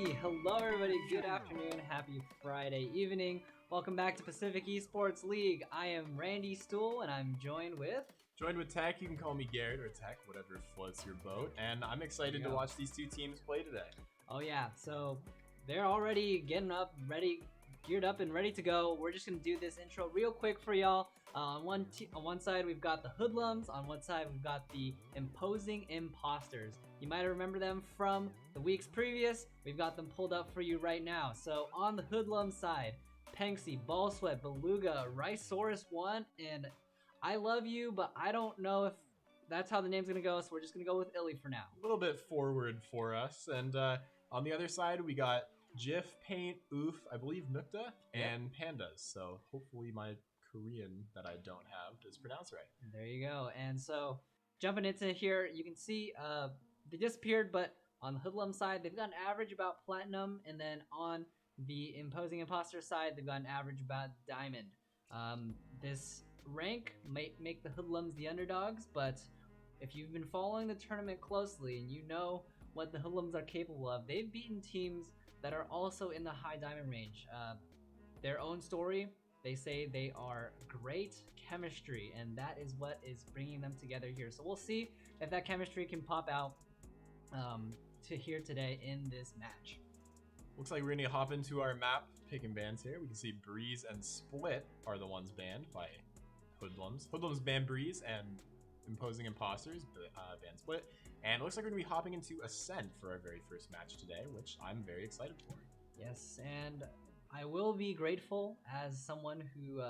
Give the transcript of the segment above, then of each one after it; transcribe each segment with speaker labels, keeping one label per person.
Speaker 1: Hey, hello everybody, good afternoon, happy Friday evening. Welcome back to Pacific Esports League. I am Randy Stool and I'm joined with
Speaker 2: Tech. You can call me Garrett or Tech, whatever floats your boat. And I'm excited to watch these two teams play today.
Speaker 1: Oh yeah, so they're already getting up, geared up and ready to go. We're just gonna do this intro real quick for y'all. On one side we've got the Hoodlums, on one side we've got the imposing imposters. You might remember them from the weeks previous. We've got them pulled up for you right now. So on the Hoodlum side, Penxy, Ball Sweat, Beluga, Rhizosaurus 1, and I love you, but I don't know if that's how the name's gonna go, so we're just gonna go with Illy for now.
Speaker 2: A little bit forward for us. And on the other side, we got Jif, Paint, Oof, I believe Nukta, and Pandas. So hopefully my Korean that I don't have is pronounced right.
Speaker 1: There you go. And so jumping into here, you can see they disappeared, but on the Hoodlum side, they've got an average about Platinum, and then on the Imposing Imposter side, they've got an average about Diamond. This rank might make the Hoodlums the underdogs, but if you've been following the tournament closely and you know what the Hoodlums are capable of, they've beaten teams that are also in the high Diamond range. Their own story, they say they are great chemistry, and that is what is bringing them together here. So we'll see if that chemistry can pop out to here today in this match.
Speaker 2: Looks like we're going to hop into our map picking bans here. We can see Breeze and Split are the ones banned by Hoodlums. Hoodlums ban Breeze and Imposing Imposters ban Split. And it looks like we're going to be hopping into Ascent for our very first match today, which I'm very excited for.
Speaker 1: Yes, and I will be grateful as someone who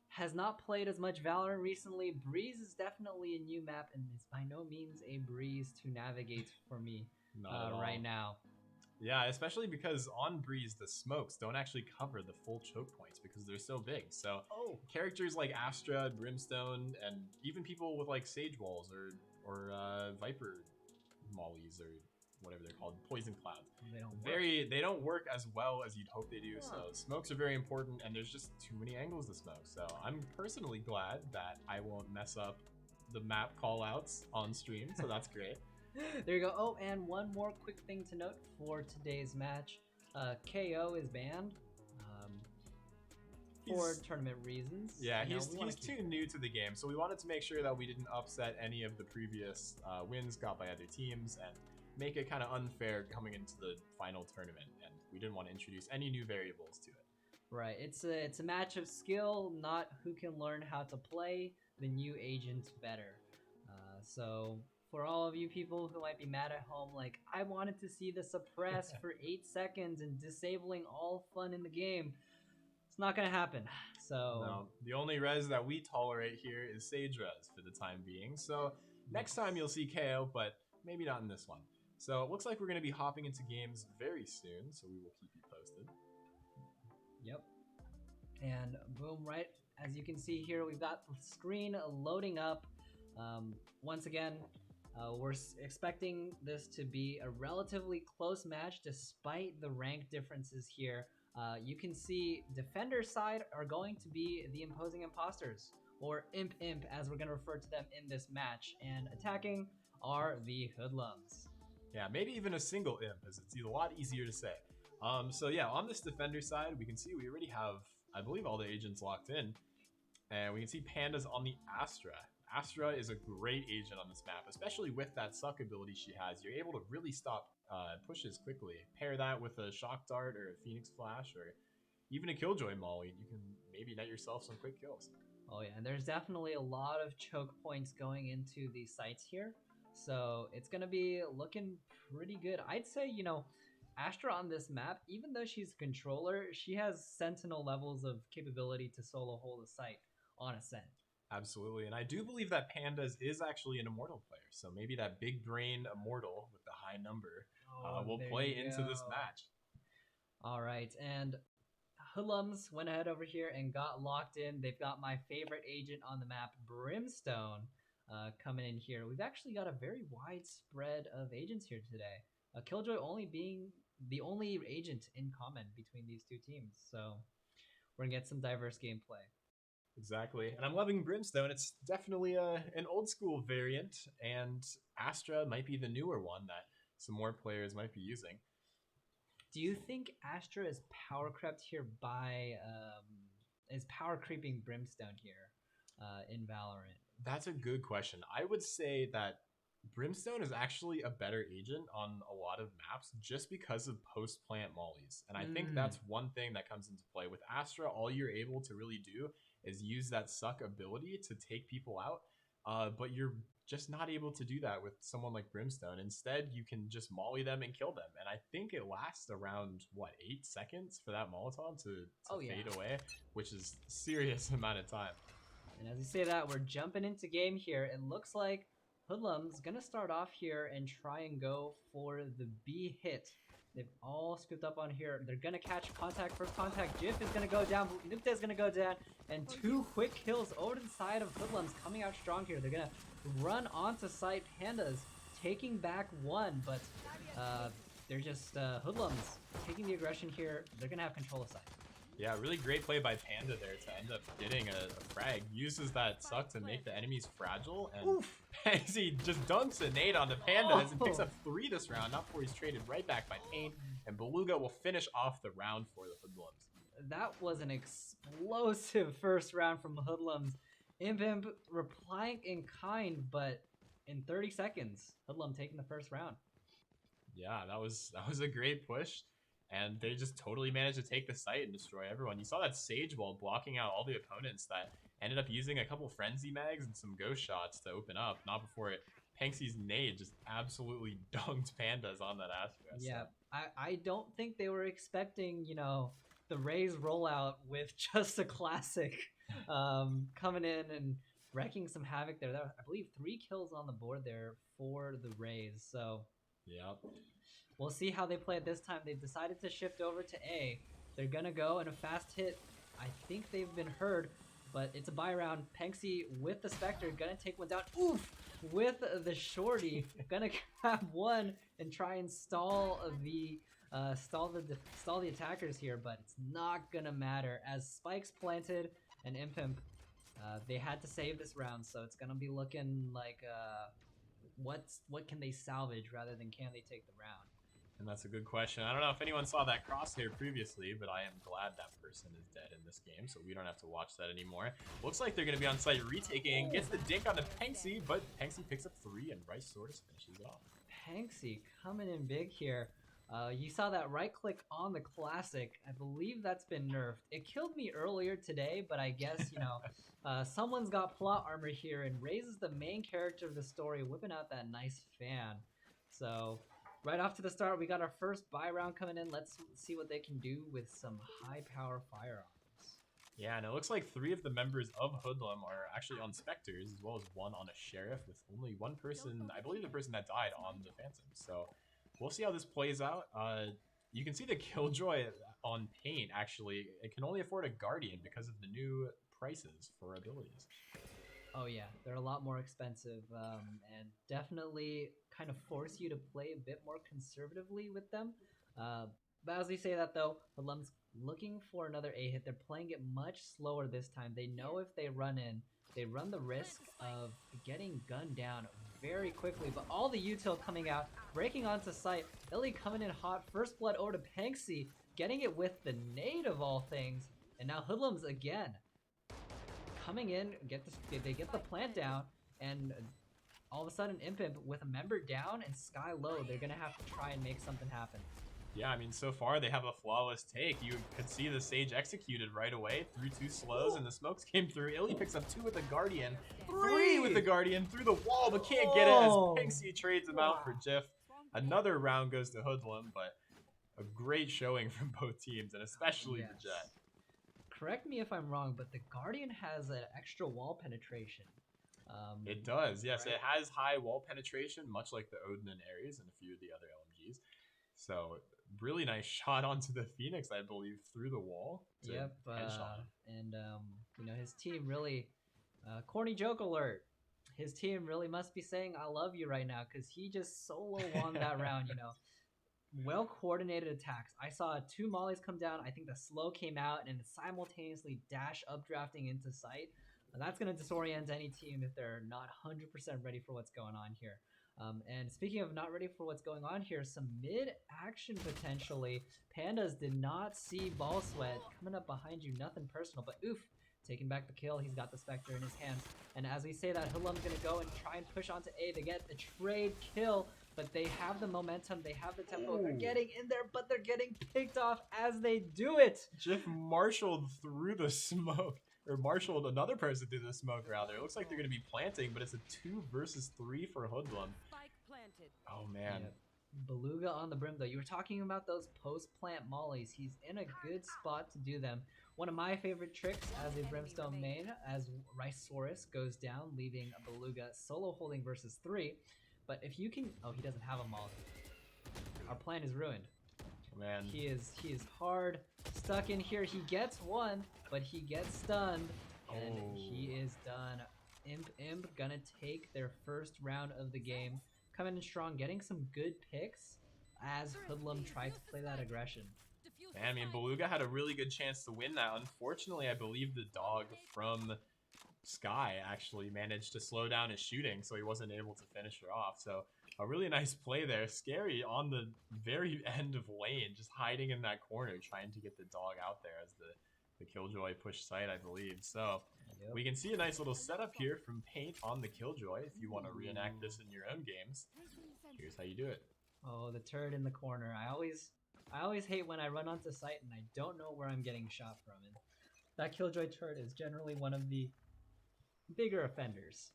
Speaker 1: has not played as much Valorant recently. Breeze is definitely a new map and is by no means a breeze to navigate for me right now.
Speaker 2: Yeah, especially because on Breeze, the smokes don't actually cover the full choke points because they're so big. So characters like Astra, Brimstone, and even people with like Sage Walls or Viper Mollies or whatever they're called, Poison Clouds. They don't work as well as you'd hope they do. So smokes are very important, and there's just too many angles to smoke. So I'm personally glad that I won't mess up the map callouts on stream. So that's great.
Speaker 1: There you go. Oh, and one more quick thing to note for today's match. KO is banned for tournament reasons.
Speaker 2: Yeah, he's too new to the game, so we wanted to make sure that we didn't upset any of the previous wins got by other teams and make it kind of unfair coming into the final tournament, and we didn't want to introduce any new variables to it.
Speaker 1: Right, it's a match of skill, not who can learn how to play the new agent better. So for all of you people who might be mad at home, like, I wanted to see the suppress for 8 seconds and disabling all fun in the game, it's not gonna happen. So
Speaker 2: no, the only res that we tolerate here is Sage res for the time being. So next time you'll see KO, but maybe not in this one. So it looks like we're going to be hopping into games very soon, so we will keep you posted.
Speaker 1: Yep. And boom, right as you can see here, we've got the screen loading up. Once again, we're expecting this to be a relatively close match despite the rank differences here. You can see defender side are going to be the Imposing Imposters, or Imp as we're going to refer to them in this match, and attacking are the Hoodlums.
Speaker 2: Yeah, maybe even a single imp, as it's a lot easier to say. So yeah, on this defender side, we can see we already have, I believe, all the agents locked in. And we can see Pandas on the Astra. Astra is a great agent on this map, especially with that suck ability she has. You're able to really stop pushes quickly. Pair that with a Shock Dart or a Phoenix Flash or even a Killjoy Molly, and you can maybe net yourself some quick kills.
Speaker 1: Oh yeah, and there's definitely a lot of choke points going into the sites here. So it's going to be looking pretty good. I'd say, Astra on this map, even though she's a controller, she has Sentinel levels of capability to solo hold a site on Ascent.
Speaker 2: Absolutely, and I do believe that Pandas is actually an Immortal player, so maybe that big brain Immortal with the high number will play into this match.
Speaker 1: All right, and Hoodlums went ahead over here and got locked in. They've got my favorite agent on the map, Brimstone, coming in here. We've actually got a very wide spread of agents here today. Killjoy only being the only agent in common between these two teams. So we're going to get some diverse gameplay.
Speaker 2: Exactly. And I'm loving Brimstone. It's definitely an old school variant, and Astra might be the newer one that some more players might be using.
Speaker 1: Do you think Astra is power crept here by is power creeping Brimstone here in Valorant?
Speaker 2: That's a good question. I would say that Brimstone is actually a better agent on a lot of maps just because of post plant mollies. And I think
Speaker 1: Mm.
Speaker 2: that's one thing that comes into play. With Astra, all you're able to really do is use that suck ability to take people out. But you're just not able to do that with someone like Brimstone. Instead, you can just molly them and kill them. And I think it lasts around, what, 8 seconds for that Molotov to
Speaker 1: Oh yeah.
Speaker 2: fade away, which is a serious amount of time.
Speaker 1: And as you say that, we're jumping into game here. It looks like Hoodlum's gonna start off here and try and go for the B hit. They've all scooped up on here. They're gonna catch contact. First contact, Jif is gonna go down. Nukta is gonna go down. And 2 quick kills over to the side of Hoodlum's coming out strong here. They're gonna run onto site. Pandas taking back 1, but they're just Hoodlum's taking the aggression here. They're gonna have control of site.
Speaker 2: Yeah, really great play by Panda there to end up getting a frag. Uses that suck to make the enemies fragile, and he just dunks a nade on the Pandas and picks up 3 this round, not before he's traded right back by Pain, and Beluga will finish off the round for the Hoodlums.
Speaker 1: That was an explosive first round from Hoodlums. Imp replying in kind, but in 30 seconds, Hoodlum taking the first round.
Speaker 2: Yeah, that was a great push. And they just totally managed to take the site and destroy everyone. You saw that Sage Wall blocking out all the opponents that ended up using a couple Frenzy Mags and some Ghost Shots to open up. Not before it. Panksy's nade just absolutely dunked Pandas on that Astra.
Speaker 1: Yeah, I don't think they were expecting, you know, the Rays rollout with just a classic coming in and wrecking some havoc there. That was, I believe, 3 kills on the board there for the Rays. So
Speaker 2: yeah.
Speaker 1: We'll see how they play it this time. They've decided to shift over to A. They're going to go in a fast hit. I think they've been heard, but it's a buy round. Panksy with the Spectre, going to take one down. Oof! With the Shorty, going to grab one and try and stall the attackers here, but it's not going to matter. As Spike's planted and Impimp, they had to save this round, so it's going to be looking like what can they salvage rather than can they take the round.
Speaker 2: And that's a good question. I don't know if anyone saw that crosshair previously, but I am glad that person is dead in this game, so we don't have to watch that anymore. Looks like they're going to be on site retaking. Gets the dink on the Panksy, but Panksy picks up 3, and Rice Swords finishes off.
Speaker 1: Panksy coming in big here. You saw that right click on the classic. I believe that's been nerfed. It killed me earlier today, but I guess, you know, someone's got plot armor here and raises the main character of the story, whipping out that nice fan. So right off to the start, we got our first buy round coming in. Let's see what they can do with some high-power firearms.
Speaker 2: Yeah, and it looks like 3 of the members of Hoodlum are actually on Spectres, as well as 1 on a Sheriff, with only 1 person, I believe the person that died, on the Phantom. So we'll see how this plays out. You can see the Killjoy on Paint, actually. It can only afford a Guardian because of the new prices for abilities.
Speaker 1: Oh yeah, they're a lot more expensive, and definitely kind of force you to play a bit more conservatively with them. But as we say that though, Hoodlum's looking for another A hit. They're playing it much slower this time. They know if they run in, they run the risk of getting gunned down very quickly. But all the util coming out, breaking onto site. Illy coming in hot. First blood over to Panksy, getting it with the nade of all things. And now Hoodlum's again coming in, they get the plant down, and all of a sudden Impimp with a member down and Sky low, they're gonna have to try and make something happen.
Speaker 2: Yeah, I mean, so far they have a flawless take. You could see the Sage executed right away through 2 slows, and the smokes came through. Illy picks up 2 with the Guardian, 3 with the Guardian through the wall, but can't get it as Panksy trades him out for Jif. Another round goes to Hoodlum, but a great showing from both teams, and especially the Jet.
Speaker 1: Correct me if I'm wrong, but the Guardian has an extra wall penetration.
Speaker 2: It does, yes. Right? It has high wall penetration, much like the Odin and Ares and a few of the other LMGs. So, really nice shot onto the Phoenix, I believe, through the wall.
Speaker 1: Yep, and you know, his team really, corny joke alert. His team really must be saying "I love you" right now because he just solo won that round. You know. Well coordinated attacks. I saw 2 mollies come down. I think the slow came out and simultaneously dash updrafting into sight. And that's going to disorient any team if they're not 100% ready for what's going on here. And speaking of not ready for what's going on here, some mid-action potentially. Pandas did not see Ball Sweat coming up behind you. Nothing personal, but oof. Taking back the kill. He's got the Spectre in his hands. And as we say that, Hoodlum's going to go and try and push onto A. They get a trade kill, but they have the momentum. They have the tempo. They're getting in there, but they're getting picked off as they do it.
Speaker 2: Jiff marshaled through the smoke. Or marshaled another person through the smoke, rather. It looks like they're going to be planting, but it's a 2 versus 3 for Hoodlum. Oh, man.
Speaker 1: Yep. Beluga on the brim, though. You were talking about those post-plant mollies. He's in a good spot to do them. One of my favorite tricks as a Brimstone main, as Ricesaurus goes down, leaving a Beluga solo holding versus 3. But if you can... Oh, he doesn't have a molly. Our plan is ruined.
Speaker 2: Man.
Speaker 1: He is hard stuck in here. He gets one, but he gets stunned. And he is done. Imp gonna take their first round of the game. Coming in strong, getting some good picks as Hoodlum tries to play that aggression.
Speaker 2: Man, I mean, Beluga had a really good chance to win that. Unfortunately, I believe the dog from Sky actually managed to slow down his shooting, so he wasn't able to finish her off. So a really nice play there. Scary on the very end of lane, just hiding in that corner, trying to get the dog out there as the Killjoy pushed site, I believe. So we can see a nice little setup here from Paint on the Killjoy. If you want to reenact this in your own games, here's how you do it.
Speaker 1: Oh, the turret in the corner. I always hate when I run onto site and I don't know where I'm getting shot from. And that Killjoy turret is generally one of the bigger offenders.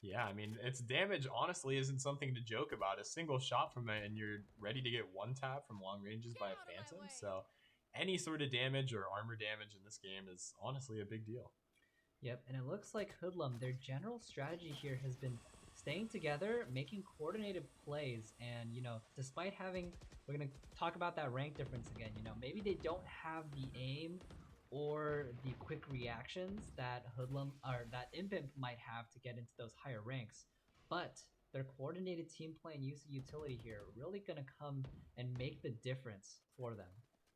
Speaker 2: Yeah, I mean, its damage honestly isn't something to joke about. A single shot from it and you're ready to get one tap from long ranges by a Phantom. So any sort of damage or armor damage in this game is honestly a big deal.
Speaker 1: Yep, and it looks like Hoodlum, their general strategy here has been staying together, making coordinated plays, and, you know, despite having, we're going to talk about that rank difference again, you know, maybe they don't have the aim or the quick reactions that Hoodlum, or that Imp might have to get into those higher ranks, but their coordinated team play and use of utility here really going to come and make the difference for them.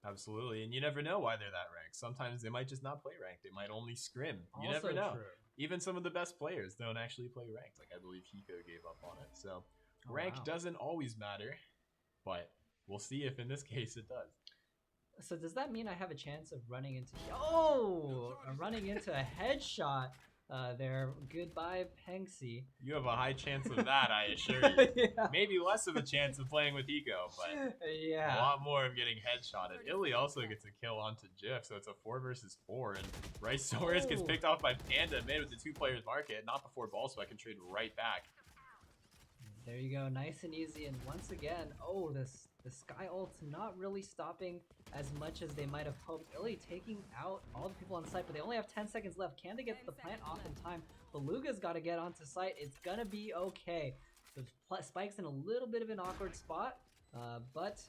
Speaker 2: Absolutely, and you never know why they're that ranked. Sometimes they might just not play ranked. They might only scrim. You
Speaker 1: Also
Speaker 2: never know.
Speaker 1: True.
Speaker 2: Even some of the best players don't actually play ranked. Like I believe Hiko gave up on it. So rank doesn't always matter, but we'll see if in this case it does.
Speaker 1: So does that mean I have a chance of running into... Oh! I'm running into a headshot there. Goodbye, Penxi.
Speaker 2: You have a high chance of that, I assure you.
Speaker 1: Yeah.
Speaker 2: Maybe less of a chance of playing with Hiko, but
Speaker 1: yeah,
Speaker 2: a lot more of getting headshotted. Illy also gets a kill onto Jiff, so it's a 4 versus 4, and Ricesaurus gets picked off by Panda mid with the 2 players market, not before ball, so I can trade right back.
Speaker 1: There you go, nice and easy, and once again, oh, the Sky ult's not really stopping as much as they might have hoped. Illy taking out all the people on site, but they only have 10 seconds left. Can they get the plant off in time? Beluga's got to get onto site. It's gonna be okay. The Spike's in a little bit of an awkward spot, but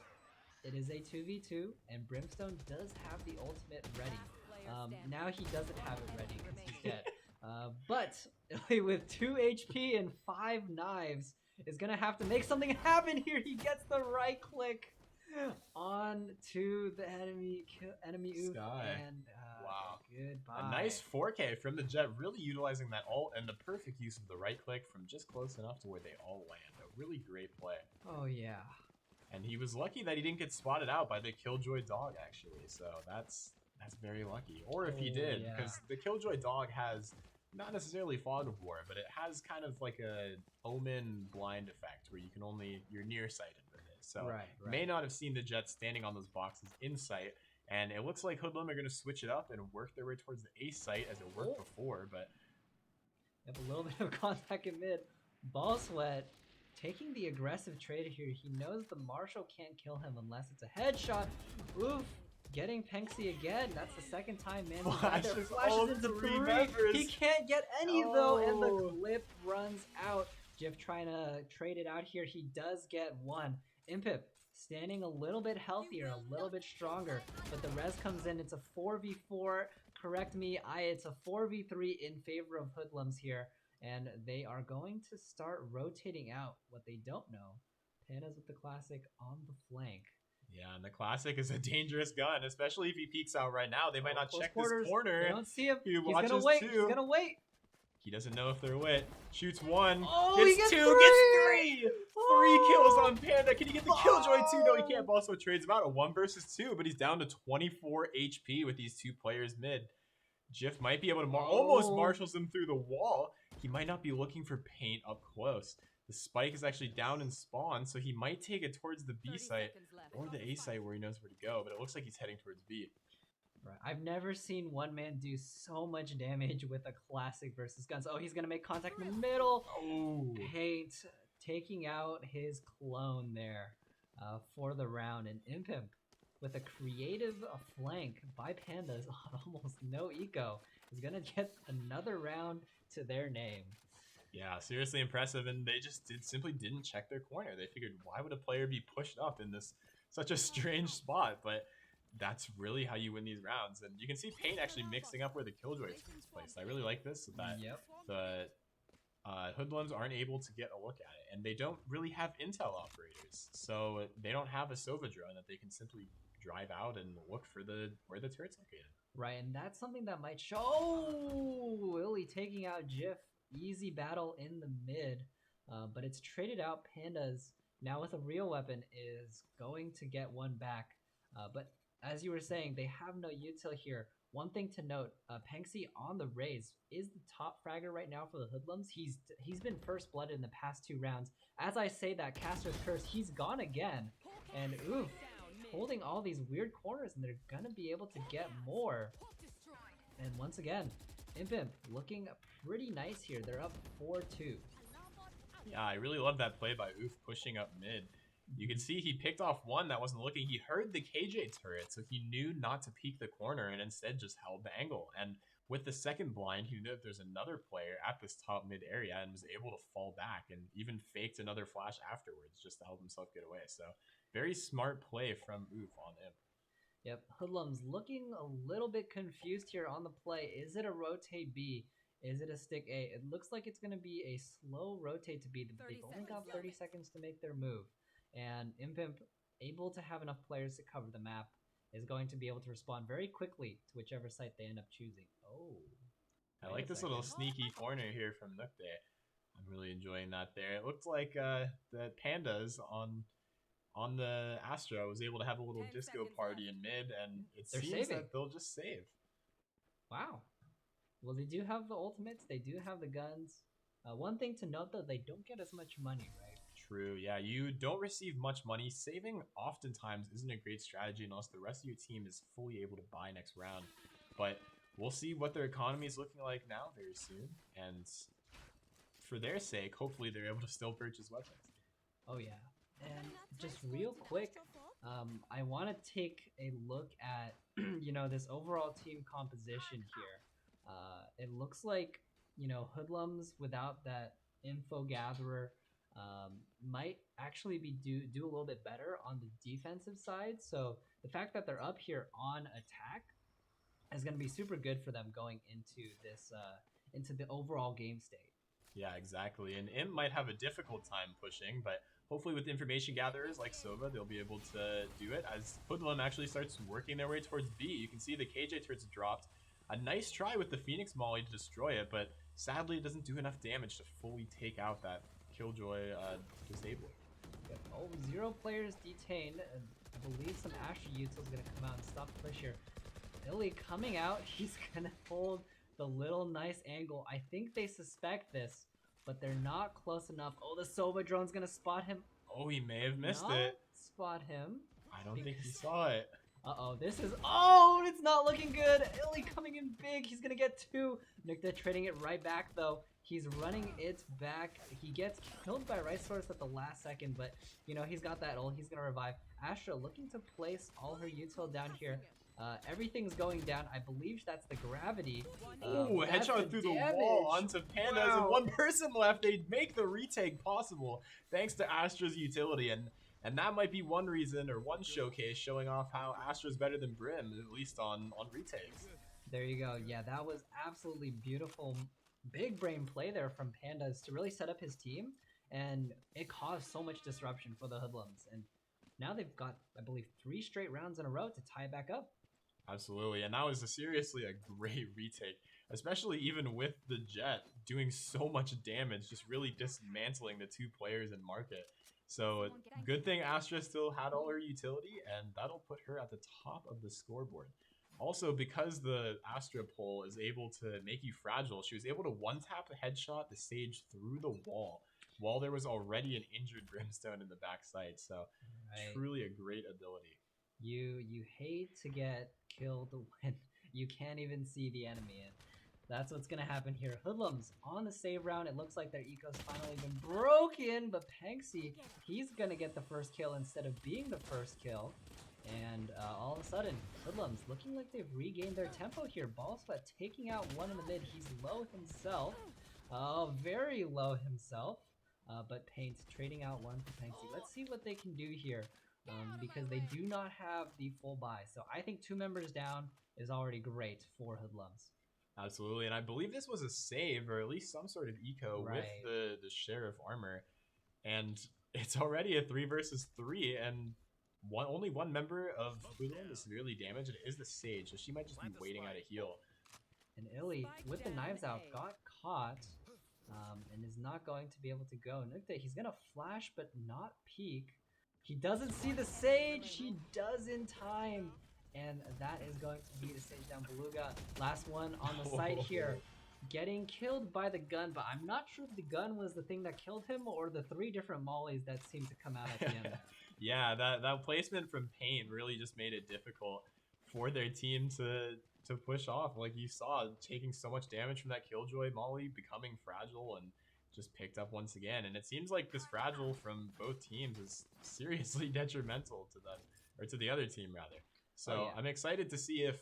Speaker 1: it is a 2v2, and Brimstone does have the ultimate ready. Now he doesn't have it ready because he's dead. But Illy with 2 HP and 5 knives is gonna have to make something happen here. He gets the right click on to the enemy oof,
Speaker 2: Sky.
Speaker 1: And
Speaker 2: wow,
Speaker 1: goodbye.
Speaker 2: A nice 4K from the Jet, really utilizing that ult and the perfect use of the right click from just close enough to where they all land. A really great play.
Speaker 1: Oh yeah.
Speaker 2: And he was lucky that he didn't get spotted out by the Killjoy dog, actually. So that's very lucky. Or if he did, because the Killjoy dog has not necessarily Fog of War, but it has kind of like a Omen blind effect where you can only, you're nearsighted with it. So may not have seen the Jet standing on those boxes in sight. And it looks like Hoodlum are going to switch it up and work their way towards the A site as it worked before, but...
Speaker 1: Have a little bit of contact in mid. Ball Sweat taking the aggressive trade here. He knows the Marshall can't kill him unless it's a headshot. Oof. Getting Penxi again. That's the second time, man. Flashes into 3. He can't get any, though, and the clip runs out. Jiff trying to trade it out here. He does get 1. Impip standing a little bit healthier, a little bit stronger, but the res comes in. It's a 4v4. Correct me. It's a 4v3 in favor of Hoodlums here, and they are going to start rotating out. What they don't know, Pandas with the classic on the flank.
Speaker 2: Yeah, and the classic is a dangerous gun, especially if he peeks out right now. They might not check
Speaker 1: quarters.
Speaker 2: this corner.
Speaker 1: They don't see him.
Speaker 2: He's
Speaker 1: gonna wait. He's gonna wait.
Speaker 2: He doesn't know if they're lit. Shoots one,
Speaker 1: Oh,
Speaker 2: gets
Speaker 1: he gets
Speaker 2: two,
Speaker 1: three!
Speaker 2: gets three! 3 kills on Panda. Can he get the killjoy too? No, he
Speaker 1: Oh!
Speaker 2: can't. Also trades about a 1 versus 2, but he's down to 24 HP with these 2 players mid. Jiff might be able to almost marshals him through the wall. He might not be looking for paint up close. The spike is actually down in spawn, so he might take it towards the B site or the A site where he knows where to go, but it looks like he's heading towards B.
Speaker 1: Right. I've never seen one man do so much damage with a classic versus guns. Oh, he's gonna make contact in the middle.
Speaker 2: Oh,
Speaker 1: Paint taking out his clone there for the round. And Impimp with a creative flank by Pandas on almost no eco is gonna get another round to their name.
Speaker 2: yeah, seriously impressive, and they just simply didn't check their corner. They figured, why would a player be pushed up in this such a strange spot? But that's really how you win these rounds. And you can see Paint actually mixing up where the killjoy is placed. I really like this, that the Hoodlums aren't able to get a look at it, and they don't really have intel operators, so they don't have a Sova drone that they can simply drive out and look for where the turret's located.
Speaker 1: Right, and that's something that might show. Oh, Willie taking out Jiff. Easy battle in the mid, but it's traded out. Pandas now with a real weapon is going to get one back, but as you were saying, they have no util here. One thing to note, Penxi on the raise is the top fragger right now for the Hoodlums. He's been first blooded in the past 2 rounds. As I say that Caster's curse, he's gone again. And oof, holding all these weird corners, and they're gonna be able to get more. And once again, Impimp looking pretty nice here. They're up 4-2.
Speaker 2: Yeah, I really love that play by Oof pushing up mid. You can see he picked off one that wasn't looking. He heard the KJ turret, so he knew not to peek the corner and instead just held the angle. And with the second blind, he knew that there's another player at this top mid area and was able to fall back and even faked another flash afterwards just to help himself get away. So very smart play from Oof on Imp.
Speaker 1: Yep, Hoodlum's looking a little bit confused here on the play. Is it a rotate B? Is it a stick A? It looks like it's going to be a slow rotate to B. They've only got 30 seconds to make their move. And Impimp, able to have enough players to cover the map, is going to be able to respond very quickly to whichever site they end up choosing. Oh.
Speaker 2: I like this little sneaky corner here from Nukde. I'm really enjoying that there. It looked like the Pandas on the Astra was able to have a little disco party in mid, and it seems that they'll just save.
Speaker 1: Wow. Well, they do have the ultimates. They do have the guns. One thing to note, though, they don't get as much money, right?
Speaker 2: True, yeah. You don't receive much money. Saving oftentimes isn't a great strategy unless the rest of your team is fully able to buy next round. But we'll see what their economy is looking like now very soon. And for their sake, hopefully they're able to still purchase weapons.
Speaker 1: Oh, yeah. And just real quick, I want to take a look at, this overall team composition here. It looks like, Hoodlums without that info gatherer might actually be do a little bit better on the defensive side. So the fact that they're up here on attack is going to be super good for them going into this into the overall game state.
Speaker 2: Yeah, exactly. And Imp might have a difficult time pushing, but hopefully with information gatherers like Sova, they'll be able to do it. As Hoodlum actually starts working their way towards B, you can see the KJ turret's dropped. A nice try with the Phoenix Molly to destroy it, but sadly it doesn't do enough damage to fully take out that Killjoy disabler.
Speaker 1: Yep. Oh, 0 players detained. I believe some Astra Util is going to come out and stop the push here. Billy coming out. He's going to hold the little nice angle. I think they suspect this, but they're not close enough. Oh, the Sova drone's going to spot him.
Speaker 2: Oh, he may have missed it.
Speaker 1: Spot him.
Speaker 2: I don't think he saw it.
Speaker 1: Uh-oh, this is... Oh, it's not looking good. Illy coming in big. He's going to get 2. Nukta trading it right back, though. He's running it back. He gets killed by Rice Source at the last second, but, he's got that ult. He's going to revive. Astra looking to place all her util down here. Everything's going down. I believe that's the gravity.
Speaker 2: Ooh, headshot through the wall onto Pandas, wow. And 1 person left. They make the retake possible thanks to Astra's utility, and that might be one reason or one showcase showing off how Astra's better than Brim, at least on retakes.
Speaker 1: There you go. Yeah, that was absolutely beautiful. Big brain play there from Pandas to really set up his team, and it caused so much disruption for the Hoodlums. And now they've got, I believe, 3 straight rounds in a row to tie it back up.
Speaker 2: Absolutely, and that was seriously a great retake, especially even with the Jet doing so much damage, just really dismantling the two players in market. So good thing Astra still had all her utility, and that'll put her at the top of the scoreboard. Also, because the Astra pull is able to make you fragile, she was able to one-tap a headshot the Sage through the wall while there was already an injured Brimstone in the backside. So
Speaker 1: Right.
Speaker 2: truly a great ability.
Speaker 1: You hate to get killed when you can't even see the enemy, and that's what's gonna happen here. Hoodlums on the save round. It looks like their eco's finally been broken, but Panksy, he's gonna get the first kill instead of being the first kill. And all of a sudden, Hoodlums looking like they've regained their tempo here. Ball Sweat taking out one in the mid. He's low himself. Very low himself. But Paint trading out one for Panksy. Let's see what they can do here. Because they do not have the full buy. So I think 2 members down is already great for Hoodlums.
Speaker 2: Absolutely, and I believe this was a save or at least some sort of eco with
Speaker 1: Right.
Speaker 2: the Sheriff armor, and it's already a 3 versus 3, and only one member of Hoodlum is severely damaged, and it is the Sage, so she might just be waiting out a heal.
Speaker 1: And Illy, with the knives out, got caught and is not going to be able to go. Nukta, he's going to flash but not peek. He doesn't see the Sage. He does in time. And that is going to be the Sage down. Beluga, last one on the site here. Getting killed by the gun, but I'm not sure if the gun was the thing that killed him or the 3 different mollies that seemed to come out at the end.
Speaker 2: Yeah, that placement from Pain really just made it difficult for their team to push off. Like you saw, taking so much damage from that Killjoy molly, becoming fragile, and just picked up once again. And it seems like this fragile from both teams is seriously detrimental to them, or to the other team rather. So
Speaker 1: Oh, yeah.
Speaker 2: I'm excited to see if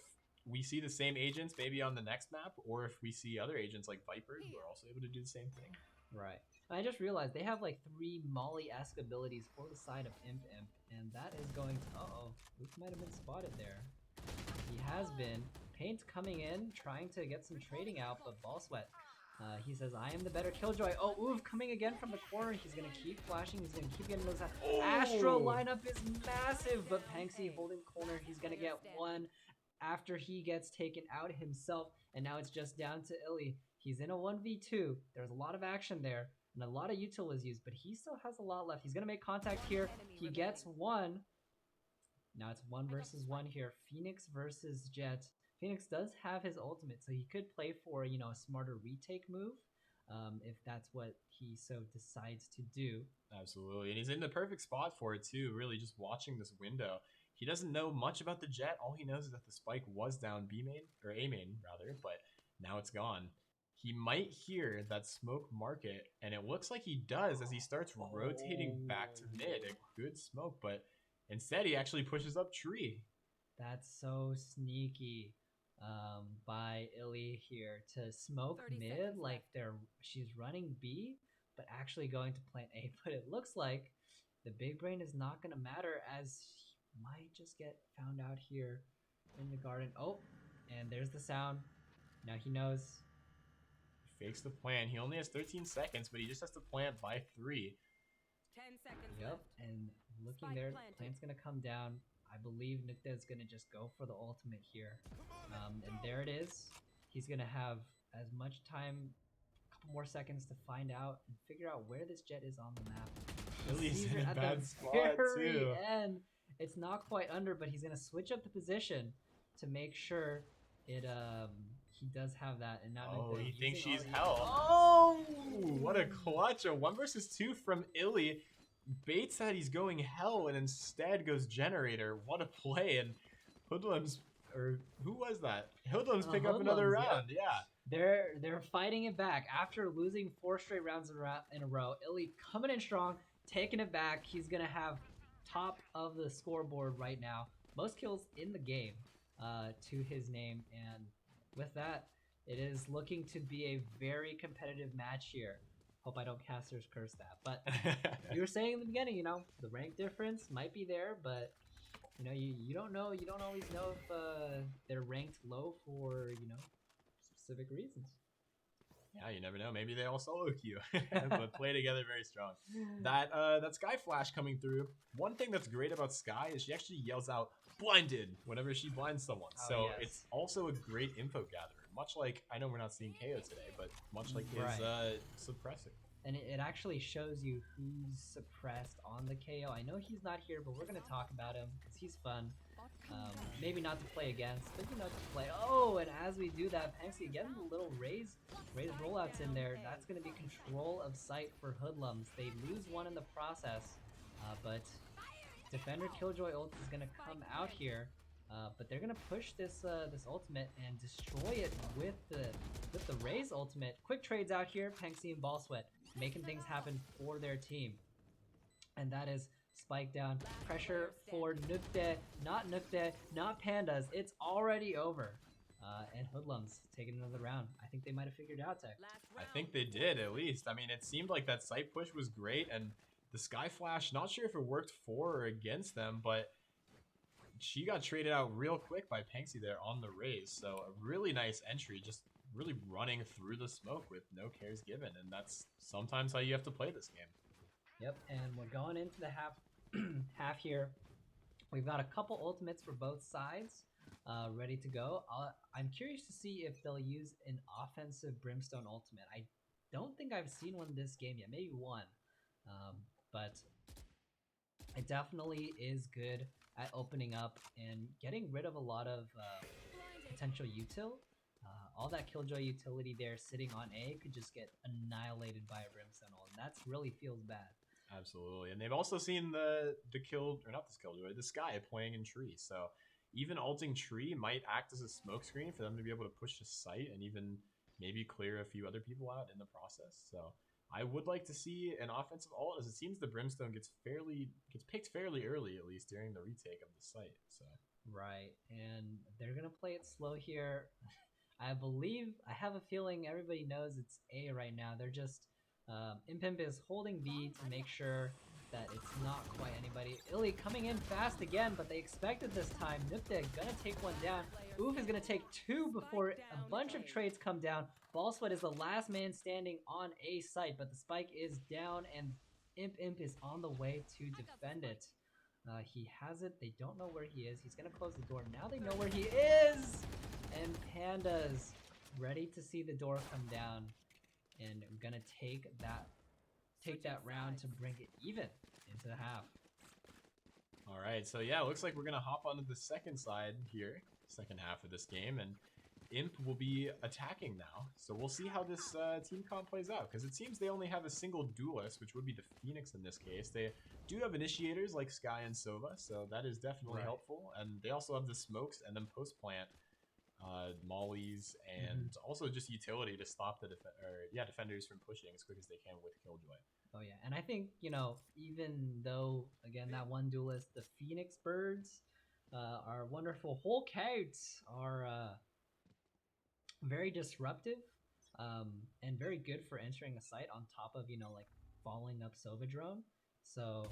Speaker 2: we see the same agents maybe on the next map, or if we see other agents like Viper who are also able to do the same thing.
Speaker 1: Right. I just realized they have like 3 Molly-esque abilities for the side of Imp, and that is going to... Uh-oh. Luke might have been spotted there. He has been. Paint coming in, trying to get some trading out, but Ball Sweat. He says, I am the better Killjoy. Oh, Oof coming again from the corner. He's going to keep flashing. He's going to keep getting those out.
Speaker 2: Oh!
Speaker 1: Astro lineup is massive, but Panksy holding corner. He's going to get one after he gets taken out himself, and now it's just down to Illy. He's in a 1v2. There's a lot of action there, and a lot of util is used, but he still has a lot left. He's going to make contact here. He gets one. Now it's 1 versus 1 here. Phoenix versus Jet. Phoenix does have his ultimate, so he could play for, you know, a smarter retake move, if that's what he so decides to do.
Speaker 2: Absolutely, and he's in the perfect spot for it too, really just watching this window. He doesn't know much about the Jet. All he knows is that the spike was down B main, or A main rather, but now it's gone. He might hear that smoke market, and it looks like he does as he starts rotating back to mid. A good smoke, but instead he actually pushes up tree.
Speaker 1: That's so sneaky by Illy here to smoke mid like she's running B, but actually going to plant A. But it looks like the big brain is not going to matter, as he might just get found out here in the garden. Oh, and there's the sound. Now he knows.
Speaker 2: He fakes the plan. He only has 13 seconds, but he just has to plant by 3.
Speaker 3: 10 seconds
Speaker 1: Yep,
Speaker 3: left.
Speaker 1: and looking
Speaker 3: Spike
Speaker 1: there,
Speaker 3: planted.
Speaker 1: plant's going to come down. I believe Nukta is going to just go for the ultimate here. And there it is. He's going to have as much time, a couple more seconds to find out and figure out where this Jet is on the map.
Speaker 2: Illy's in a
Speaker 1: at
Speaker 2: bad
Speaker 1: the
Speaker 2: spot
Speaker 1: very
Speaker 2: too.
Speaker 1: end. It's not quite under, but he's going to switch up the position to make sure it he does have that. And now
Speaker 2: Oh,
Speaker 1: Nukta
Speaker 2: he thinks
Speaker 1: using all
Speaker 2: she's
Speaker 1: the-
Speaker 2: hell.
Speaker 1: Oh!
Speaker 2: Ooh, what a clutch. A 1 versus 2 from Illy. Bates that he's going hell and instead goes generator. What a play. And Hoodlums, or who was that? Hoodlums pick up another
Speaker 1: Hoodlums,
Speaker 2: round. Yeah.
Speaker 1: They're fighting it back after losing 4 straight rounds in a row. Illy coming in strong, taking it back. He's gonna have top of the scoreboard right now, most kills in the game to his name, and with that, it is looking to be a very competitive match here. Hope I don't caster's curse that, but you were saying in the beginning, you know, the rank difference might be there, but you know, you don't know, you don't always know if they're ranked low for, you know, specific reasons.
Speaker 2: Yeah, you never know. Maybe they all solo queue, but play together very strong. That Sky Flash coming through. One thing that's great about Sky is she actually yells out "blinded" whenever she blinds someone.
Speaker 1: Oh,
Speaker 2: So
Speaker 1: yes.
Speaker 2: it's also a great info gatherer. Much like, I know we're not seeing KO today, but much like his suppressor.
Speaker 1: And it actually shows you who's suppressed on the KO. I know he's not here, but we're gonna talk about him because he's fun. Maybe not to play against, but to play. Oh, and as we do that, Penxie getting the little raise rollouts in there. That's going to be control of sight for Hoodlums. They lose one in the process, but Defender Killjoy ult is going to come out here. But they're going to push this this ultimate and destroy it with the raise ultimate. Quick trades out here, Penxie and Ball Sweat making things happen for their team, and that is spike down. Pressure for Nukde, not Pandas. It's already over. And Hoodlums taking another round. I think they might have figured out tech.
Speaker 2: I think they did, at least. I mean, it seemed like that site push was great, and the Sky Flash, not sure if it worked for or against them, but she got traded out real quick by Penxie there on the raise. So a really nice entry, just really running through the smoke with no cares given, and that's sometimes how you have to play this game.
Speaker 1: Yep, and we're going into the half here. We've got a couple ultimates for both sides ready to go. I'm curious to see if they'll use an offensive Brimstone ultimate. I don't think I've seen one this game yet, maybe one. But it definitely is good at opening up and getting rid of a lot of potential util. All that Killjoy utility there sitting on A could just get annihilated by a Brimstone ult, and that really feels bad.
Speaker 2: Absolutely, and they've also seen the Killjoy, the Sky playing in Tree. So even ulting Tree might act as a smoke screen for them to be able to push the site and even maybe clear a few other people out in the process. So I would like to see an offensive ult, as it seems the Brimstone gets picked fairly early, at least during the retake of the site. So
Speaker 1: right, and they're gonna play it slow here. I have a feeling everybody knows it's A right now. They're just Impimp is holding B to make sure that it's not quite anybody. Illy coming in fast again, but they expected this time. Nukde gonna take one down. Oof is gonna take two before a bunch of trades come down. Ball Sweat is the last man standing on A site, but the spike is down and Imp is on the way to defend it. He has it. They don't know where he is. He's gonna close the door. Now they know where he is! And Pandas ready to see the door come down, and I'm gonna take that round to bring it even into the half.
Speaker 2: All right, so yeah, it looks like we're gonna hop onto the second side here, second half of this game, and Imp will be attacking now. So we'll see how this team comp plays out, because it seems they only have a single duelist, which would be the Phoenix in this case. They do have initiators like Sky and Sova, so that is definitely helpful. And they also have the smokes and then post plant mollies and also just utility to stop the defenders from pushing as quick as they can with Killjoy.
Speaker 1: Oh yeah, and I think, you know, even though again that one duelist, the Phoenix Birds are wonderful. Whole counts are very disruptive and very good for entering a site on top of, you know, like following up Sova drone. So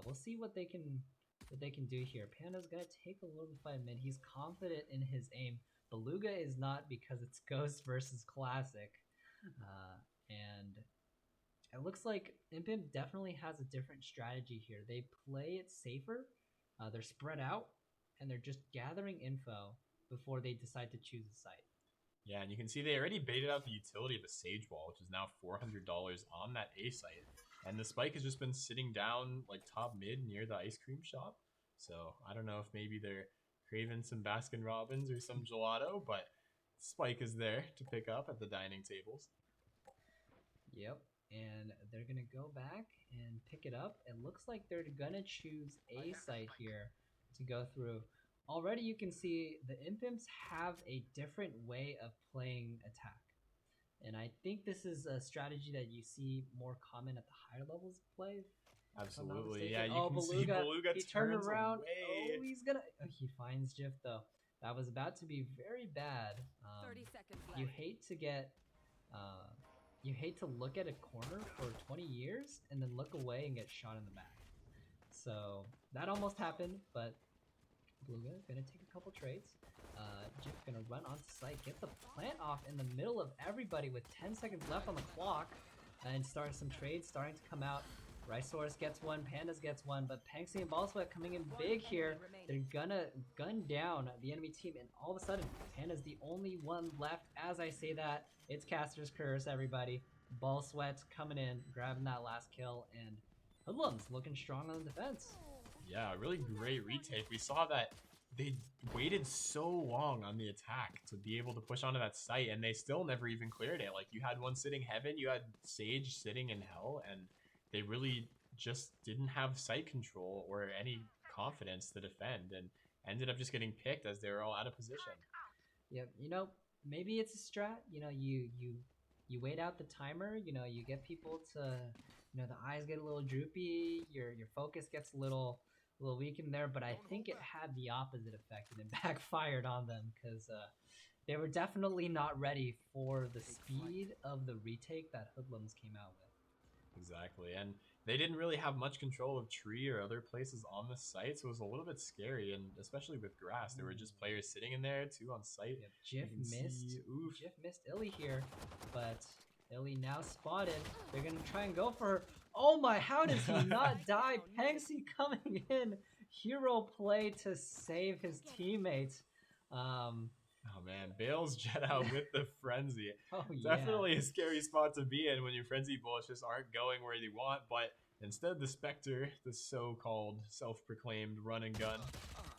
Speaker 1: we'll see what they can do here. Panda's gonna take a little bit of mid. He's confident in his aim. Beluga is not, because it's Ghost versus Classic. And it looks like Impimp definitely has a different strategy here. They play it safer. They're spread out, and they're just gathering info before they decide to choose a site.
Speaker 2: Yeah, and you can see they already baited out the utility of a Sage Wall, which is now $400 on that A site. And the spike has just been sitting down like top mid near the ice cream shop. So I don't know if maybe they're craving some Baskin Robbins or some gelato, but spike is there to pick up at the dining tables.
Speaker 1: Yep, and they're gonna go back and pick it up. It looks like they're gonna choose a site here to go through. Already you can see the Impimps have a different way of playing attack. And I think this is a strategy that you see more common at the higher levels of play.
Speaker 2: Absolutely, yeah. You can see Beluga
Speaker 1: he turned around.
Speaker 2: Away.
Speaker 1: Oh, he's gonna. Oh, he finds Jiff though. That was about to be very bad.
Speaker 3: 30 seconds left.
Speaker 1: You hate to get. You hate to look at a corner for 20 years and then look away and get shot in the back. So that almost happened, but Beluga gonna take a couple trades. Jif gonna run onto site, get the plant off in the middle of everybody with 10 seconds left on the clock, and start some trades starting to come out. Ricesaurus gets one, Pandas gets one, but Panxi and Ballsweat coming in big here. They're gonna gun down the enemy team, and all of a sudden, Panda's the only one left. As I say that, it's Caster's Curse, everybody. Ballsweat coming in, grabbing that last kill, and Hoodlum's looking strong on the defense.
Speaker 2: Yeah, really great retake. We saw that they waited so long on the attack to be able to push onto that site, and they still never even cleared it. Like, you had one sitting heaven, you had Sage sitting in hell, and they really just didn't have site control or any confidence to defend, and ended up just getting picked as they were all out of position.
Speaker 1: Yep, you know, maybe it's a strat. You know, you wait out the timer. You know, you get people to, you know, the eyes get a little droopy. Your focus gets a little weak in there. But I think it had the opposite effect, and it backfired on them because they were definitely not ready for the speed of the retake that Hoodlums came out with.
Speaker 2: Exactly, and they didn't really have much control of tree or other places on the site, so it was a little bit scary, and especially with grass, there were just players sitting in there too on site.
Speaker 1: Yep, Jif missed Illy here, but Illy now spotted. They're gonna try and go for her. Oh my, how does he not die? Panxi coming in, hero play to save his teammates.
Speaker 2: Oh man, Bale's jet out with the frenzy.
Speaker 1: Oh, yeah.
Speaker 2: Definitely a scary spot to be in when your frenzy bullets just aren't going where they want, but instead the Spectre, the so-called self-proclaimed run and gun.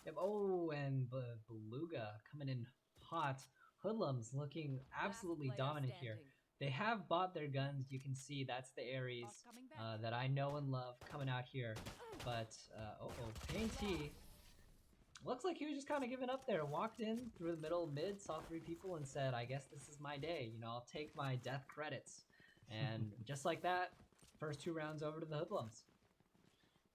Speaker 1: Yep. Oh, and Beluga coming in hot. Hoodlums looking absolutely dominant here. They have bought their guns. You can see that's the Ares that I know and love coming out here. But, Pain T. Looks like he was just kind of giving up there. Walked in through the middle mid, saw three people, and said, I guess this is my day. You know, I'll take my death credits. And just like that, first 2 rounds over to the Hoodlums.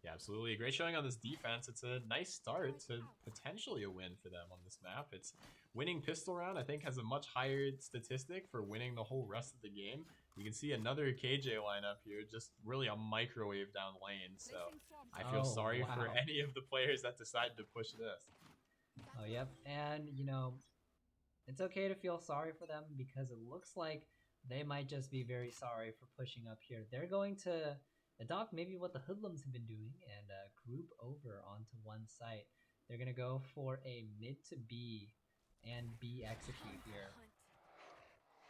Speaker 2: Yeah, absolutely. Great showing on this defense. It's a nice start to potentially a win for them on this map. It's winning pistol round, I think, has a much higher statistic for winning the whole rest of the game. You can see another KJ lineup here, just really a microwave down lane. So I feel sorry for any of the players that decided to push this.
Speaker 1: Oh, yep. And, you know, it's okay to feel sorry for them because it looks like they might just be very sorry for pushing up here. They're going to adopt maybe what the Hoodlums have been doing and group over onto one site. They're going to go for a mid to B and B execute here.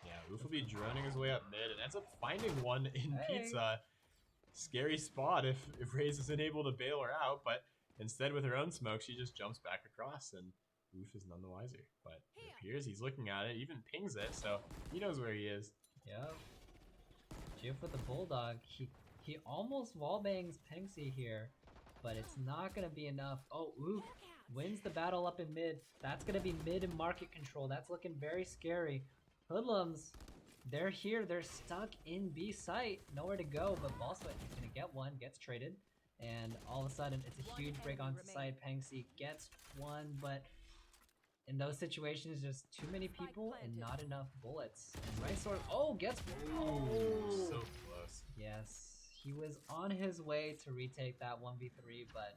Speaker 2: Yeah, Oof will be droning his way up mid and ends up finding one in Pizza. Scary spot if Raze isn't able to bail her out, but instead with her own smoke, she just jumps back across and Oof is none the wiser. But it appears he's looking at it, even pings it, so he knows where he is.
Speaker 1: Yep. Jif with the Bulldog. He almost wallbangs Penxi here, but it's not going to be enough. Oh, Oof wins the battle up in mid. That's going to be mid and market control. That's looking very scary. Hoodlums, they're here. They're stuck in B site. Nowhere to go, but Ballsweat is going to get one, gets traded. And all of a sudden, it's a huge break onto site. Penxi gets one, but in those situations, just too many people and not enough bullets. And Ricesaurus, gets one.
Speaker 2: Oh, so close.
Speaker 1: Yes. He was on his way to retake that 1v3, but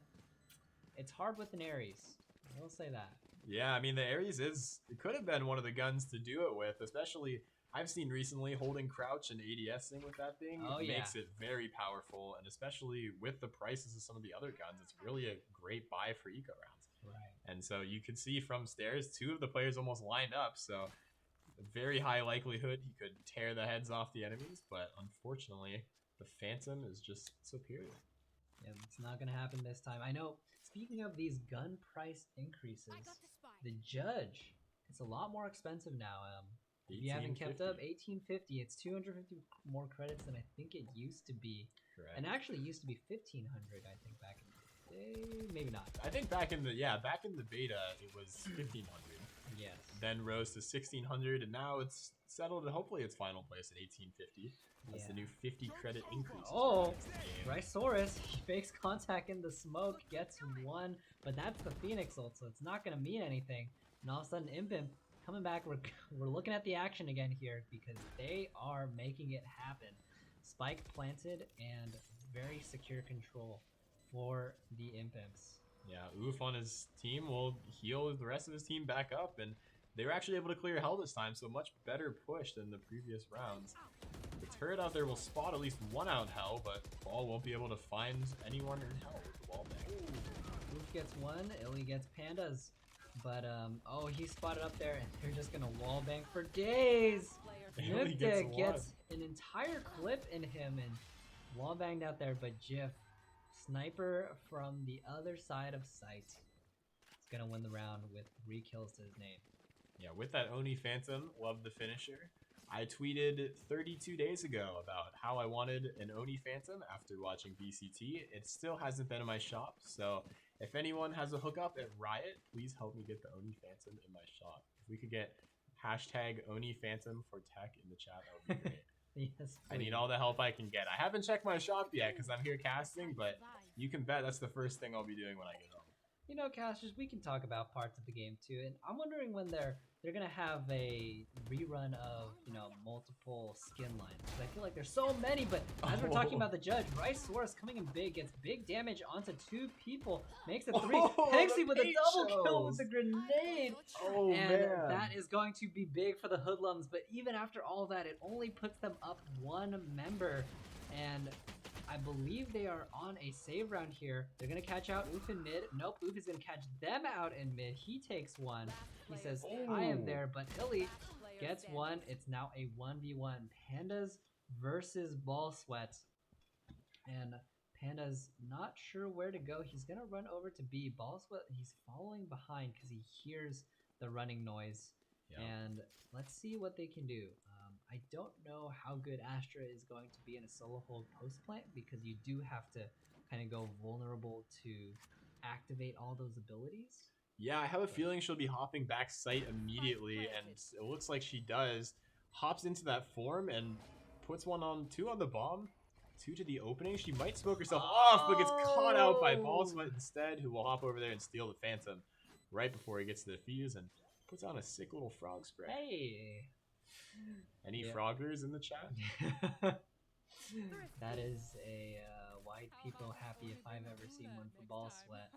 Speaker 1: it's hard with an Ares. I will say that.
Speaker 2: Yeah, I mean, the Ares it could have been one of the guns to do it with, especially I've seen recently holding crouch and ADSing with that thing makes it very powerful, and especially with the prices of some of the other guns, it's really a great buy for eco rounds.
Speaker 1: Right.
Speaker 2: And so you could see from stairs, 2 of the players almost lined up, so very high likelihood he could tear the heads off the enemies, but unfortunately, the Phantom is just superior.
Speaker 1: Yeah, it's not going to happen this time. I know, speaking of these gun price increases, the Judge, it's a lot more expensive now. If you haven't kept up, $18.50. It's 250 more credits than I think it used to be.
Speaker 2: Correct.
Speaker 1: And actually used to be 1,500, I think, back in the day. Maybe not.
Speaker 2: I think back in the beta, it was 1,500.
Speaker 1: Yes.
Speaker 2: Then rose to 1,600, and now it's settled, and hopefully it's final place at 1,850. That's the new 50 credit increase.
Speaker 1: Oh, Ricesaurus, he fakes contact in the smoke, gets one, but that's the Phoenix ult, so it's not going to mean anything. And all of a sudden, Impimp coming back. We're looking at the action again here because they are making it happen. Spike planted and very secure control for the Impimps.
Speaker 2: Yeah, Oof on his team will heal the rest of his team back up, and They were actually able to clear hell this time, so much better push than the previous rounds. The turret out there will spot at least one out in hell, but Ball won't be able to find anyone in hell with the wall bang.
Speaker 1: Oof gets one, Illy gets pandas. But, oh, he spotted up there, and they're just gonna wallbang for days!
Speaker 2: Illy
Speaker 1: Niptic gets an entire clip in him and wallbanged out there, but Jif, sniper from the other side of sight, is gonna win the round with 3 kills to his name.
Speaker 2: Yeah, with that Oni Phantom, love the finisher. I tweeted 32 days ago about how I wanted an Oni Phantom after watching BCT. It still hasn't been in my shop, so if anyone has a hookup at Riot, please help me get the Oni Phantom in my shop. If we could get hashtag Oni Phantom for tech in the chat, that would be great.
Speaker 1: Yes,
Speaker 2: I need all the help I can get. I haven't checked my shop yet because I'm here casting, but you can bet that's the first thing I'll be doing when I get home.
Speaker 1: You know, casters, we can talk about parts of the game too, and I'm wondering when they're gonna have a rerun of, you know, multiple skin lines. I feel like there's so many, but as we're talking about the judge, Rice Source coming in big, gets big damage onto 2 people, makes it 3. Pexy with a double kill with the grenade, and that is going to be big for the Hoodlums. But even after all that, it only puts them up 1 member, and I believe they are on a save round here. They're going to catch out Oof in mid. Nope, Oof is going to catch them out in mid. He takes 1. He says, I am there, but Illy gets 1. It's now a 1v1. Pandas versus Ball Sweat. And Panda's not sure where to go. He's going to run over to B. Ball Sweat, he's following behind because he hears the running noise. Yeah. And let's see what they can do. I don't know how good Astra is going to be in a solo hold post plant because you do have to kind of go vulnerable to activate all those abilities.
Speaker 2: Yeah, I have a feeling she'll be hopping back site immediately, and it looks like she does. Hops into that form and puts 2 on the bomb, 2 to the opening. She might smoke herself off, but gets caught out by Ball Sweat instead, who will hop over there and steal the Phantom right before he gets to the fuse and puts on a sick little frog spray.
Speaker 1: Hey!
Speaker 2: Any froggers in the chat?
Speaker 1: That is a white people happy if I've ever seen one for Ball Sweat.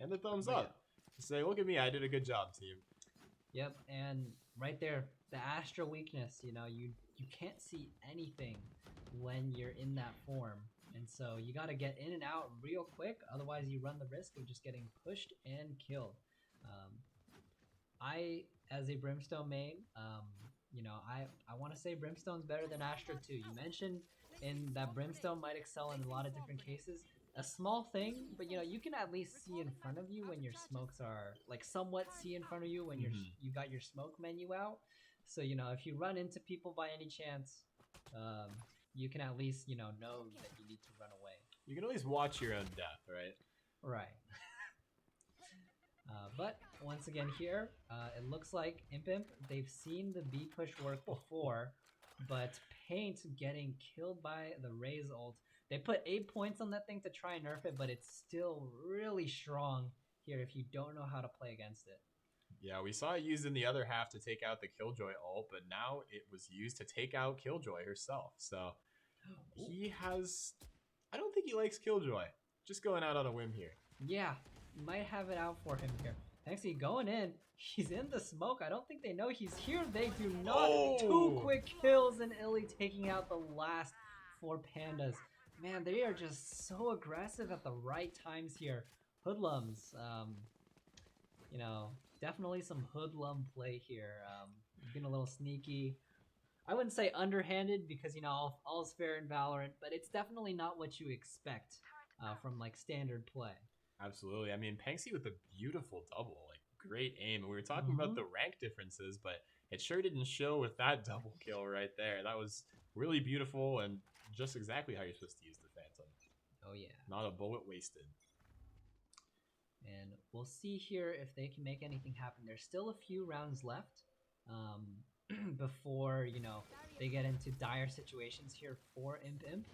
Speaker 2: And the thumbs up. Say, look at me, I did a good job, team.
Speaker 1: Yep, and right there, the Astra weakness, you know, you can't see anything when you're in that form. And so you got to get in and out real quick, otherwise you run the risk of just getting pushed and killed. As a Brimstone main, you know, I want to say Brimstone's better than Astra too. You mentioned in that Brimstone might excel in a lot of different cases. A small thing, but you know, you can at least see in front of you when your smokes are, like, somewhat see in front of you when you got your smoke menu out. So, you know, if you run into people by any chance, you can at least, you know that you need to run away.
Speaker 2: You can at least watch your own death, right?
Speaker 1: Right. But once again here, it looks like Imp, they've seen the B push work before, but Paint getting killed by the Raze ult. They put 8 points on that thing to try and nerf it, but it's still really strong here if you don't know how to play against it.
Speaker 2: Yeah, we saw it used in the other half to take out the Killjoy ult, but now it was used to take out Killjoy herself. So he has... I don't think he likes Killjoy. Just going out on a whim here.
Speaker 1: Yeah, might have it out for him here. Pexy going in. He's in the smoke. I don't think they know he's here. They do not. 2 quick kills and Illy taking out the last 4 pandas. Man, they are just so aggressive at the right times here. Hoodlums, you know, definitely some hoodlum play here. Getting a little sneaky. I wouldn't say underhanded because, you know, all's fair in Valorant, but it's definitely not what you expect from, like, standard play.
Speaker 2: Absolutely. I mean, Panksy with a beautiful double, like, great aim. We were talking about the rank differences, but it sure didn't show with that double kill right there. That was really beautiful and just exactly how you're supposed to use the Phantom.
Speaker 1: Oh, yeah.
Speaker 2: Not a bullet wasted.
Speaker 1: And we'll see here if they can make anything happen. There's still a few rounds left before, you know, they get into dire situations here for Imp.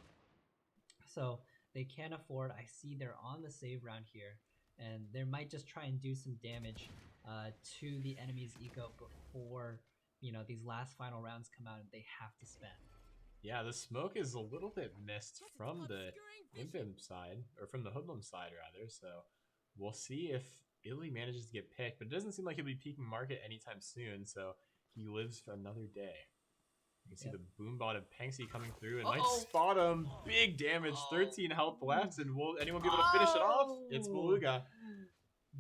Speaker 1: So they can't afford. I see they're on the save round here, and they might just try and do some damage to the enemy's eco before, you know, these last final rounds come out and they have to spend.
Speaker 2: Yeah, the smoke is a little bit missed from the Imp side, or from the Hoodlum side rather, so we'll see if Illy manages to get picked, but it doesn't seem like he'll be peaking market anytime soon, so he lives for another day. You can see the boombot of Panksy coming through and might spot him. Big damage, 13 health left, and will anyone be able to finish it off? It's Beluga.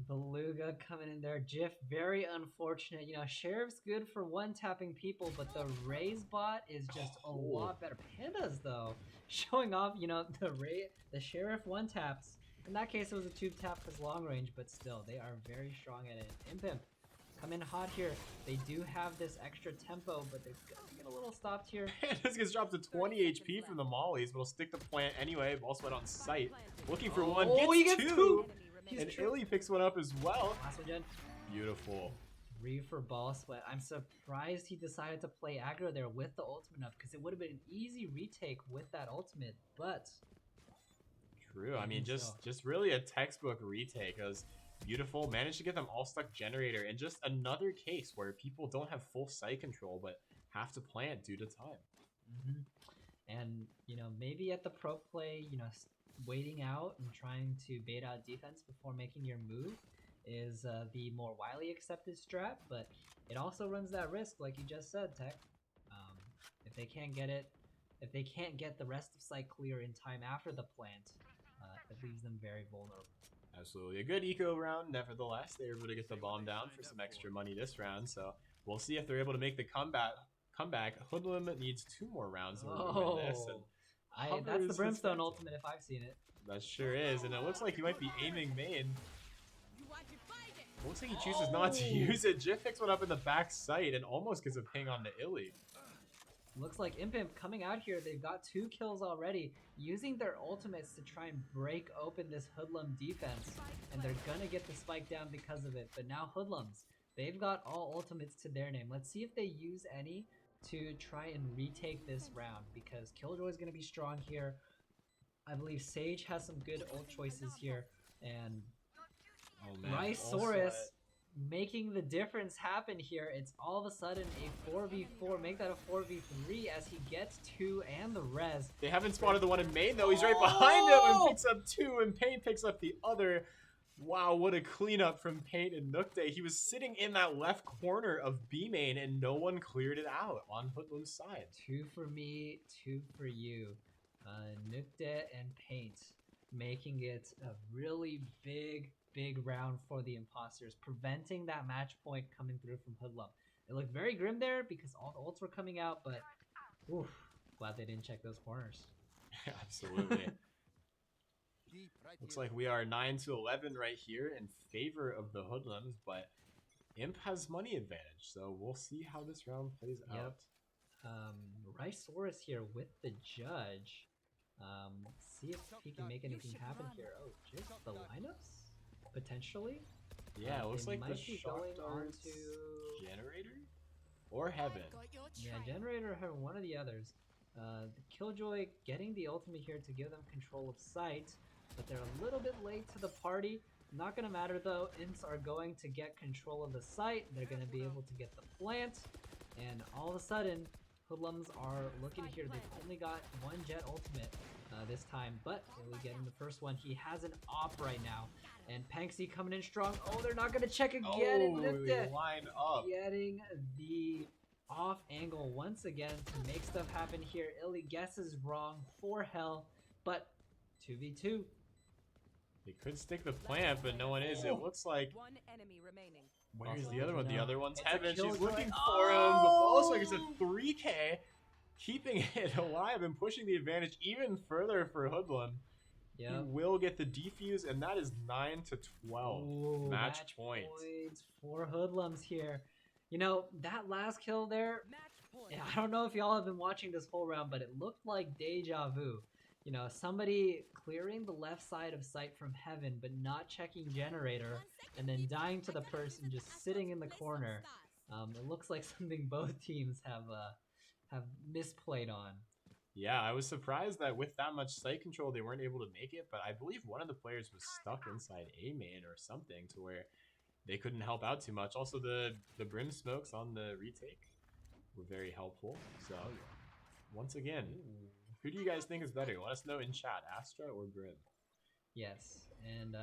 Speaker 1: Beluga coming in there. Jiff, very unfortunate. You know, Sheriff's good for one-tapping people, but the Raze bot is just a lot better. Pandas, though, showing off, you know, the Sheriff one-taps. In that case, it was a tube-tap because long range, but still, they are very strong at it. Impimp, come in hot here. They do have this extra tempo, but they're gonna get a little stopped here.
Speaker 2: Pandas gets dropped to 20 HP from the mollies, but will stick the plant anyway. Ball sweat on sight. Looking for one, gets two! And Illy picks one up as well.
Speaker 1: Last one, Jen.
Speaker 2: Beautiful.
Speaker 1: 3 for ball sweat. I'm surprised he decided to play aggro there with the ultimate up because it would have been an easy retake with that ultimate, but...
Speaker 2: True. I mean, just really a textbook retake. It was beautiful. Managed to get them all stuck generator. And just another case where people don't have full site control, but have to plant due to time.
Speaker 1: And, you know, maybe at the pro play, you know, waiting out and trying to bait out defense before making your move is the more widely accepted strat, but it also runs that risk, like you just said, Tech. If they can't get it, if they can't get the rest of site clear in time after the plant, it leaves them very vulnerable.
Speaker 2: Absolutely. A good eco round, nevertheless. They were able to get the bomb down for some extra money this round, so we'll see if they're able to make the comeback. Hoodlum needs 2 more rounds in order to win this. And
Speaker 1: that's the Brimstone ultimate if I've seen it.
Speaker 2: That sure is, and it looks like he might be aiming main. Looks like he chooses not to use it. Jiff picks one up in the back sight and almost gets a ping on the Illy.
Speaker 1: Looks like Impimp coming out here. They've got 2 kills already, using their ultimates to try and break open this Hoodlum defense. And they're gonna get the spike down because of it. But now Hoodlums, they've got all ultimates to their name. Let's see if they use any to try and retake this round, because Killjoy is gonna be strong here. I believe Sage has some good ult choices here, and Rhysaurus making the difference happen here. It's all of a sudden a 4v4, make that a 4v3 as he gets 2 and the res.
Speaker 2: They haven't spotted the one in main though. He's right behind him and picks up 2, and Paint picks up the other. Wow, what a cleanup from Paint and Nookday. He was sitting in that left corner of B main and no one cleared it out on Hoodlum's side. 2
Speaker 1: for me, 2 for you. Nookday and Paint making it a really big round for the imposters, preventing that match point coming through from Hoodlum. It looked very grim there because all the ults were coming out, but oof, glad they didn't check those corners.
Speaker 2: Absolutely. Looks like we are 9-11 right here in favor of the Hoodlums, but Imp has money advantage, so we'll see how this round plays out.
Speaker 1: Rhysaurus here with the judge. See if he can make anything happen here. Oh, just the lineups? Potentially?
Speaker 2: Yeah, it looks like the
Speaker 1: shock
Speaker 2: darts
Speaker 1: onto
Speaker 2: generator or heaven.
Speaker 1: Yeah, generator or heaven, one of the others. The Killjoy getting the ultimate here to give them control of sight, but they're a little bit late to the party. Not gonna matter though. Imps are going to get control of the site. They're gonna be able to get the plant, and all of a sudden, Hoodlums are looking here. They've only got 1 Jet ultimate this time, but they'll get in the first one. He has an op right now, and Panksy coming in strong. Oh, they're not gonna check again.
Speaker 2: Oh, line up.
Speaker 1: Getting the off angle once again to make stuff happen here. Illy guesses wrong for hell, but 2v2.
Speaker 2: They could stick the plant, but no one is. It looks like...
Speaker 3: 1 enemy remaining.
Speaker 2: Where's the other one? The other one's heaven. She's looking for him. The ball swingers at 3K, keeping it alive and pushing the advantage even further for Hoodlum. He will get the defuse, and that is 9-12. Match point.
Speaker 1: Points for Hoodlums here. You know, that last kill there, I don't know if y'all have been watching this whole round, but it looked like deja vu. You know, somebody clearing the left side of sight from heaven, but not checking generator, and then dying to the person just sitting in the corner. It looks like something both teams have misplayed on.
Speaker 2: Yeah, I was surprised that with that much site control, they weren't able to make it, but I believe one of the players was stuck inside A main or something to where they couldn't help out too much. Also, the Brim smokes on the retake were very helpful. So, once again, who do you guys think is better? Let us know in chat, Astra or Brim?
Speaker 1: Yes, and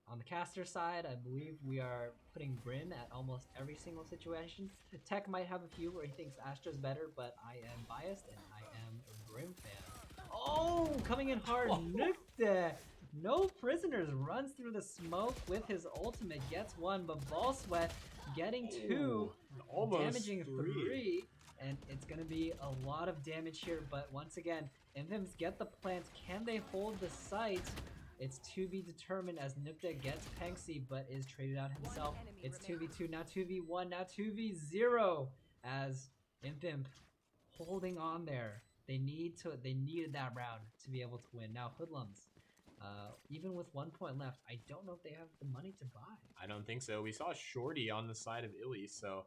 Speaker 1: On the caster side, I believe we are putting Brim at almost every single situation. Tech might have a few where he thinks Astra's better, but I am biased and I am a Brim fan. Oh, coming in hard, Nukte! No prisoners, runs through the smoke with his ultimate, gets one, but Ball Sweat getting two,
Speaker 2: almost
Speaker 1: damaging three. And it's going to be a lot of damage here, but once again, Impims get the plant. Can they hold the site? It's to be determined as Nukta gets Penxi, but is traded out himself. It's 2v2, now 2v1, now 2v0 as Impimp holding on there. They needed that round to be able to win. Now Hoodlums, even with 1 point left, I don't know if they have the money to buy.
Speaker 2: I don't think so. We saw Shorty on the side of Illy, so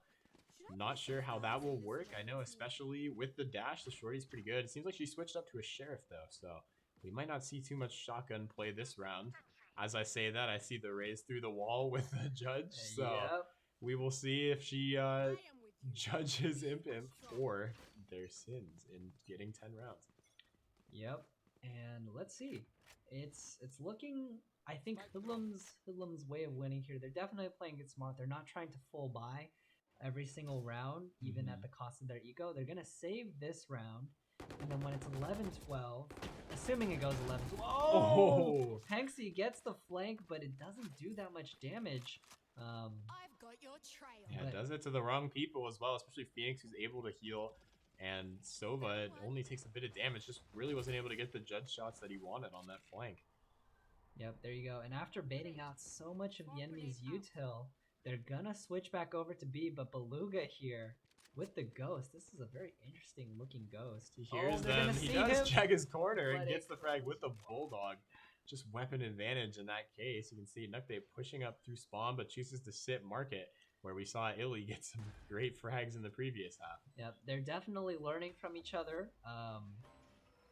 Speaker 2: not sure how that will work. I know especially with the dash, the Shorty's pretty good. It seems like she switched up to a Sheriff though, so we might not see too much shotgun play this round. As I say that, I see the raise through the wall with the judge, so we will see if she judges Impimp for their sins in getting 10 rounds.
Speaker 1: Yep, and let's see. It's looking, I think Hoodlum's way of winning here. They're definitely playing it smart. They're not trying to full buy every single round, even at the cost of their ego. They're gonna save this round, and then when it's 11-12, assuming it goes 11-12, oh! Penxi gets the flank, but it doesn't do that much damage.
Speaker 3: I've got your trail.
Speaker 2: Yeah, it does it to the wrong people as well, especially Phoenix, who's able to heal, and Sova only takes a bit of damage, just really wasn't able to get the judge shots that he wanted on that flank.
Speaker 1: Yep, there you go. And after baiting out so much of the enemy's util, they're gonna switch back over to B, but Beluga here with the ghost. This is a very interesting looking ghost.
Speaker 2: He hears them. He does check his corner and gets the frag with the Bulldog. Just weapon advantage in that case. You can see Nukte pushing up through spawn, but chooses to sit market, where we saw Illy get some great frags in the previous half.
Speaker 1: Yep, they're definitely learning from each other.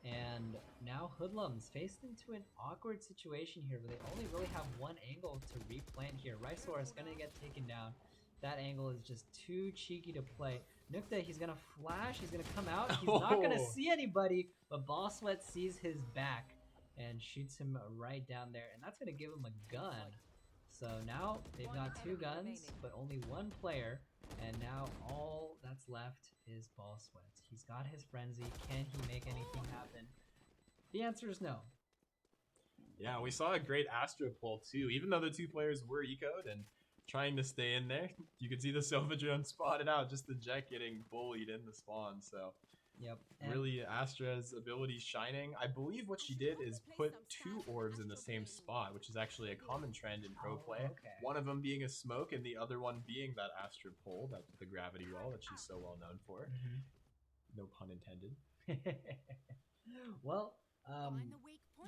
Speaker 1: And now Hoodlums faced into an awkward situation here where they only really have one angle to replant here. Rysor is going to get taken down. That angle is just too cheeky to play. Nukta, he's going to flash. He's going to come out. He's not going to see anybody, but Ball Sweat sees his back and shoots him right down there. And that's going to give him a gun. So now they've got two guns, but only one player. And now all that's left is Ball Sweat. He's got his frenzy. Can he make anything happen? The answer is no.
Speaker 2: Yeah, we saw a great Astra pull too. Even though the two players were ecoed and trying to stay in there, you could see the Sova drone spotted out. Just the Jet getting bullied in the spawn. So
Speaker 1: yep,
Speaker 2: really Astra's ability shining. I believe what she did is put two orbs in the same spot, which is actually a common trend in pro play.
Speaker 1: Okay.
Speaker 2: One of them being a smoke and the other one being that Astra pull, that the gravity wall that she's so well known for. No pun intended.
Speaker 1: Well,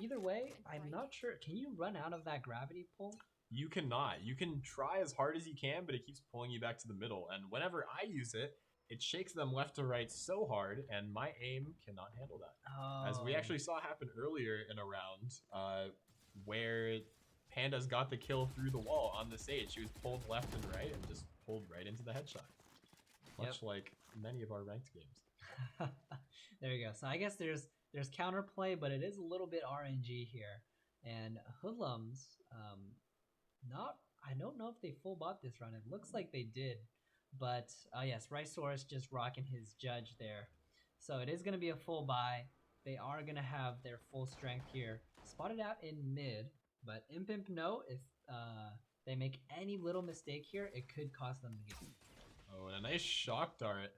Speaker 1: either way, I'm not sure. Can you run out of that gravity pull?
Speaker 2: You cannot. You can try as hard as you can, but it keeps pulling you back to the middle. And whenever I use it, it shakes them left to right so hard, and my aim cannot handle that. As we actually saw happen earlier in a round, where Pandas got the kill through the wall on the stage. She was pulled left and right and just pulled right into the headshot. Much like many of our ranked games.
Speaker 1: There you go. So I guess there's counterplay, but it is a little bit RNG here. And Hoodlums, I don't know if they full bought this run. It looks like they did. But yes, Rysaurus just rocking his judge there. So it is going to be a full buy. They are going to have their full strength here. Spotted out in mid, but Impimp know if they make any little mistake here, it could cost them the game.
Speaker 2: Oh, and a nice shock dart.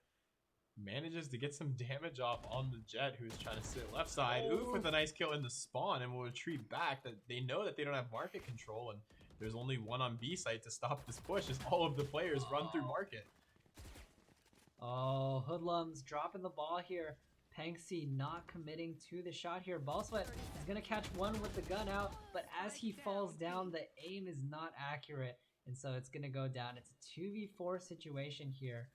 Speaker 2: Manages to get some damage off on the Jet, who's trying to sit left side. Oof with a nice kill in the spawn, and will retreat back. That they know that they don't have market control, and there's only one on B site to stop this push as all of the players run through market.
Speaker 1: Oh, Hoodlums dropping the ball here. Penxi not committing to the shot here. Ball Sweat is going to catch one with the gun out, but as he falls down, the aim is not accurate, and so it's going to go down. It's a 2v4 situation here.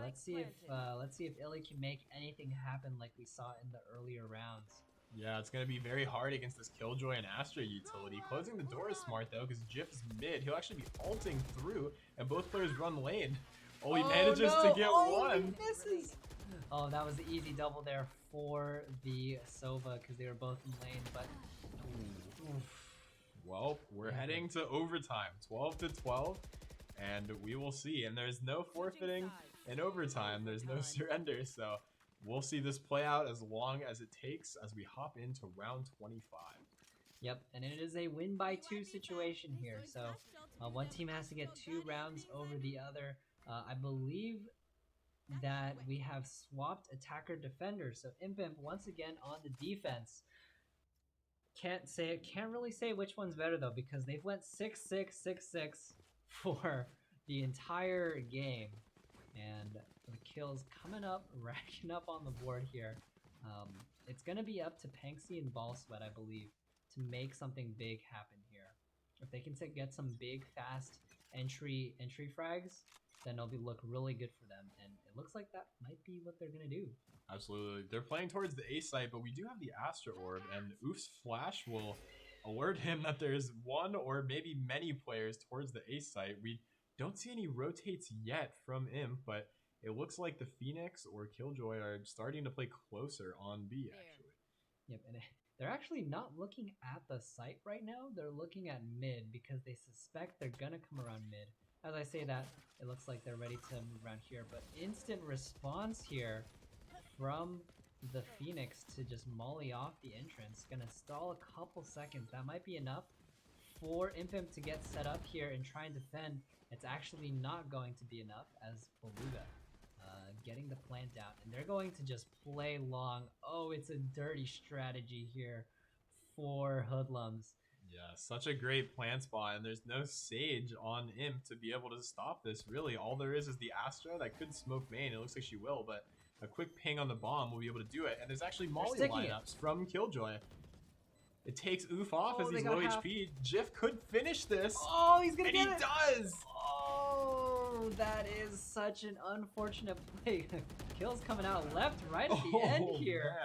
Speaker 1: Let's see if Illy can make anything happen like we saw in the earlier rounds.
Speaker 2: Yeah, it's going to be very hard against this Killjoy and Astra utility. Closing the door is smart, though, because Jif's mid. He'll actually be ulting through, and both players run lane. Oh, he manages to get one.
Speaker 1: He misses. Oh, that was the easy double there for the Sova, because they were both in lane, but...
Speaker 2: Well, we're heading to overtime, 12 to 12, and we will see. And there's no forfeiting in overtime. There's no surrender, so we'll see this play out as long as it takes as we hop into round 25.
Speaker 1: Yep, and it is a win by 2 situation here. So one team has to get 2 rounds over the other. I believe that we have swapped attacker defender. So Impimp once again on the defense. Can't really say which one's better though, because they've went 6-6-6-6 for the entire game, and the kills coming up, racking up on the board here. It's gonna be up to Panksy and Ball Sweat, I believe, to make something big happen here. If they can get some big, fast entry frags, then it'll look really good for them, and it looks like that might be what they're gonna do.
Speaker 2: Absolutely. They're playing towards the A site, but we do have the Astra Orb, and Oof's flash will alert him that there's one or maybe many players towards the A site. We don't see any rotates yet from Imp, but it looks like the Phoenix or Killjoy are starting to play closer on B, actually.
Speaker 1: Yep, and they're actually not looking at the site right now. They're looking at mid because they suspect they're gonna come around mid. As I say that, it looks like they're ready to move around here, but instant response here from the Phoenix to just molly off the entrance. Gonna stall a couple seconds. That might be enough for Impimp to get set up here and try and defend. It's actually not going to be enough, as Beluga getting the plant down, and they're going to just play long. Oh, it's a dirty strategy here for Hoodlums.
Speaker 2: Yeah, such a great plant spot, and there's no Sage on Imp to be able to stop this. Really, all there is the Astra that could smoke main. It looks like she will, but a quick ping on the bomb will be able to do it. And there's actually Molly lineups from Killjoy. It takes Oof off as he's low HP. Jif could finish this.
Speaker 1: Oh, he's gonna get it.
Speaker 2: He does.
Speaker 1: Oh, that is such an unfortunate play. Kills coming out left, right at the end here.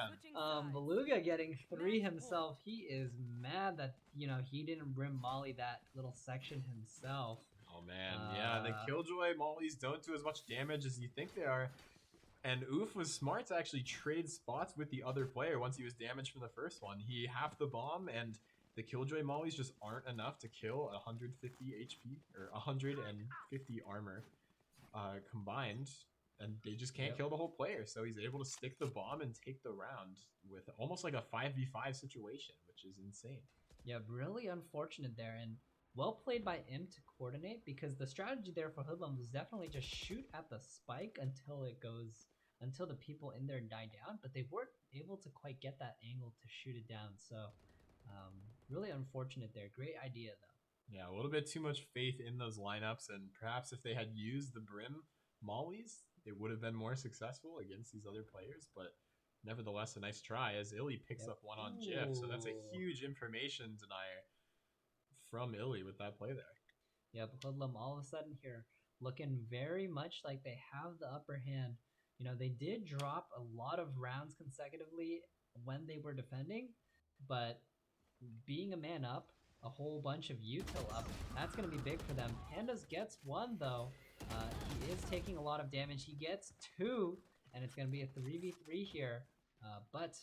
Speaker 1: Beluga getting 3 himself. He is mad that, you know, he didn't brim Molly that little section himself.
Speaker 2: Oh man, yeah, the Killjoy Mollies don't do as much damage as you think they are. And Oof was smart to actually trade spots with the other player once he was damaged from the first one. He halved the bomb, and the Killjoy Mollies just aren't enough to kill 150 HP, or 150 armor combined, and they just can't kill the whole player. So he's able to stick the bomb and take the round with almost like a 5v5 situation, which is insane.
Speaker 1: Yeah, really unfortunate there, and well played by Im to coordinate, because the strategy there for Hoodlum was definitely just shoot at the spike until the people in there die down, but they weren't able to quite get that angle to shoot it down. So really unfortunate there. Great idea though.
Speaker 2: Yeah, a little bit too much faith in those lineups, and perhaps if they had used the Brim Mollies, they would have been more successful against these other players, but nevertheless a nice try as Illy picks up one on Jif. So that's a huge information denier from Illy with that play there.
Speaker 1: Yep, Hoodlum all of a sudden here looking very much like they have the upper hand. You know, they did drop a lot of rounds consecutively when they were defending, but being a man up, a whole bunch of util up, that's going to be big for them. Pandas gets 1 though. He is taking a lot of damage. He gets 2, and it's going to be a 3v3 here. But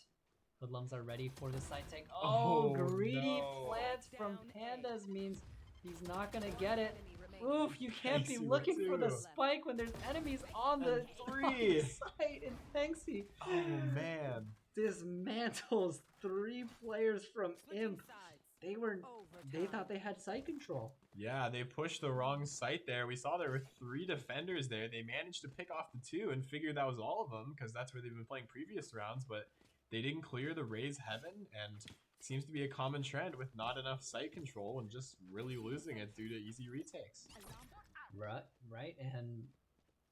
Speaker 1: Hoodlums are ready for the side take. Oh, greedy plant from Pandas means he's not going to get it. Oof, you can't be looking for the spike when there's enemies on the site in Panksy.
Speaker 2: Oh man.
Speaker 1: Dismantles 3 players from Imp. They thought they had site control.
Speaker 2: Yeah, they pushed the wrong site there. We saw there were 3 defenders there. They managed to pick off the 2 and figured that was all of them, because that's where they've been playing previous rounds, but they didn't clear the Raze Heaven, and seems to be a common trend with not enough site control and just really losing it due to easy retakes.
Speaker 1: Right, and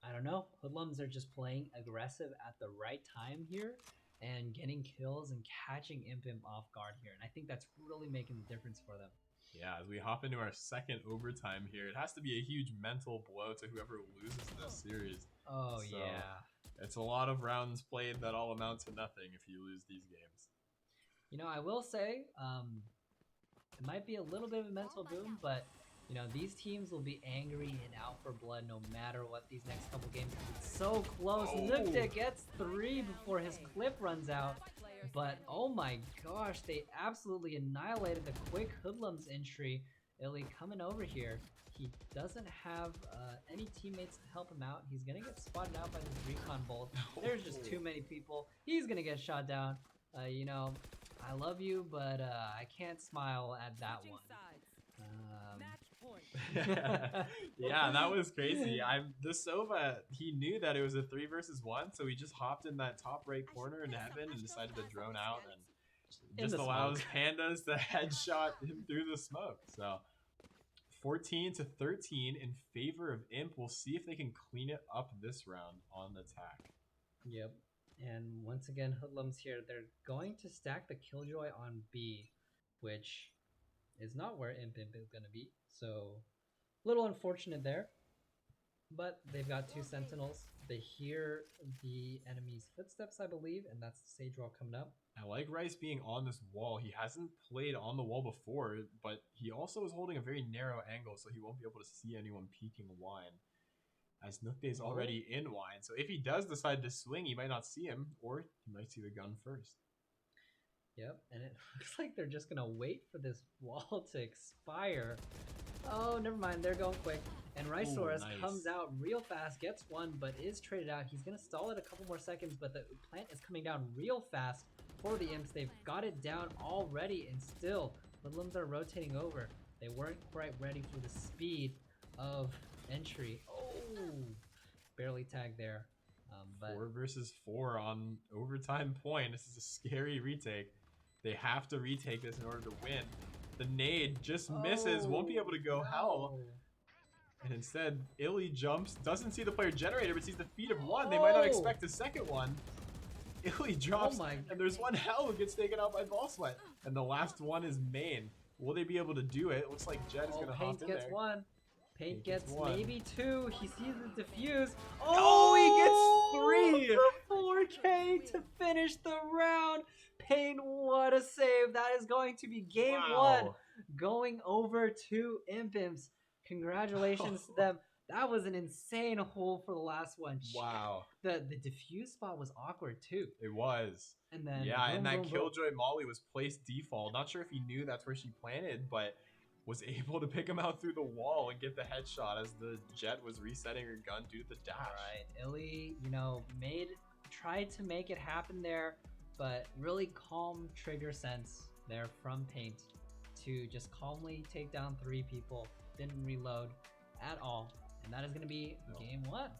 Speaker 1: I don't know, Hoodlums are just playing aggressive at the right time here and getting kills and catching Imp off guard here, and I think that's really making the difference for them.
Speaker 2: Yeah, as we hop into our second overtime here, it has to be a huge mental blow to whoever loses this series.
Speaker 1: Oh, so, yeah.
Speaker 2: It's a lot of rounds played that all amount to nothing if you lose these games.
Speaker 1: You know, I will say, it might be a little bit of a mental boom, but You know, these teams will be angry and out for blood no matter what these next couple games. It's so close.
Speaker 2: Oh.
Speaker 1: Nukta gets 3 before his clip runs out. But oh my gosh, they absolutely annihilated the quick Hoodlum's entry. Illy coming over here. He doesn't have any teammates to help him out. He's gonna get spotted out by this recon bolt. There's just too many people. He's gonna get shot down. You know, I love you, but I can't smile at that one.
Speaker 2: Yeah, that was crazy. The Sova, he knew that it was a 3 versus 1, so he just hopped in that top right corner in heaven and decided to drone out and just allows Pandas to headshot him through the smoke. So 14-13 in favor of Imp. We'll see if they can clean it up this round on the attack.
Speaker 1: Yep. And once again, Hoodlum's here. They're going to stack the Killjoy on B, which is not where Imp is going to be. So, little unfortunate there. But they've got 2 Sentinels. They hear the enemy's footsteps, I believe, and that's the Sage Wall coming up.
Speaker 2: I like Rice being on this wall. He hasn't played on the wall before, but he also is holding a very narrow angle, so he won't be able to see anyone peeking wine. As Nukte is already in wine, so if he does decide to swing, he might not see him, or he might see the gun first.
Speaker 1: Yep, and it looks like they're just gonna wait for this wall to expire. Oh, never mind, they're going quick. And Rysaurus comes out real fast, gets 1, but is traded out. He's gonna stall it a couple more seconds, but the plant is coming down real fast for the Imps. They've got it down already, and still, Hoodlums are rotating over. They weren't quite ready for the speed of entry. Oh, barely tagged there. But
Speaker 2: 4 versus 4 on overtime point. This is a scary retake. They have to retake this in order to win. The nade just misses, won't be able to go hell. And instead, Illy jumps, doesn't see the player generator, but sees the feet of 1. They might not expect a second one. Illy drops, and there's one hell who gets taken out by Ball Sweat. And the last one is Main. Will they be able to do it? Looks like Jed is going to hop in there.
Speaker 1: Paint gets 1. Paint gets
Speaker 2: 1.
Speaker 1: maybe 2. He sees the defuse. Oh, he gets 3 for 4K to finish the round. Paint, what a save. That is going to be game 1 going over to Imps. Congratulations to them. That was an insane hole for the last one.
Speaker 2: Wow.
Speaker 1: The diffuse spot was awkward too.
Speaker 2: It was.
Speaker 1: And then
Speaker 2: and that Killjoy Molly was placed default. Not sure if he knew that's where she planted, but was able to pick him out through the wall and get the headshot as the Jet was resetting her gun due to the dash.
Speaker 1: All right, Illy, you know, tried to make it happen there, but really calm trigger sense there from Paint to just calmly take down 3 people. Didn't reload at all, and that is going to be game 1.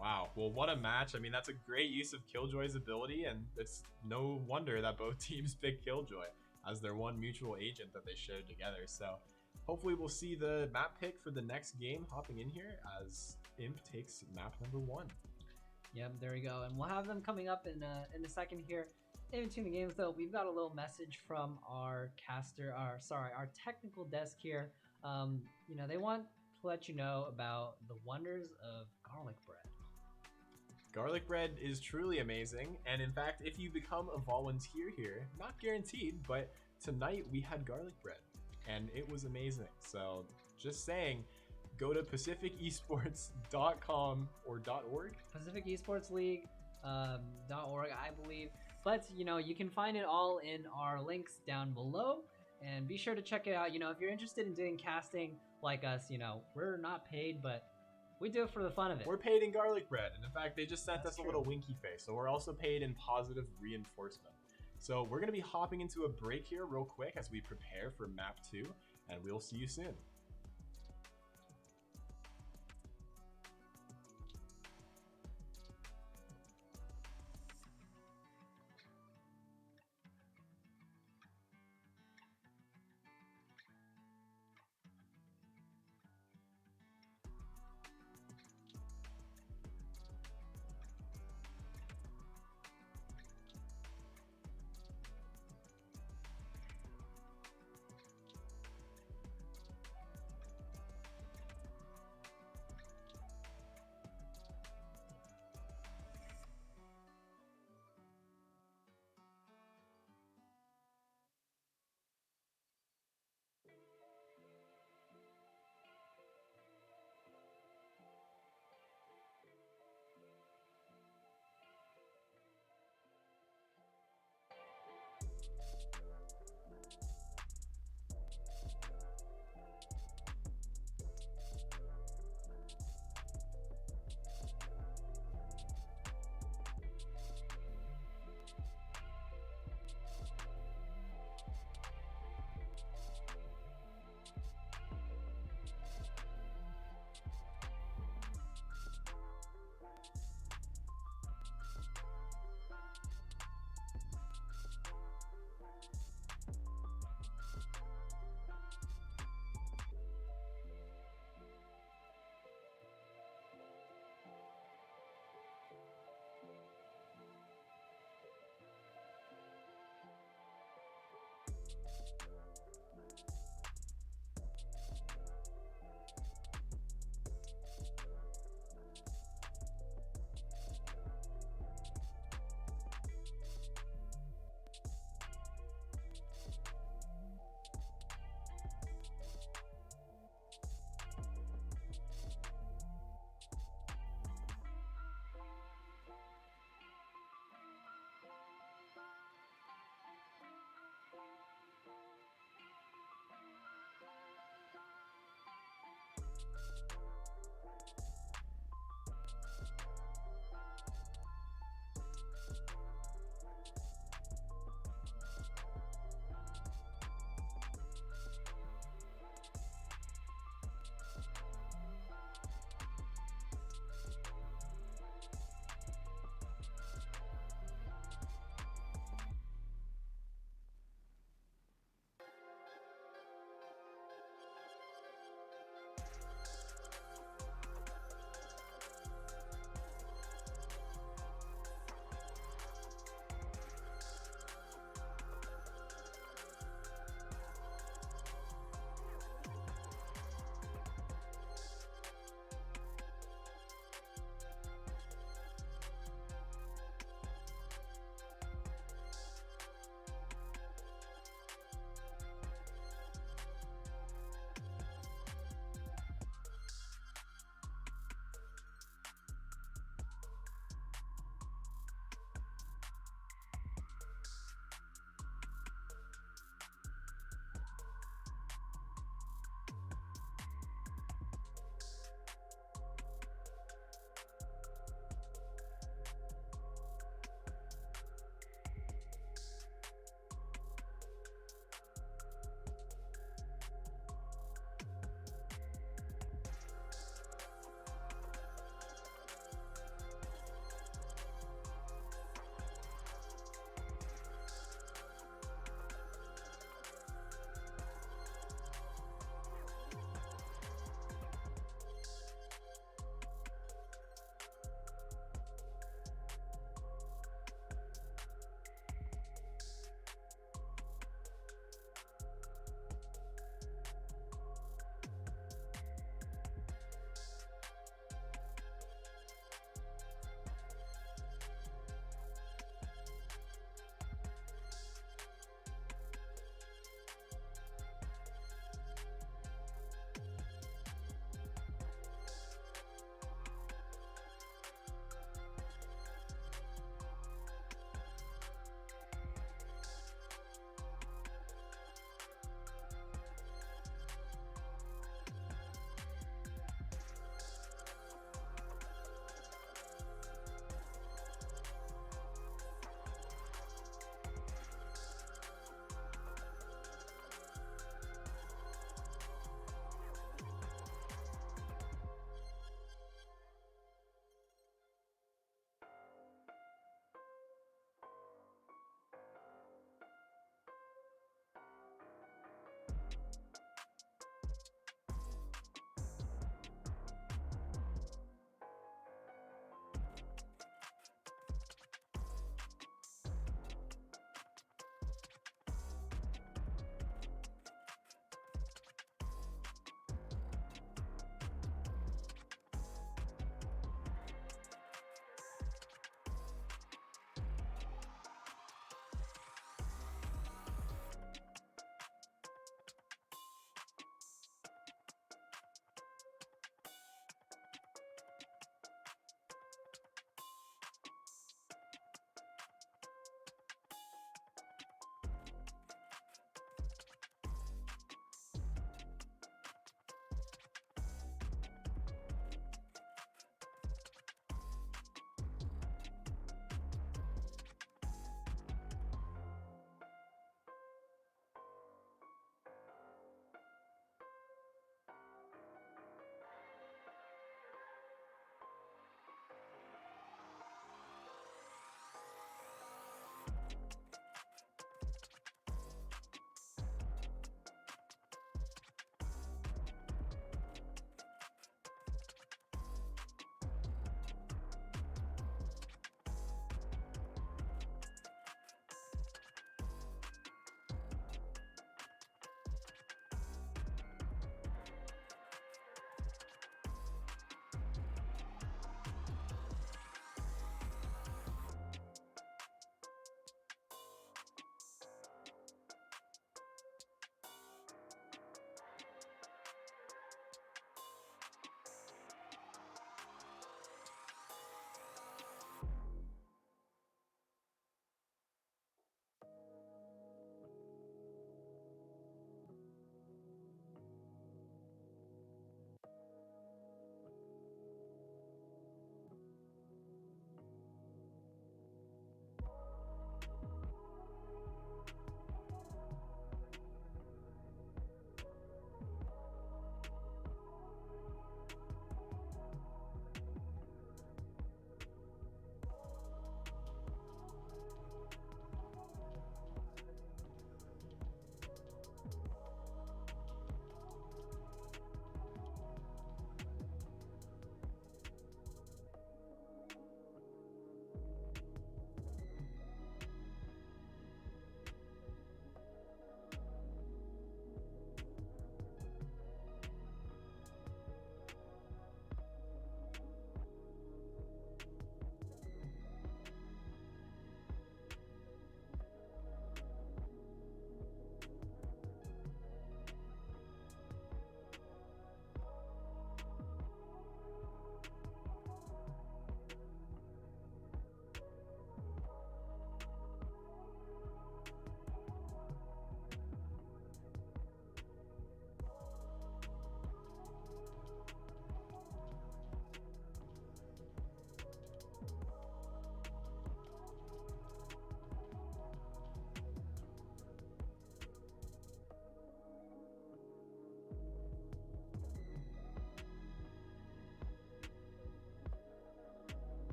Speaker 2: Wow, well, what a match. I mean, that's a great use of Killjoy's ability, and it's no wonder that both teams picked Killjoy as their one mutual agent that they shared together. So hopefully we'll see the map pick for the next game hopping in here as Imp takes map number 1.
Speaker 1: Yep, there we go, and we'll have them coming up in a second here. In between the games, though, we've got a little message from our our technical desk here. You know, they want to let you know about the wonders of garlic bread.
Speaker 2: Garlic bread is truly amazing, and in fact, if you become a volunteer here, not guaranteed, but tonight we had garlic bread, and it was amazing. So, just saying, go to pacificesports.com or .org.
Speaker 1: Pacific Esports League .org, I believe. But, you know, you can find it all in our links down below. And be sure to check it out. You know, if you're interested in doing casting like us, you know, we're not paid, but we do it for the fun of it.
Speaker 2: We're paid in garlic bread. And in fact, they just sent us a little winky face. So we're also paid in positive reinforcement. So we're going to be hopping into a break here real quick as we prepare for map 2. And we'll see you soon.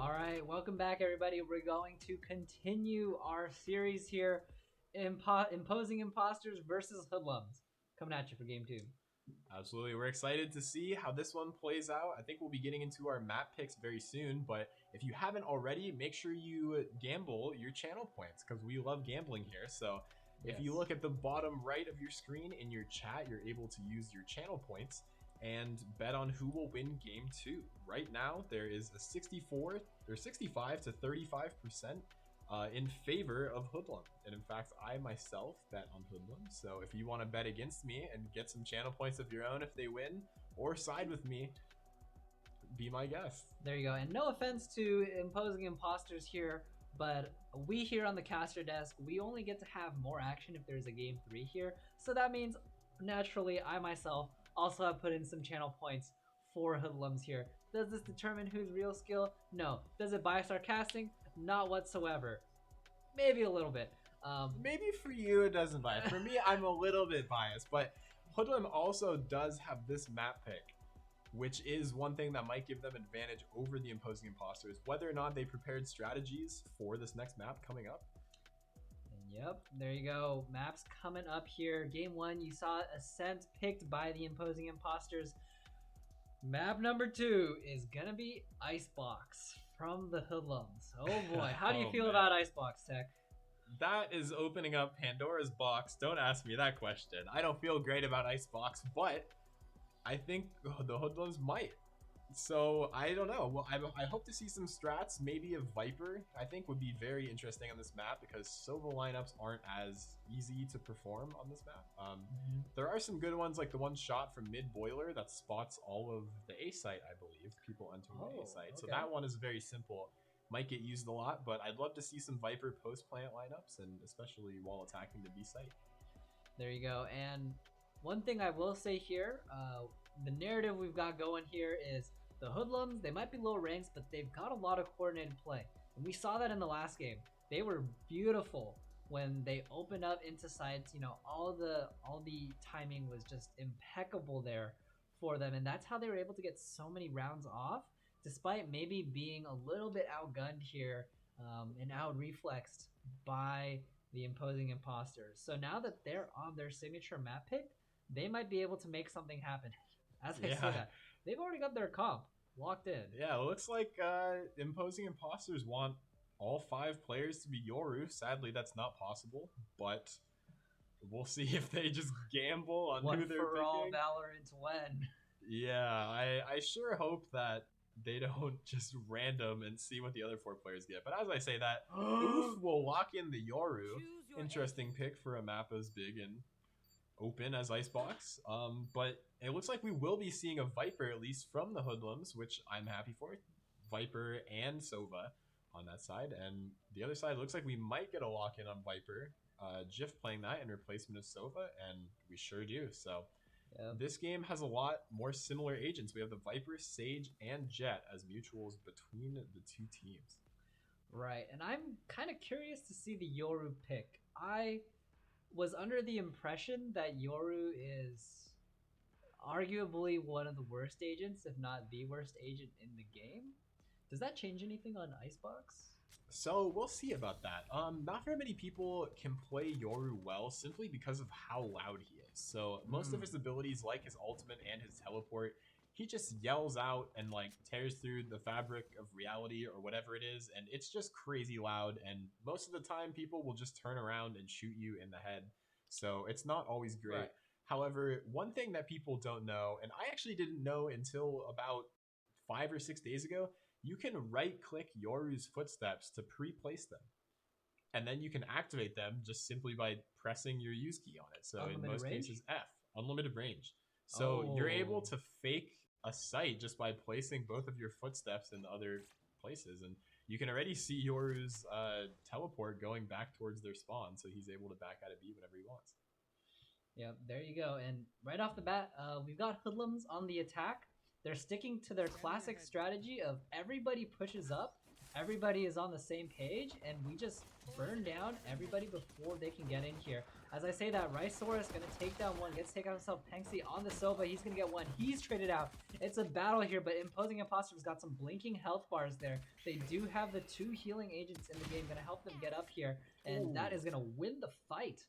Speaker 1: All right, welcome back, everybody. We're going to continue our series here, imposing imposters versus hoodlums. Coming at you for game 2.
Speaker 2: Absolutely. We're excited to see how this one plays out. I think we'll be getting into our map picks very soon, but if you haven't already, make sure you gamble your channel points because we love gambling here. So if you look at the bottom right of your screen in your chat, you're able to use your channel points and bet on who will win game 2. Right now, there is a 65 to 35% in favor of Hoodlum. And in fact, I myself bet on Hoodlum. So if you want to bet against me and get some channel points of your own if they win, or side with me, be my guest.
Speaker 1: There you go. And no offense to imposing imposters here, but we here on the caster desk, we only get to have more action if there's a game 3 here. So that means, naturally, I myself also have put in some channel points for Hoodlums here. Does this determine who's real skill? No. Does it bias our casting? Not whatsoever. Maybe a little bit.
Speaker 2: Maybe for you it doesn't bias. For me, I'm a little bit biased, but Hoodlum also does have this map pick, which is one thing that might give them advantage over the imposing imposters, whether or not they prepared strategies for this next map coming up.
Speaker 1: Yep, there you go. Maps coming up here. Game 1, you saw Ascent picked by the imposing imposters. Map number 2 is gonna be Icebox from the Hoodlums. Oh boy, how do you feel about Icebox, Tech?
Speaker 2: That is opening up Pandora's box. Don't ask me that question. I don't feel great about Icebox, but I think the Hoodlums might. So I don't know. Well, I hope to see some strats. Maybe a Viper, I think, would be very interesting on this map because Sova lineups aren't as easy to perform on this map. There are some good ones, like the one shot from mid boiler that spots all of the A site, I believe, people entering the A site. Okay. So that one is very simple. Might get used a lot, but I'd love to see some Viper post plant lineups, and especially while attacking the B site.
Speaker 1: There you go. And one thing I will say here, the narrative we've got going here is the Hoodlums, they might be low ranks, but they've got a lot of coordinated play. And we saw that in the last game. They were beautiful when they opened up into sites. You know, all the timing was just impeccable there for them. And that's how they were able to get so many rounds off, despite maybe being a little bit outgunned here and out-reflexed by the imposing imposters. So now that they're on their signature map pick, they might be able to make something happen. As I say that, they've already got their comp locked in.
Speaker 2: Yeah, it looks like imposing imposters want all 5 players to be Yoru. Sadly, that's not possible, but we'll see if they just gamble on who they're picking.
Speaker 1: All Valorant when.
Speaker 2: Yeah, I sure hope that they don't just random and see what the other 4 players get. But as I say that, Oof will lock in the Yoru. Interesting pick for a map as big and open as Icebox. But it looks like we will be seeing a Viper, at least from the Hoodlums, which I'm happy for. Viper and Sova on that side. And the other side looks like we might get a lock-in on Viper. Jif playing that in replacement of Sova, and we sure do. So this game has a lot more similar agents. We have the Viper, Sage, and Jet as mutuals between the 2 teams.
Speaker 1: Right, and I'm kind of curious to see the Yoru pick. I was under the impression that Yoru is arguably one of the worst agents, if not the worst agent in the game. Does that change anything on Icebox?
Speaker 2: So we'll see about that. Not very many people can play Yoru well simply because of how loud he is. So most of his abilities, like his ultimate and his teleport, he just yells out and like tears through the fabric of reality or whatever it is, and it's just crazy loud, and most of the time people will just turn around and shoot you in the head. So it's not always great. Right. However, one thing that people don't know, and I actually didn't know until about 5 or 6 days ago, you can right-click Yoru's footsteps to pre-place them. And then you can activate them just simply by pressing your use key on it. So unlimited in most cases, F, unlimited range. So you're able to fake a site just by placing both of your footsteps in the other places. And you can already see Yoru's teleport going back towards their spawn. So he's able to back out of B whenever he wants.
Speaker 1: Yeah, there you go. And right off the bat, we've got Hoodlums on the attack. They're sticking to their classic strategy of everybody pushes up everybody is on the same page, and we just burn down everybody before they can get in here. As I say that, Rhysaurus gonna take down one, gets to take out himself. Penxie on the Sova, he's gonna get one. He's traded out. It's a battle here, but Imposing Imposter's got some blinking health bars there. They do have the 2 healing agents in the game, gonna help them get up here, and that is gonna win the fight.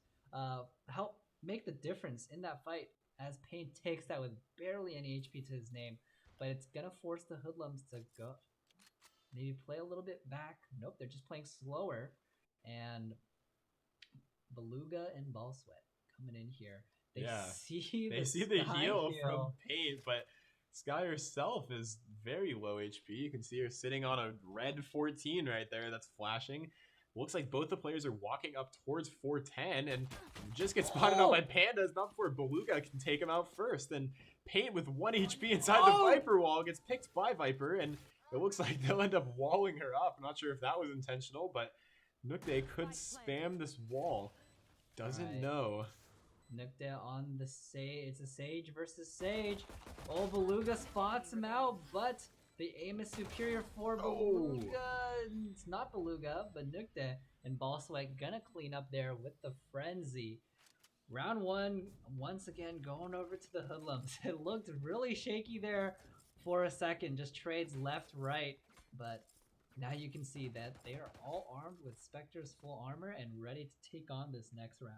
Speaker 1: Help make the difference in that fight as Pain takes that with barely any HP to his name. But it's gonna force the Hoodlums to go, maybe play a little bit back. Nope, they're just playing slower. And Beluga and Ball Sweat coming in here. They see the
Speaker 2: heal from Paint, but Sky herself is very low HP. You can see her sitting on a red 14 right there that's flashing. Looks like both the players are walking up towards 410 and just get spotted out by Pandas, not before Beluga can take him out first. And Paint with 1 HP inside the Viper wall gets picked by Viper, and it looks like they'll end up walling her up. I'm not sure if that was intentional, but Nukde could spam this wall. Doesn't know.
Speaker 1: Nukde on the Sage. It's a Sage versus Sage. Oh, Beluga spots him out, but the aim is superior for Beluga. It's not Beluga, but Nukde. And Ball Sweat gonna clean up there with the Frenzy. Round 1, once again, going over to the Hoodlums. It looked really shaky there for a second. Just trades left, right. But now you can see that they are all armed with Spectre's full armor and ready to take on this next round.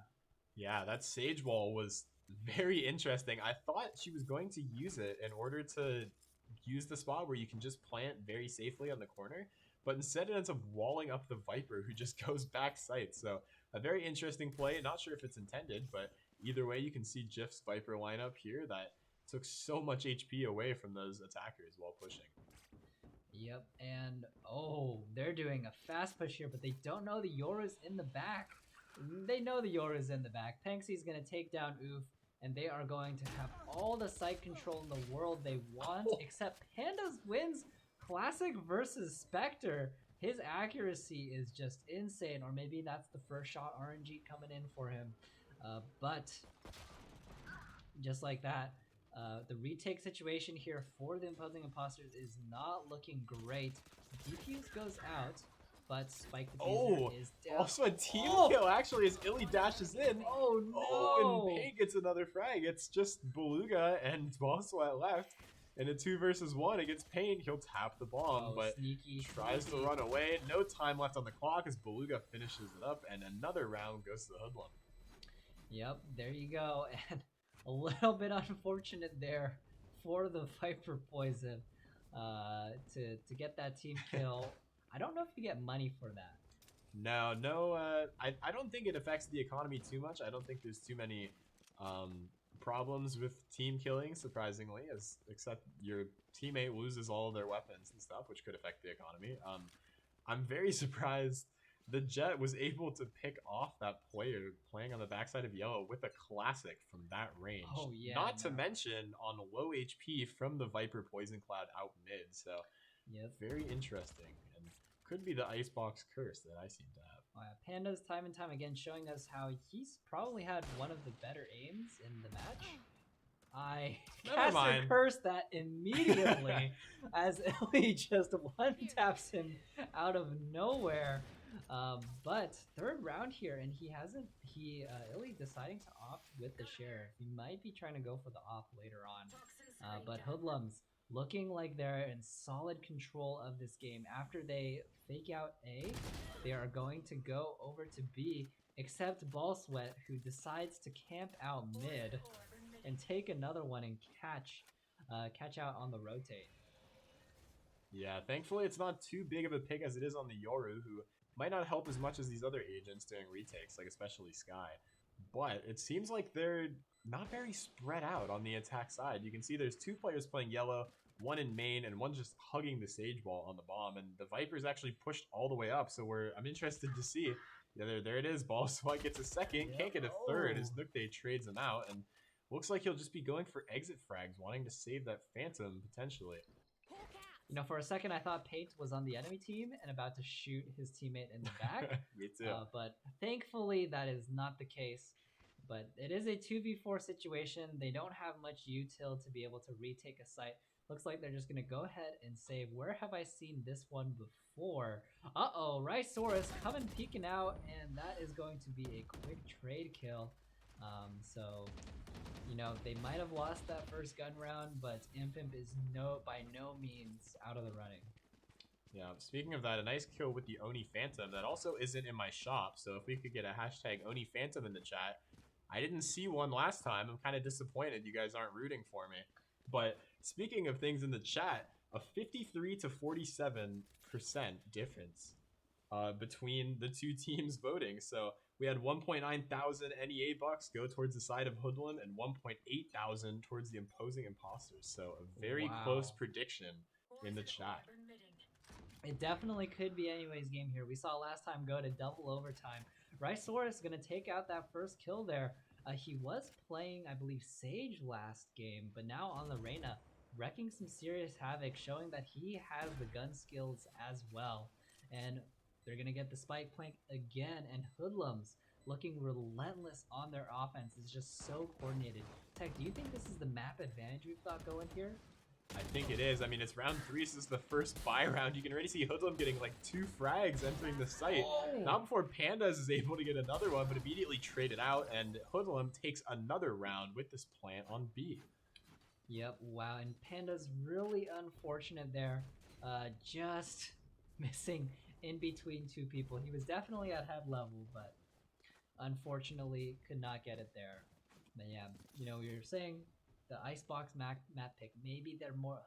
Speaker 2: Yeah, that Sage Wall was very interesting. I thought she was going to use it in order to use the spot where you can just plant very safely on the corner, but instead it ends up walling up the Viper, who just goes back sight. So a very interesting play. Not sure if it's intended, but either way, you can see Jif's Viper lineup here that took so much HP away from those attackers while pushing.
Speaker 1: Yep, and they're doing a fast push here, but they don't know the Yoru's in the back. They know the Yoru's in the back. Penxie's gonna take down Oof, and they are going to have all the site control in the world they want, except Pandas wins Classic versus Spectre. His accuracy is just insane, or maybe that's the first shot RNG coming in for him. But just like that, the retake situation here for the Imposing Imposters is not looking great. Defuse goes out, but Spike Diffuser is down.
Speaker 2: Also a team kill actually as Illy dashes in.
Speaker 1: Oh no!
Speaker 2: And Pain gets another frag. It's just Beluga and Ball Sweat left. In a 2 versus 1 against Pain, he'll tap the bomb, but tries to run away. No time left on the clock as Beluga finishes it up, and another round goes to the Hoodlum.
Speaker 1: Yep, there you go. And a little bit unfortunate there for the Viper Poison to get that team kill. I don't know if you get money for that.
Speaker 2: No. I don't think it affects the economy too much. I don't think there's too many problems with team killing, surprisingly, except your teammate loses all their weapons and stuff, which could affect the economy. I'm very surprised the Jet was able to pick off that player playing on the backside of yellow with a classic from that range.
Speaker 1: Oh yeah.
Speaker 2: Not to mention on low HP from the Viper Poison Cloud out mid. So very interesting, and could be the Icebox curse that I seem to have.
Speaker 1: Panda's time and time again showing us how he's probably had one of the better aims in the match. I caster cursed that immediately as Illy just one-taps him out of nowhere. But third round here, and Illy deciding to opt with the Sheriff. He might be trying to go for the off later on. But Hoodlums looking like they're in solid control of this game. After they fake out A, they are going to go over to B, except Ball Sweat, who decides to camp out mid and take another one and catch out on the rotate.
Speaker 2: Yeah, thankfully it's not too big of a pick as it is on the Yoru, who might not help as much as these other agents doing retakes, like especially Sky. But it seems like they're not very spread out on the attack side. You can see there's 2 players playing yellow, one in main, and one just hugging the Sage Wall on the bomb. And the Viper's actually pushed all the way up, so I'm interested to see. Yeah, there it is. Ball Sweat gets a second, can't get a third as Nukde trades him out, and looks like he'll just be going for exit frags, wanting to save that Phantom potentially.
Speaker 1: You know, for a second I thought Paint was on the enemy team and about to shoot his teammate in the back.
Speaker 2: Me too.
Speaker 1: But thankfully that is not the case. But it is a 2v4 situation. They don't have much util to be able to retake a site. Looks like they're just gonna go ahead and save. Where have I seen this one before? Uh-oh, Rhysaurus coming peeking out, and that is going to be a quick trade kill. So, you know, they might have lost that first gun round, but Impimp is by no means out of the running.
Speaker 2: Yeah, speaking of that, a nice kill with the Oni Phantom that also isn't in my shop. So if we could get a hashtag Oni Phantom in the chat. I didn't see one last time. I'm kind of disappointed you guys aren't rooting for me. But speaking of things in the chat, a 53 to 47% difference between the two teams voting. So we had 1.9 thousand NEA bucks go towards the side of Hoodlum and 1.8 thousand towards the opposing imposters. So a very close prediction in the chat.
Speaker 1: It definitely could be anyways game here. We saw last time go to double overtime. Rhysaurus gonna take out that first kill there. He was playing, I believe, Sage last game, but now on the Reyna, wrecking some serious havoc, showing that he has the gun skills as well. And they're gonna get the spike plank again, and Hoodlums looking relentless on their offense. Is just so coordinated. Tech, do you think this is the map advantage we've got going here?
Speaker 2: I think it is. I mean, it's round 3. This is the first buy round. You can already see Hoodlum getting like 2 frags entering the site. Not before Pandas is able to get another one, but immediately traded out, and Hoodlum takes another round with this plant on B.
Speaker 1: Yep, wow, and Panda's really unfortunate there. Just missing in between two people. He was definitely at head level, but unfortunately could not get it there. But yeah, you know, you're saying the Icebox map pick, maybe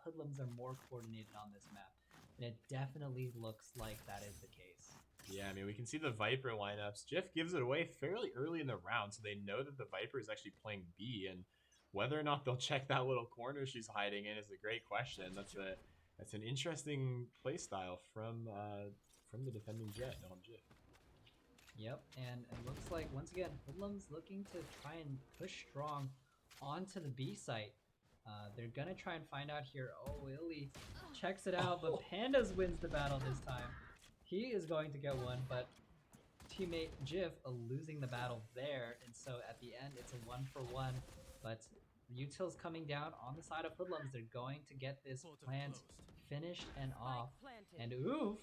Speaker 1: Hoodlums are more coordinated on this map. And it definitely looks like that is the case.
Speaker 2: Yeah, I mean, we can see the Viper lineups. Jiff gives it away fairly early in the round, so they know that the Viper is actually playing B, and whether or not they'll check that little corner she's hiding in is a great question. That's an interesting playstyle from the defending Jet on Jiff.
Speaker 1: Yep, and it looks like, once again, Hoodlum's looking to try and push strong onto the B site. They're gonna try and find out here. Oh, Illy checks it out, but Pandas wins the battle this time. He is going to get one, but teammate Jiff losing the battle there, and so at the end it's a 1-for-1. But Util's coming down on the side of Hoodlums. They're going to get this plant finished and off. And Oof,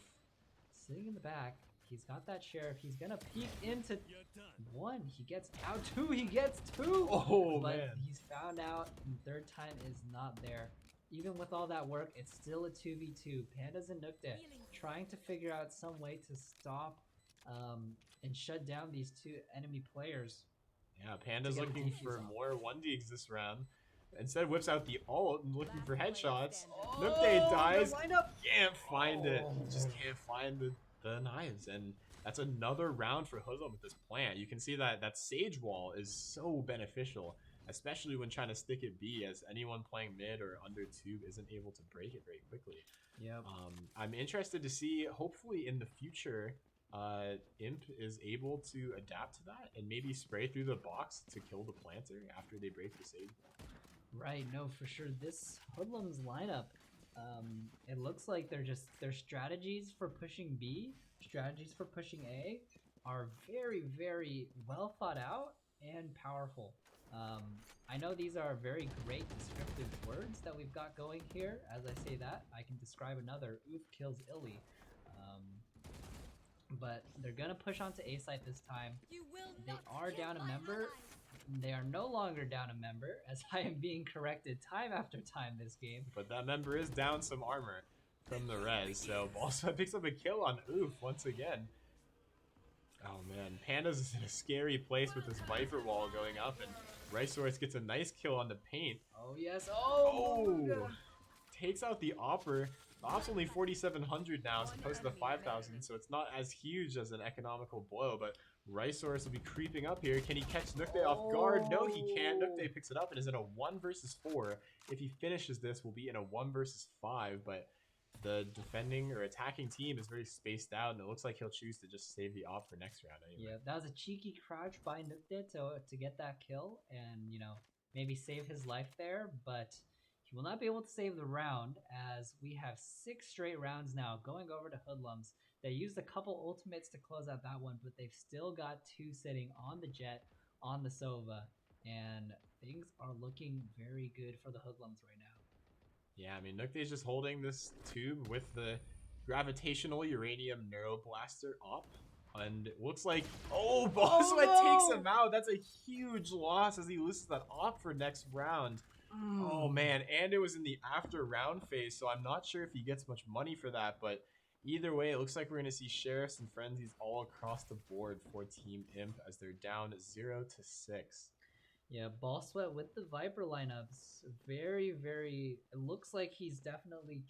Speaker 1: sitting in the back. He's got that sheriff. He's gonna peek into 1. He gets out 2. He gets 2.
Speaker 2: Oh,
Speaker 1: but
Speaker 2: man.
Speaker 1: He's found out, and third time is not there. Even with all that work, it's still a 2v2. Pandas and Nukde trying to figure out some way to stop and shut down these two enemy players.
Speaker 2: Yeah, Panda's looking for more 1Ds this round. Instead whips out the ult and looking for headshots. Nukde dies. Can't find it. Just can't find the knives. And that's another round for Hoodlum with this plant. You can see that that Sage wall is so beneficial, especially when trying to stick at B, as anyone playing mid or under tube isn't able to break it very quickly.
Speaker 1: Yep.
Speaker 2: I'm interested to see, hopefully in the future, Imp is able to adapt to that and maybe spray through the box to kill the planter after they break the Sage wall.
Speaker 1: Right, no, for sure. This Hoodlum's lineup, it looks like their strategies for pushing B, strategies for pushing A are very, very well thought out and powerful. I know these are very great descriptive words that we've got going here. As I say that, I can describe another. Oof kills Illy. But they're gonna push onto A site this time. They are down a member. They are no longer down a member, as I am being corrected time after time this game.
Speaker 2: But that member is down some armor from the res, so Ballsweat picks up a kill on Oof once again. Oh man, Pandas is in a scary place with this Viper wall going up, and Rhysaurus gets a nice kill on the paint.
Speaker 1: Oh yes, oh!
Speaker 2: Takes out the Opper. The Op's only 4,700 now as opposed to the 5,000, so it's not as huge as an economical blow, but Rhysaurus will be creeping up here. Can he catch Nukde off guard? No, he can't. Nukde picks it up and is in a 1 versus 4. If he finishes this, we'll be in a 1 versus 5, but the defending or attacking team is very spaced out, and it looks like he'll choose to just save the Op for next round anyway.
Speaker 1: Yeah, that was a cheeky crouch by Nukde to get that kill and, you know, maybe save his life there, but he will not be able to save the round, as we have 6 straight rounds now going over to Hoodlums. They used a couple ultimates to close out that one, but they've still got 2 sitting on the Jet, on the Sova, and things are looking very good for the Hoodlums right now.
Speaker 2: Yeah, I mean, Nukte's just holding this tube with the gravitational uranium neuroblaster up. And it looks like, oh, Boss Sweat takes him out. That's a huge loss as he loses that op for next round. Oh, man. And it was in the after round phase, so I'm not sure if he gets much money for that. But either way, it looks like we're going to see Sheriffs and Frenzies all across the board for Team Imp as they're down 0-6.
Speaker 1: Yeah, Ball Sweat with the Viper lineups. Very, very. It looks like he's definitely,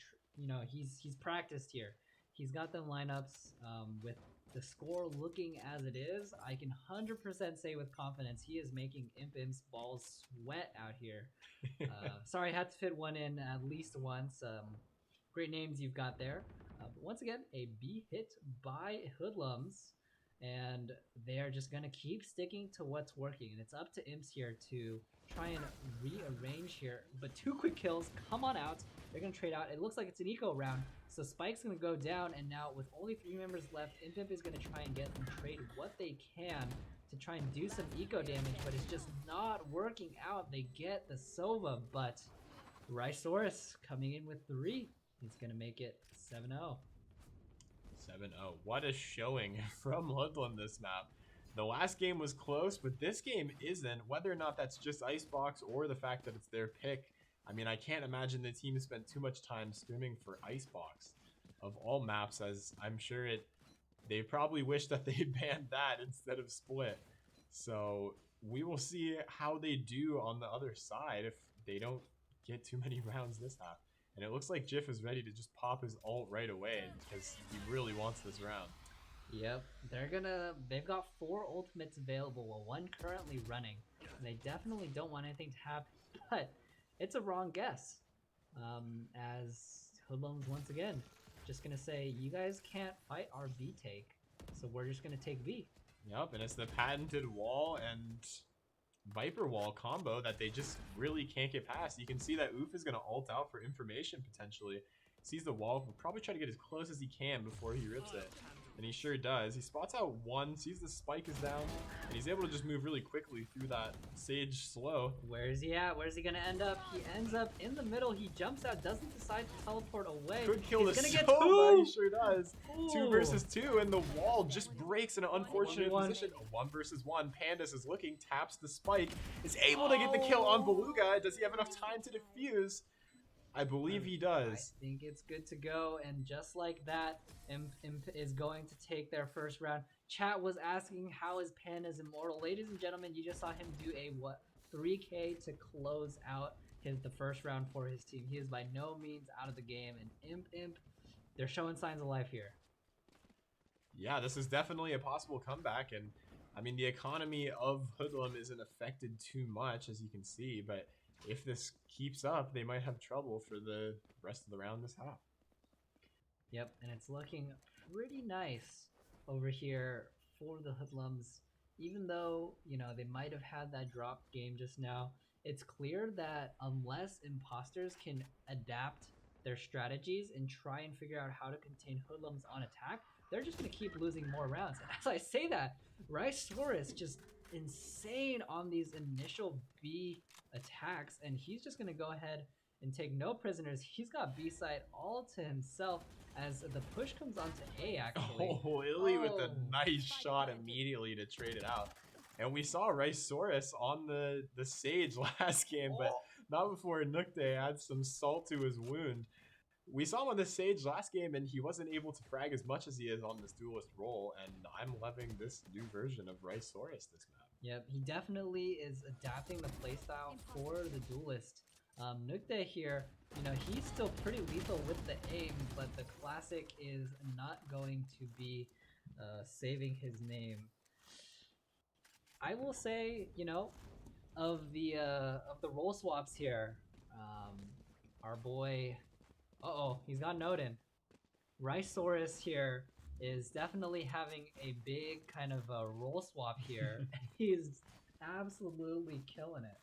Speaker 1: he's practiced here. He's got them lineups with the score looking as it is. I can 100% say with confidence he is making Imp's balls sweat out here. Sorry, I had to fit one in at least once. Great names you've got there. But once again, a B hit by Hoodlums. And they are just going to keep sticking to what's working. And it's up to Imps here to try and rearrange here. But 2 quick kills, come on out. They're going to trade out. It looks like it's an eco round. So Spike's going to go down. And now with only 3 members left, Imp is going to try and get and trade what they can to try and do some eco damage. But it's just not working out. They get the Sova. But Rhysaurus coming in with 3. He's going to make it 7-0.
Speaker 2: 7-0. What a showing from Hoodlum this map. The last game was close, but this game isn't. Whether or not that's just Icebox or the fact that it's their pick, I mean, I can't imagine the team spent too much time streaming for Icebox of all maps, as I'm sure they probably wish that they banned that instead of Split. So we will see how they do on the other side if they don't get too many rounds this half. And it looks like Jif is ready to just pop his ult right away because he really wants this round.
Speaker 1: Yep, they've got 4 ultimates available, while 1 currently running. And they definitely don't want anything to happen, but it's a wrong guess. As Hoodlums once again, just gonna say, you guys can't fight our B take, so we're just gonna take B.
Speaker 2: Yep, and it's the patented wall and Viper wall combo that they just really can't get past. You can see that Oof is going to ult out for information potentially. Sees the wall, will probably try to get as close as he can before he rips it. And he sure does. He spots out 1, sees the spike is down, and he's able to just move really quickly through that Sage slow.
Speaker 1: Where is he at? Where's he going to end up? He ends up in the middle. He jumps out, doesn't decide to teleport away.
Speaker 2: Could kill
Speaker 1: he's
Speaker 2: the
Speaker 1: gonna get
Speaker 2: Sova,
Speaker 1: 2!
Speaker 2: he sure does.
Speaker 1: Ooh.
Speaker 2: 2 versus 2, and the wall just breaks in an unfortunate
Speaker 1: 1v1.
Speaker 2: position. A 1 versus 1. Pandas is looking, taps the spike, is able to get the kill on Beluga. Does he have enough time to defuse? I believe he does.
Speaker 1: I think it's good to go, and just like that, Imp is going to take their first round. Chat was asking, how is Panda's immortal? Ladies and gentlemen, you just saw him do a 3K to close out the first round for his team. He is by no means out of the game, and Imp, they're showing signs of life here.
Speaker 2: Yeah, this is definitely a possible comeback, and I mean, the economy of Hoodlum isn't affected too much, as you can see, but if this keeps up, they might have trouble for the rest of the round this half.
Speaker 1: Yep, and it's looking pretty nice over here for the Hoodlums. Even though, they might have had that drop game just now, it's clear that unless imposters can adapt their strategies and try and figure out how to contain Hoodlums on attack, they're just going to keep losing more rounds. And as I say that, Rhysaurus just insane on these initial B attacks, and he's just going to go ahead and take no prisoners. He's got B side all to himself as the push comes onto A, actually.
Speaker 2: Oh, Illy with a nice shot immediately to trade it out. And we saw Rhysaurus on the Sage last game, but not before Nukte adds some salt to his wound. We saw him on the Sage last game, and he wasn't able to frag as much as he is on this duelist role, and I'm loving this new version of Rhysaurus this map.
Speaker 1: Yep, he definitely is adapting the playstyle for the duelist. Nukte here, he's still pretty lethal with the aim, but the classic is not going to be saving his name. I will say, of the role swaps here, our boy, he's got Nodin. Rhysaurus here is definitely having a big kind of a role swap here. He's absolutely killing it.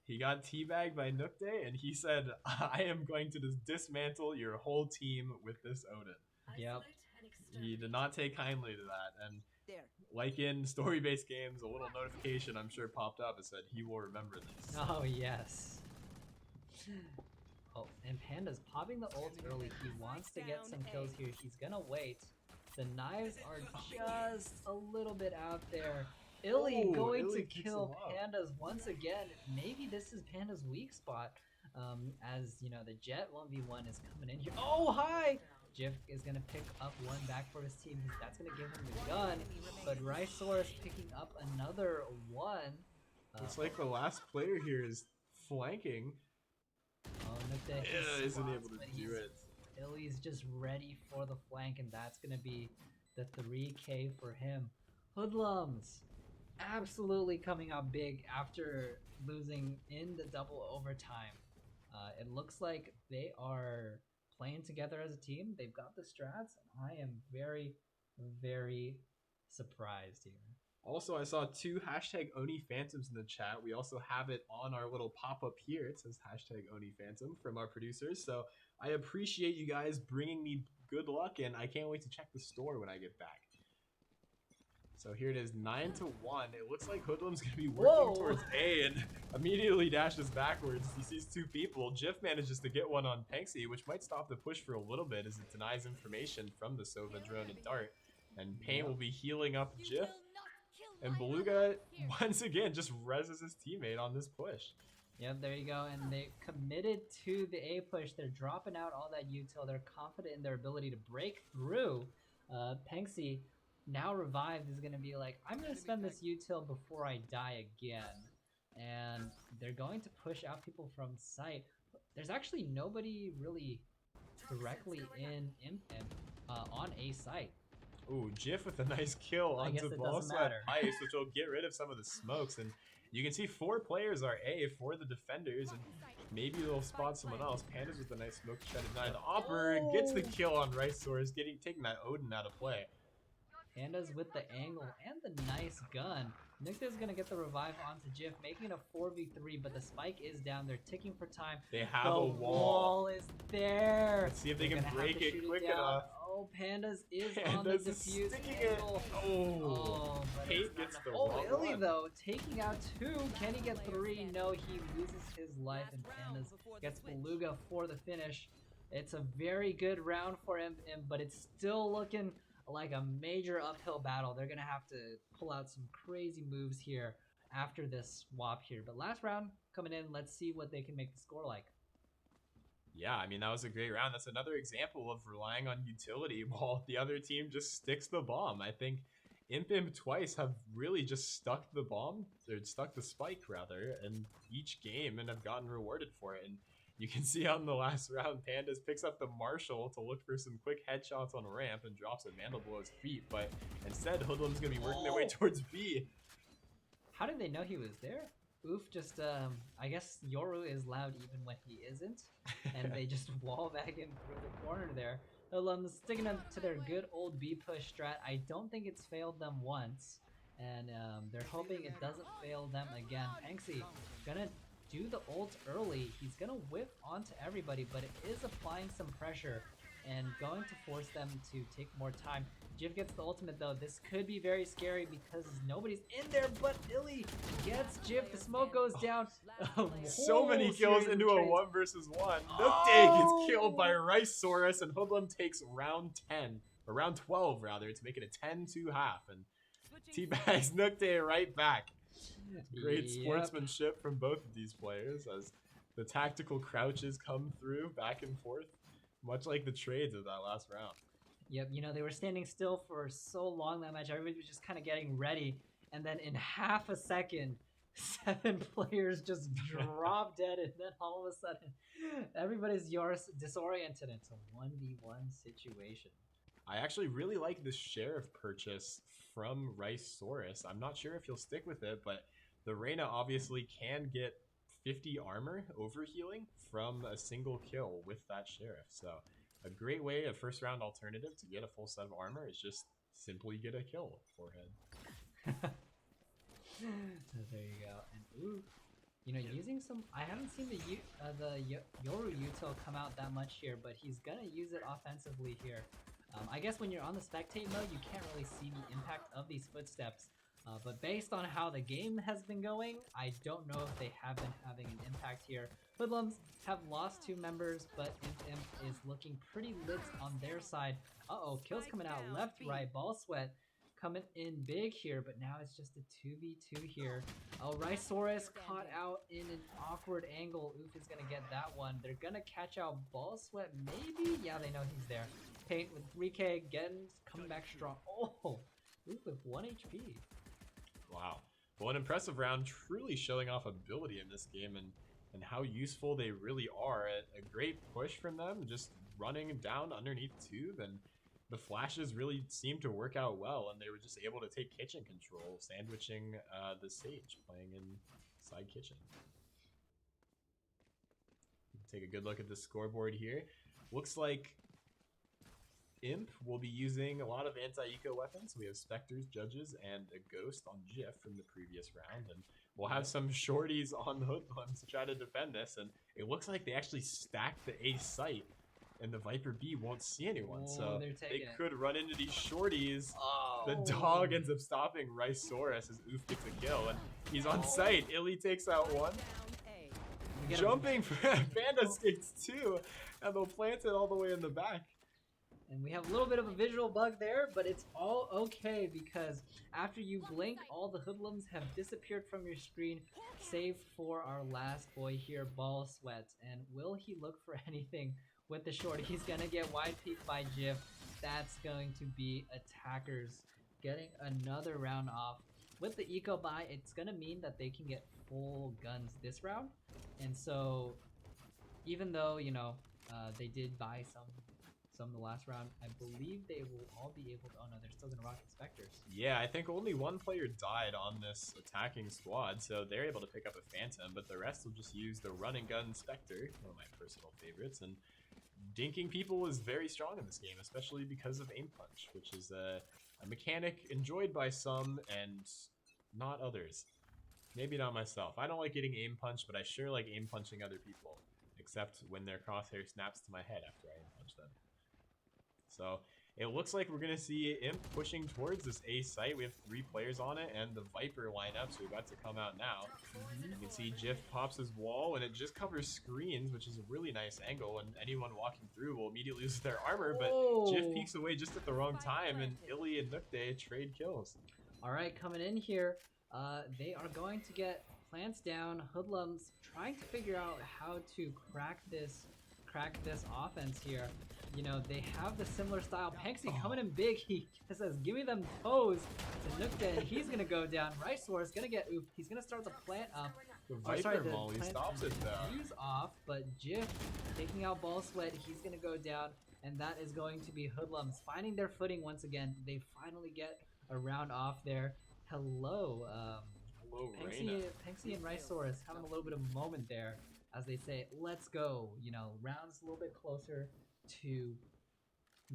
Speaker 2: He got teabagged by Nukte, and he said, I am going to dismantle your whole team with this Odin.
Speaker 1: Yep.
Speaker 2: He did not take kindly to that, and like in story-based games, a little notification I'm sure popped up and said he will remember this.
Speaker 1: Oh, yes. Oh, and Panda's popping the ult early. He wants to get some kills here. He's gonna wait. The knives are just a little bit out there. Illy going to kill Pandas once again. Maybe this is Panda's weak spot. As you know, the Jet 1v1 is coming in here. Oh, hi! Jif is gonna pick up one back for his team. That's gonna give him the gun. But Rhysaurus picking up another one.
Speaker 2: Looks like the last player here is flanking.
Speaker 1: Oh, Nukta
Speaker 2: isn't able to do it.
Speaker 1: Illy's just ready for the flank, and that's gonna be the 3K for him. Hoodlums absolutely coming out big after losing in the double overtime. It looks like they are playing together as a team. They've got the strats, and I am very, very surprised here.
Speaker 2: Also, I saw 2 #OniPhantoms in the chat. We also have it on our little pop-up here. It says #OniPhantom from our producers. So I appreciate you guys bringing me good luck, and I can't wait to check the store when I get back. So here it is, 9-1. It looks like Hoodlum's going to be working towards A and immediately dashes backwards. He sees 2 people. Jif manages to get one on Penxi, which might stop the push for a little bit as it denies information from the Sova drone and Dart. And Pain will be healing up Jif. And Beluga, once again, just reses his teammate on this push.
Speaker 1: Yep, there you go. And they committed to the A push. They're dropping out all that util. They're confident in their ability to break through. Penxi, now revived, is going to be like, I'm going to spend this util before I die again. And they're going to push out people from sight. There's actually nobody really directly in on A site.
Speaker 2: Ooh, Jif with a nice kill onto Ballslap Ice, which will get rid of some of the smokes. And you can see 4 players are A for the defenders, and maybe they'll spot someone else. Pandas with a nice smoke to try to deny the Opper, gets the kill on Rhysaurus, taking that Odin out of play.
Speaker 1: Pandas with the angle and the nice gun. Nicta's gonna get the revive onto Jif, making it a 4v3, but the spike is down. They're ticking for time.
Speaker 2: They have a wall.
Speaker 1: The wall is there.
Speaker 2: Let's see if they can break it quick enough.
Speaker 1: Oh, Pandas is on the defuse angle.
Speaker 2: Oh, Kate gets the wrong
Speaker 1: Illy
Speaker 2: one.
Speaker 1: though, taking out 2. Can he get 3? No, he loses his life, and Pandas gets Beluga for the finish. It's a very good round for him, but it's still looking like a major uphill battle. They're gonna have to pull out some crazy moves here after this swap here. But last round coming in, let's see what they can make the score like.
Speaker 2: Yeah, I mean, that was a great round. That's another example of relying on utility while the other team just sticks the bomb. I think Imp twice have really just stuck the bomb, or stuck the spike rather, in each game and have gotten rewarded for it. And you can see on the last round, Pandas picks up the Marshall to look for some quick headshots on ramp and drops a Mandel below his feet. But instead, Hoodlum's going to be working their way towards B.
Speaker 1: How did they know he was there? Oof, just, I guess Yoru is loud even when he isn't. And they just wall back in through the corner there. Hoodlum's sticking up to their good old B push strat. I don't think it's failed them once. And they're hoping it doesn't fail them again. Penxi gonna do the ult early. He's gonna whip onto everybody, but it is applying some pressure and going to force them to take more time. Jif gets the ultimate though. This could be very scary because nobody's in there, but Illy gets Jif. The smoke goes down.
Speaker 2: So many kills into a 1 versus 1. Nukte gets killed by Rhysaurus, and Hoodlum takes round 10, or round 12 rather, to make it a 10-2 half, and teabags Nukte right back. Great sportsmanship from both of these players as the tactical crouches come through back and forth, much like the trades of that last round.
Speaker 1: Yep, you know, they were standing still for so long that match. Everybody was just kind of getting ready. And then in half a second, 7 players just drop dead. And then all of a sudden, everybody's disoriented. It's a 1v1 situation.
Speaker 2: I actually really like this Sheriff purchase from Rhysaurus. I'm not sure if he'll stick with it, but the Reyna obviously can get 50 armor overhealing from a single kill with that Sheriff. So a great way, a first round alternative to get a full set of armor is just simply get a kill forehead.
Speaker 1: There you go. And ooh, you know, using some, I haven't seen the Yoru util come out that much here, but he's gonna use it offensively here. I guess when you're on the spectate mode, you can't really see the impact of these footsteps. But based on how the game has been going, I don't know if they have been having an impact here. Hoodlums have lost 2 members, but Imp is looking pretty lit on their side. Uh-oh, kills coming out left, right. Ball Sweat coming in big here, but now it's just a 2v2 here. Oh, Rhysaurus caught out in an awkward angle. Oof is gonna get that one. They're gonna catch out Ball Sweat, maybe? Yeah, they know he's there. Paint with 3k, again, coming back strong. Oh, Oof with 1 HP.
Speaker 2: Wow. Well, an impressive round, truly showing off ability in this game and how useful they really are. A great push from them, just running down underneath tube, and the flashes really seemed to work out well, and they were just able to take kitchen control, sandwiching the Sage, playing inside kitchen. Take a good look at the scoreboard here. Looks like Imp will be using a lot of anti-eco weapons. We have Spectres, Judges, and a Ghost on Jiff from the previous round. And we'll have some shorties on Hoodlum to try to defend this. And it looks like they actually stacked the A site, and the Viper B won't see anyone. So they could run into these shorties.
Speaker 1: Oh.
Speaker 2: The dog ends up stopping Rhysaurus as Oof gets a kill. And he's on site. Illy takes out one. Jumping for Panda skates too. And they'll plant it all the way in the back.
Speaker 1: And we have a little bit of a visual bug there, but it's all okay because after you blink, all the Hoodlums have disappeared from your screen, save for our last boy here, Ball Sweat. And will he look for anything with the short? He's gonna get wide peeked by Jiff. That's going to be attackers getting another round off. With the eco buy, it's gonna mean that they can get full guns this round. And so, even though, you know, they did buy some the last round, I believe they will all be able to. Oh no, they're still gonna rock the Spectres.
Speaker 2: Yeah, I think only one player died on this attacking squad, so they're able to pick up a Phantom, but the rest will just use the run and gun Spectre, one of my personal favorites. And dinking people is very strong in this game, especially because of aim punch, which is a mechanic enjoyed by some and not others. Maybe not myself. I don't like getting aim punched, but I sure like aim punching other people, except when their crosshair snaps to my head after I aim punch them. So it looks like we're going to see Imp pushing towards this A site. We have 3 players on it, and the Viper lineup, so we're about to come out now. You can see Jiff pops his wall, and it just covers screens, which is a really nice angle, and anyone walking through will immediately lose their armor, but Jiff peeks away just at the wrong time, and Illy and Nukde trade kills.
Speaker 1: All right, coming in here, they are going to get plants down. Hoodlums trying to figure out how to crack this offense here. You know, they have the similar style. Panksy coming in big. He says, give me them toes to Nukde, and he's going to go down. Rhysaurus going to get oofed. He's going to start the plant up.
Speaker 2: The Viper Molly stops it though.
Speaker 1: Use off, but Jiff taking out Ball Sweat. He's going to go down, and that is going to be Hoodlums finding their footing once again. They finally get a round off there. Hello,
Speaker 2: hello,
Speaker 1: Panksy and Rhysaurus having a little bit of a moment there as they say, let's go. You know, rounds a little bit closer to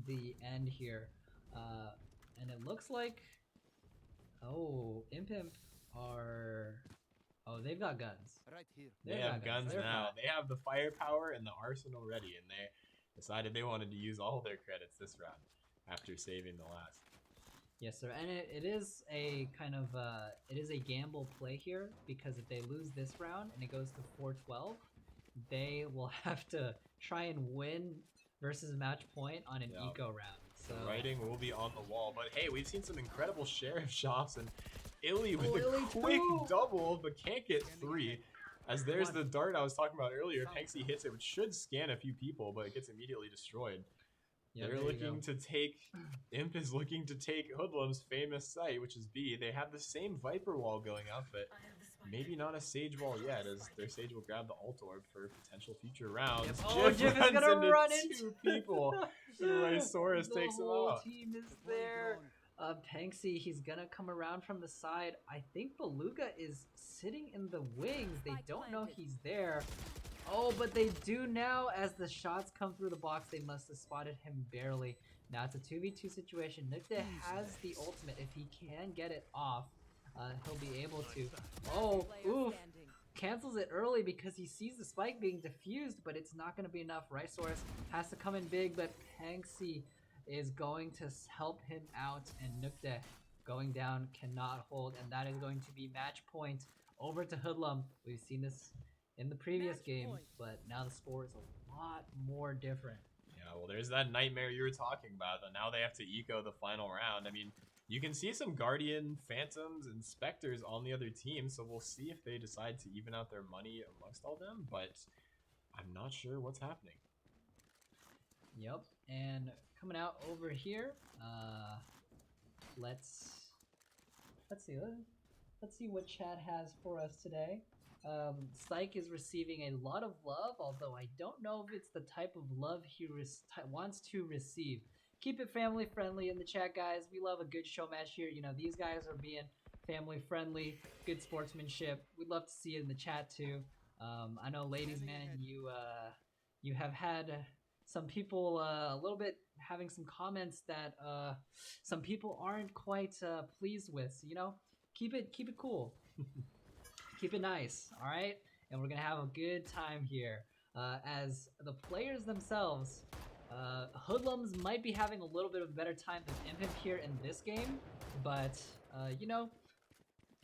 Speaker 1: the end here, and it looks like Imp are they've got guns.
Speaker 2: Right here. They have guns now. They have the firepower and the arsenal ready, and they decided they wanted to use all their credits this round after saving the last.
Speaker 1: Yes, sir, and it is a kind of it is a gamble play here, because if they lose this round and it goes to 4-12, they will have to try and win versus match point on an eco round. So
Speaker 2: the writing will be on the wall. But hey, we've seen some incredible sheriff shots, and Illy with a quick double, but can't get 3. As there's the dart I was talking about earlier. Panksy hits it, which should scan a few people, but it gets immediately destroyed. Yeah, they're looking to take, Imp is looking to take Hoodlum's famous site, which is B. They have the same Viper wall going up, but maybe not a Sage wall yet, as their Sage will grab the ult orb for potential future rounds.
Speaker 1: Jiff is gonna run
Speaker 2: into 2 people. Rhysaurus takes him out.
Speaker 1: The whole team is there. Panksy, he's gonna come around from the side. I think Beluga is sitting in the wings. They don't know he's there. Oh, but they do now. As the shots come through the box, they must have spotted him barely. Now it's a 2v2 situation. Nukde has the ultimate. If he can get it off, he'll be able to. Oh, oof. Cancels it early because he sees the spike being diffused, but it's not going to be enough. Rhysaurus has to come in big, but Panksy is going to help him out, and Nukde going down, cannot hold, and that is going to be match point over to Hoodlum. We've seen this in the previous
Speaker 3: Match
Speaker 1: game,
Speaker 3: point.
Speaker 1: but now the score is a lot more different.
Speaker 2: Yeah, well, there's that nightmare you were talking about. That now they have to eco the final round. I mean, you can see some Guardian, Phantoms, and Spectres on the other team, so we'll see if they decide to even out their money amongst all them, but I'm not sure what's happening.
Speaker 1: Yep, and coming out over here, let's see. Let's see what chat has for us today. Psych is receiving a lot of love, although I don't know if it's the type of love he wants to receive. Keep it family friendly in the chat, guys. We love a good show match here. You know, these guys are being family friendly, good sportsmanship. We'd love to see it in the chat too. I know, ladies, man, you have had some people a little bit having some comments that some people aren't quite pleased with. So, you know, keep it cool. Keep it nice, all right? And we're gonna have a good time here. As the players themselves, Hoodlums might be having a little bit of a better time than Impimp here in this game, but you know,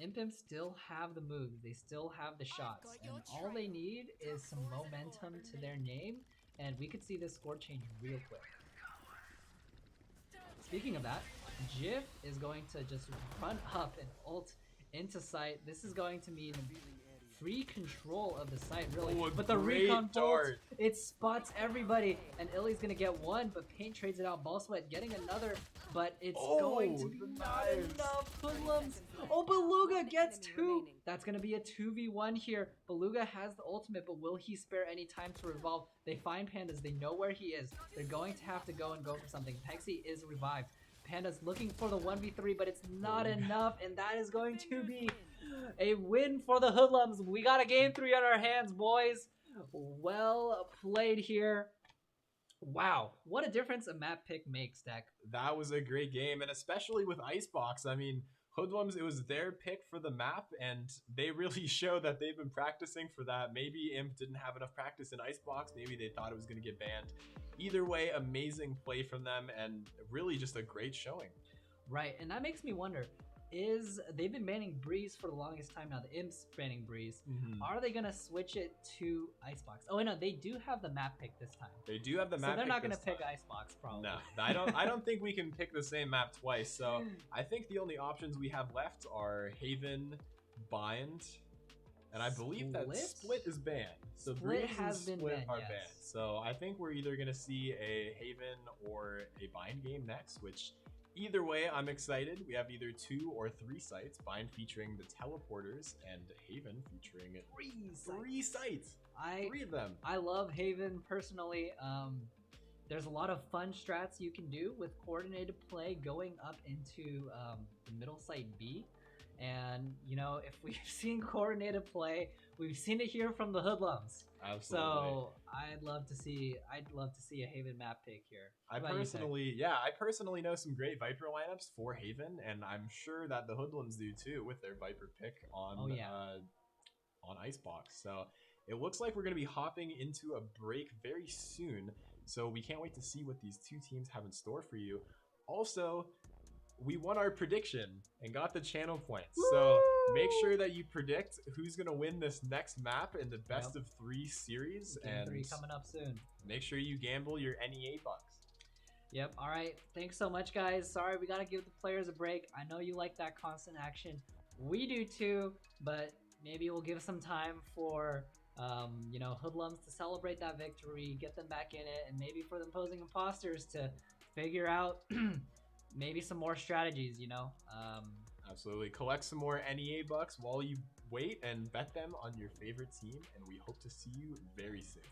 Speaker 1: Impimp still have the moves, they still have the shots,
Speaker 3: got
Speaker 1: and
Speaker 3: your
Speaker 1: all they
Speaker 3: trail.
Speaker 1: need is some momentum to their name, and we could see this score change real quick. Speaking of that, Jif is going to just run up and ult into site. This is going to mean free control of the site, really.
Speaker 2: Oh, a
Speaker 1: but the
Speaker 2: great
Speaker 1: recon bolt,
Speaker 2: dart.
Speaker 1: it spots everybody, and Illy's gonna get one, but Paint trades it out. Ball Sweat getting another, but it's going to be
Speaker 2: the
Speaker 1: not
Speaker 2: knives.
Speaker 1: enough. Hoodlums. Oh, Beluga gets two. That's gonna be a 2v1 here. Beluga has the ultimate, but will he spare any time to revolve? They find Pandas. They know where he is. They're going to have to go for something. Pexi is revived. Panda's looking for the 1v3, but it's not enough, and that is going to be a win for the Hoodlums. We got a game 3 on our hands, boys. Well played here. Wow, what a difference a map pick makes, Deck.
Speaker 2: That was a great game, and especially with Icebox. I mean, Hoodlums, it was their pick for the map, and they really show that they've been practicing for that. Maybe Imp didn't have enough practice in Icebox. Maybe they thought it was going to get banned. Either way, amazing play from them, and really just a great showing.
Speaker 1: Right, and that makes me wonder, they've been banning Breeze for the longest time now, the Imp's banning Breeze. Are they gonna switch it to Icebox? Oh, no, they do have the map pick this time.
Speaker 2: They do have the map
Speaker 1: so they're
Speaker 2: pick
Speaker 1: not gonna
Speaker 2: this
Speaker 1: pick
Speaker 2: time.
Speaker 1: Icebox, probably.
Speaker 2: No, I don't think we can pick the same map twice. So I think the only options we have left are Haven, Bind, and I believe that Split is banned. So
Speaker 1: Split
Speaker 2: Breeze
Speaker 1: has
Speaker 2: and
Speaker 1: been
Speaker 2: Split
Speaker 1: banned,
Speaker 2: are
Speaker 1: yes.
Speaker 2: banned. So I think we're either gonna see a Haven or a Bind game next, which either way, I'm excited. We have either 2 or 3 sites, Bind featuring the Teleporters and Haven featuring 3 sites. 3 of them.
Speaker 1: I love Haven personally. There's a lot of fun strats you can do with coordinated play going up into the middle site B. And, you know, if we've seen coordinated play, we've seen it here from the Hoodlums.
Speaker 2: Absolutely.
Speaker 1: So I'd love to see a Haven map pick here.
Speaker 2: I personally know some great Viper lineups for Haven, and I'm sure that the Hoodlums do too with their Viper pick on on Icebox. So it looks like we're going to be hopping into a break very soon. So we can't wait to see what these two teams have in store for you. Also, we won our prediction and got the channel points.
Speaker 1: Woo!
Speaker 2: So make sure that you predict who's going to win this next map in the best of 3 series.
Speaker 1: Game
Speaker 2: and
Speaker 1: 3 coming up soon.
Speaker 2: Make sure you gamble your NEA bucks.
Speaker 1: Yep. All right. Thanks so much, guys. Sorry, we got to give the players a break. I know you like that constant action. We do too, but maybe we'll give some time for you know, Hoodlums to celebrate that victory, get them back in it, and maybe for the opposing imposters to figure out maybe some more strategies, you know?
Speaker 2: Absolutely. Collect some more NEA bucks while you wait and bet them on your favorite team, and we hope to see you very soon.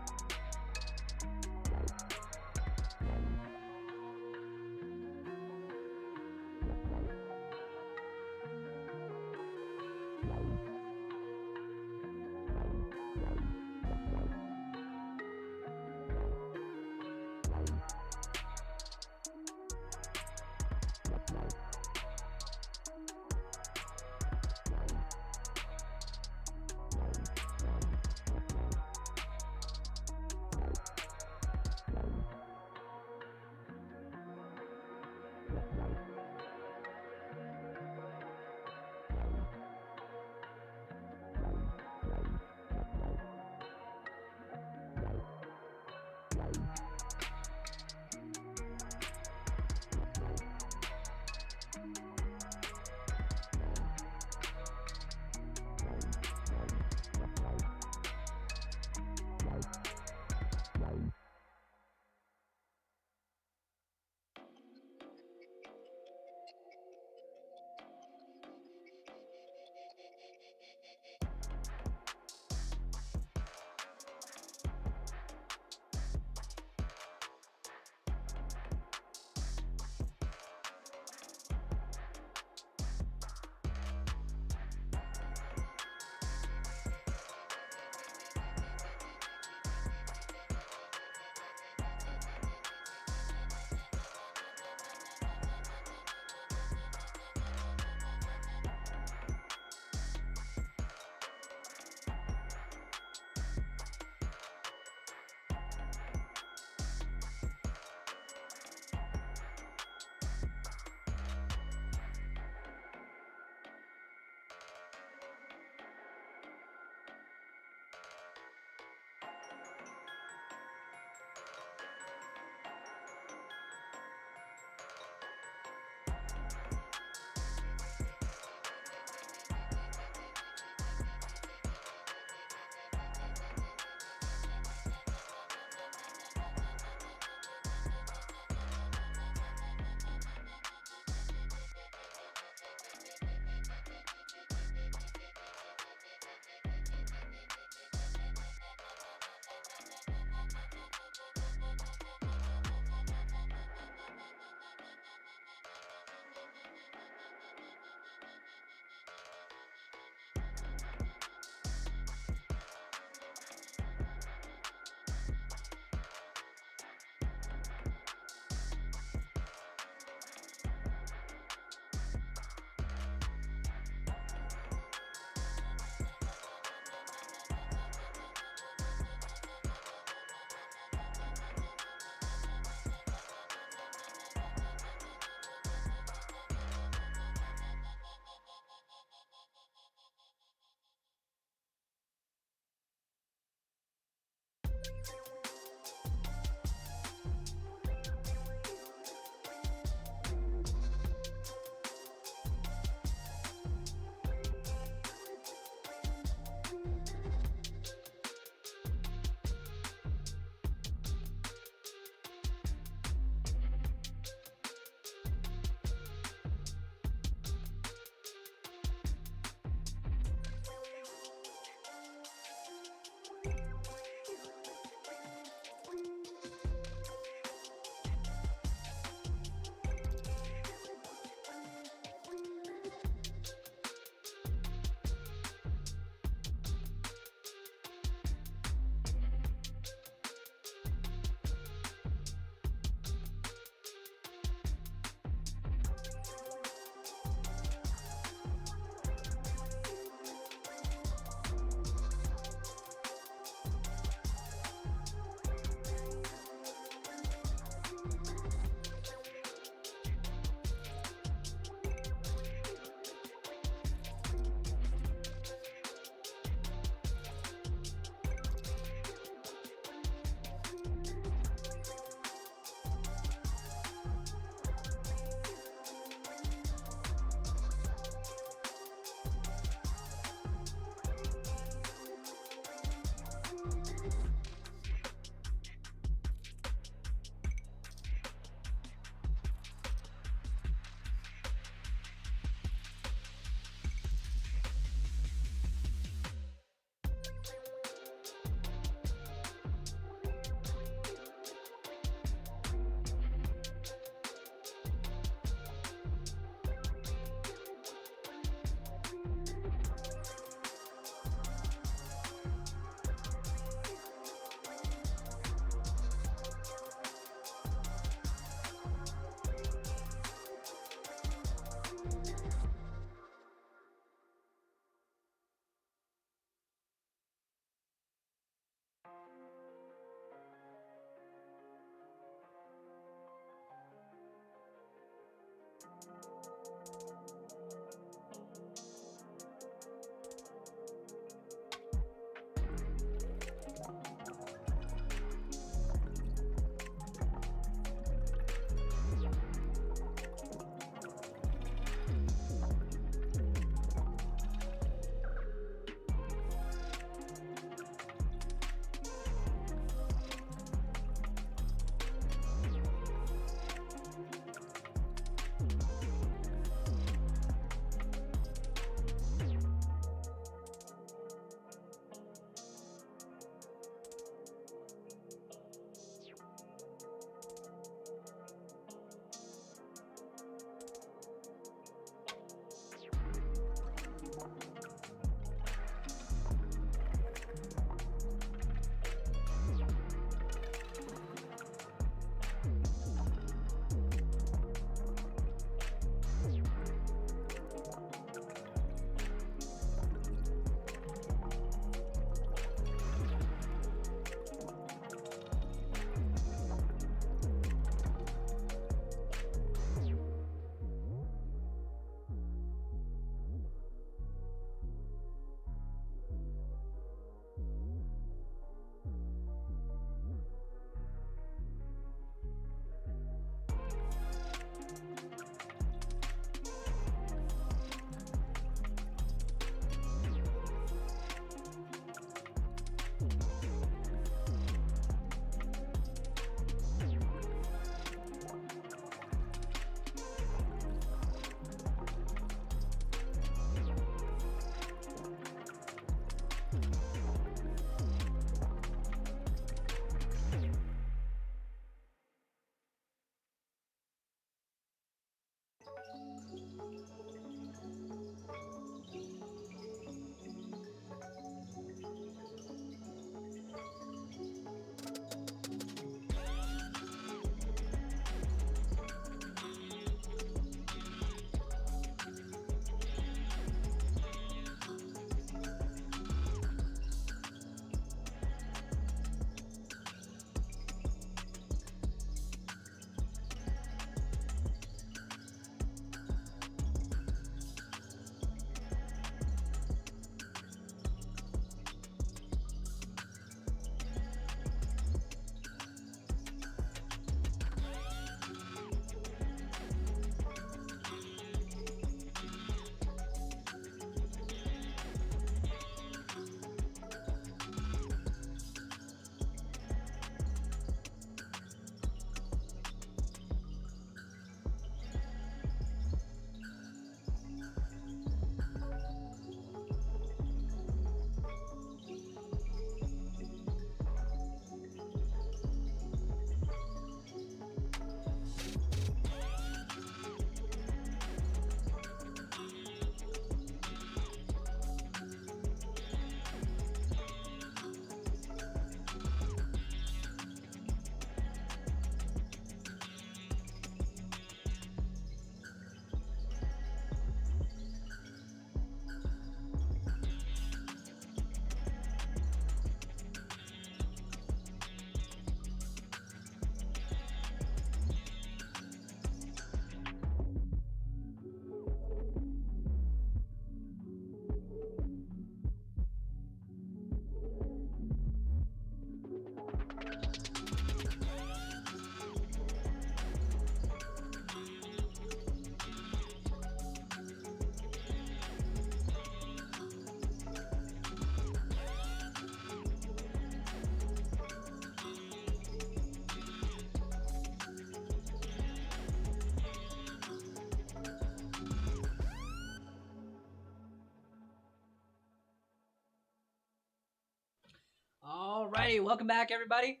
Speaker 1: Alrighty, welcome back, everybody.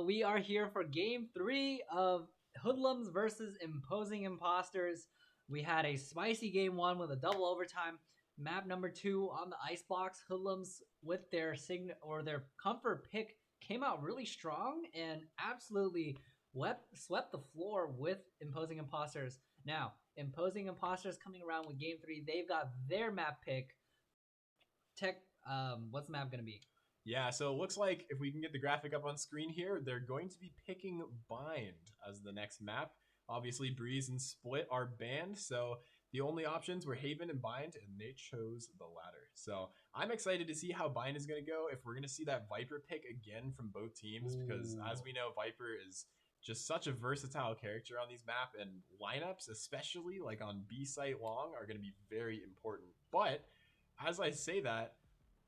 Speaker 1: We are here for Game 3 of Hoodlums versus Imposing Imposters. We had a spicy Game 1 with a double overtime. Map number 2 on the ice box. Hoodlums with their their comfort pick came out really strong and absolutely swept the floor with Imposing Imposters. Now, Imposing Imposters coming around with Game 3. They've got their map pick. What's the map gonna be?
Speaker 2: Yeah, so it looks like if we can get the graphic up on screen here, they're going to be picking Bind as the next map. Obviously, Breeze and Split are banned, so the only options were Haven and Bind, and they chose the latter. So I'm excited to see how Bind is going to go, if we're going to see that Viper pick again from both teams, because as we know, Viper is just such a versatile character on these map, and lineups, especially like on B site long, are going to be very important. But as I say that,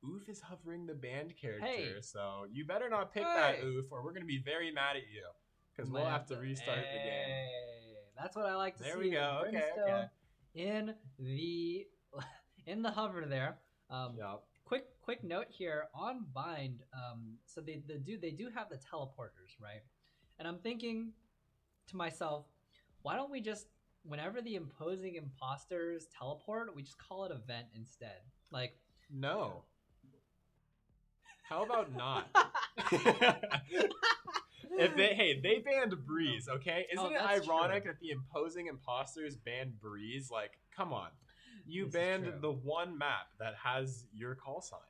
Speaker 2: Oof is hovering the banned character, so you better not pick that Oof, or we're going to be very mad at you, because we'll have to restart the game.
Speaker 1: That's what I like to see.
Speaker 2: There we go. Okay.
Speaker 1: In the hover there.
Speaker 2: Yep.
Speaker 1: Quick note here on Bind. So they do have the teleporters, right? And I'm thinking to myself, why don't we just, whenever the Imposing Imposters teleport, we just call it a vent instead? Like,
Speaker 2: no. How about not? They banned Breeze, okay? Isn't it ironic that the Imposing Imposters banned Breeze? Like, come on. You banned the one map that has your call sign.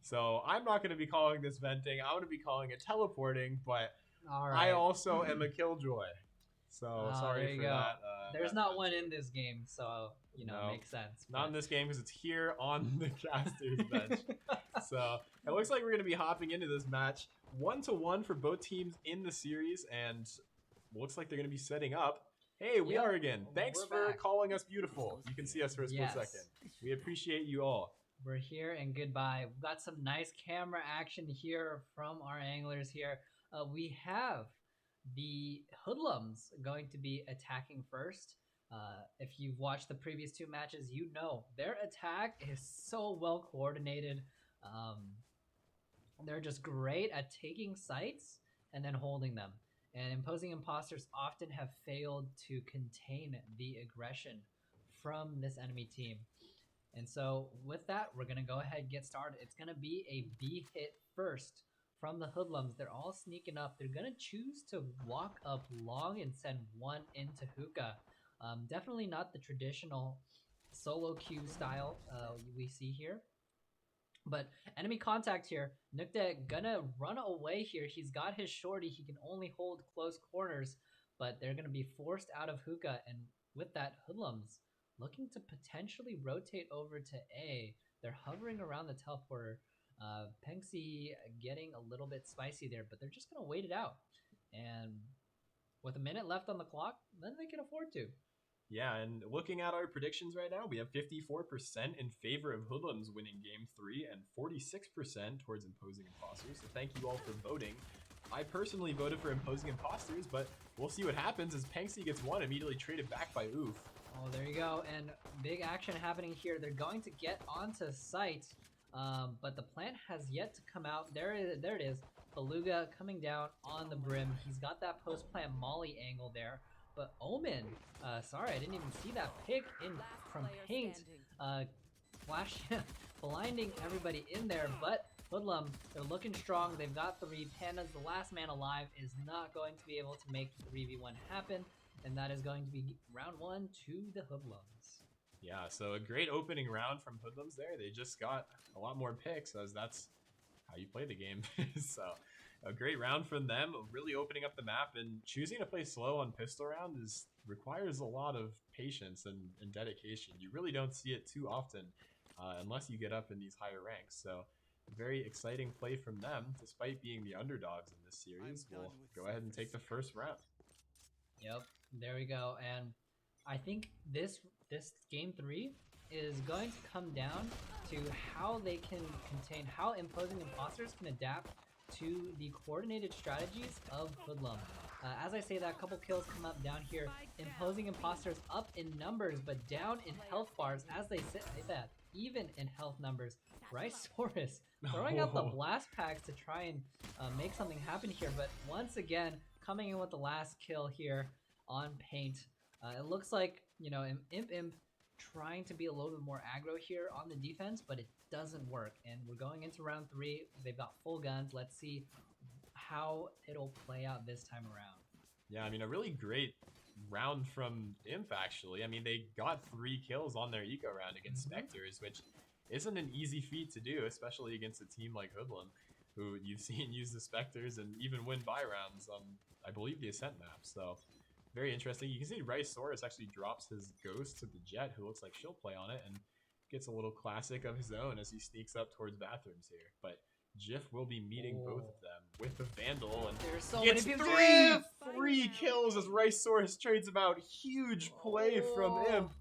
Speaker 2: So I'm not going to be calling this venting. I'm going to be calling it teleporting, but I also am a killjoy. So sorry for that.
Speaker 1: There's not one in this game, so, makes sense.
Speaker 2: Not in this game because it's here on the caster's bench. So it looks like we're going to be hopping into this match 1-1 for both teams in the series, and looks like they're going to be setting up. Hey, we are again. Thanks for calling us beautiful. You can see us for a split second. We appreciate you all.
Speaker 1: We're here and goodbye. We've got some nice camera action here from our anglers here. We have the Hoodlums going to be attacking first. If you've watched the previous two matches, you know their attack is so well coordinated. They're just great at taking sites and then holding them. And Imposing Imposters often have failed to contain the aggression from this enemy team. And so with that, we're going to go ahead and get started. It's going to be a B hit first from the Hoodlums. They're all sneaking up. They're going to choose to walk up long and send one into hookah. Definitely not the traditional solo queue style we see here. But enemy contact here. Nukta gonna run away here. He's got his shorty. He can only hold close corners, but they're gonna be forced out of hookah. And with that, Hoodlums looking to potentially rotate over to A. They're hovering around the teleporter. Penxi getting a little bit spicy there, but they're just gonna wait it out. And with a minute left on the clock, then they can afford to.
Speaker 2: Yeah, and looking at our predictions right now, we have 54% in favor of Hoodlums winning Game 3 and 46% towards Imposing Imposters. So thank you all for voting. I personally voted for Imposing Imposters, but we'll see what happens as Penxi gets one immediately traded back by Oof.
Speaker 1: Oh, there you go. And big action happening here. They're going to get onto site, but the plant has yet to come out. There it is. Beluga coming down on the brim. He's got that post-plant molly angle there. But Omen, sorry, I didn't even see that pick in from paint. Flash, blinding everybody in there. But Hoodlum, they're looking strong. They've got 3. Panda's the last man alive, is not going to be able to make the 3v1 happen. And that is going to be round 1 to the Hoodlums.
Speaker 2: Yeah, so a great opening round from Hoodlums there. They just got a lot more picks, as that's how you play the game. So a great round from them, really opening up the map, and choosing to play slow on pistol round requires a lot of patience and dedication. You really don't see it too often unless you get up in these higher ranks. So very exciting play from them, despite being the underdogs in this series. We'll go ahead and take the first round.
Speaker 1: Yep, there we go. And I think this Game 3 is going to come down to how they can contain, how Imposing Imposters can adapt to the coordinated strategies of Hoodlum. As I say that, a couple kills come up down here. Imposing imposters up in numbers, but down in health bars as they sit that even in health numbers. Rhysaurus throwing out the blast packs to try and make something happen here, but once again coming in with the last kill here on Paint. It looks like, you know, Imp trying to be a little bit more aggro here on the defense, but it doesn't work. And we're going into round 3. They've got full guns. Let's see how it'll play out this time around.
Speaker 2: Yeah, I mean, a really great round from Imp, actually. I mean, they got 3 kills on their eco round against Spectres, which isn't an easy feat to do, especially against a team like Hoodlum, who you've seen use the Spectres and even win buy rounds on, I believe, the Ascent map. So, very interesting. You can see Rhysaurus actually drops his Ghost to the Jet, who looks like she'll play on it, and gets a little classic of his own as he sneaks up towards bathrooms here. But Jif will be meeting both of them with the Vandal, and
Speaker 1: there's so
Speaker 2: gets
Speaker 1: many people.
Speaker 2: three kills as Rhysaurus trades him out. Huge play from Imp.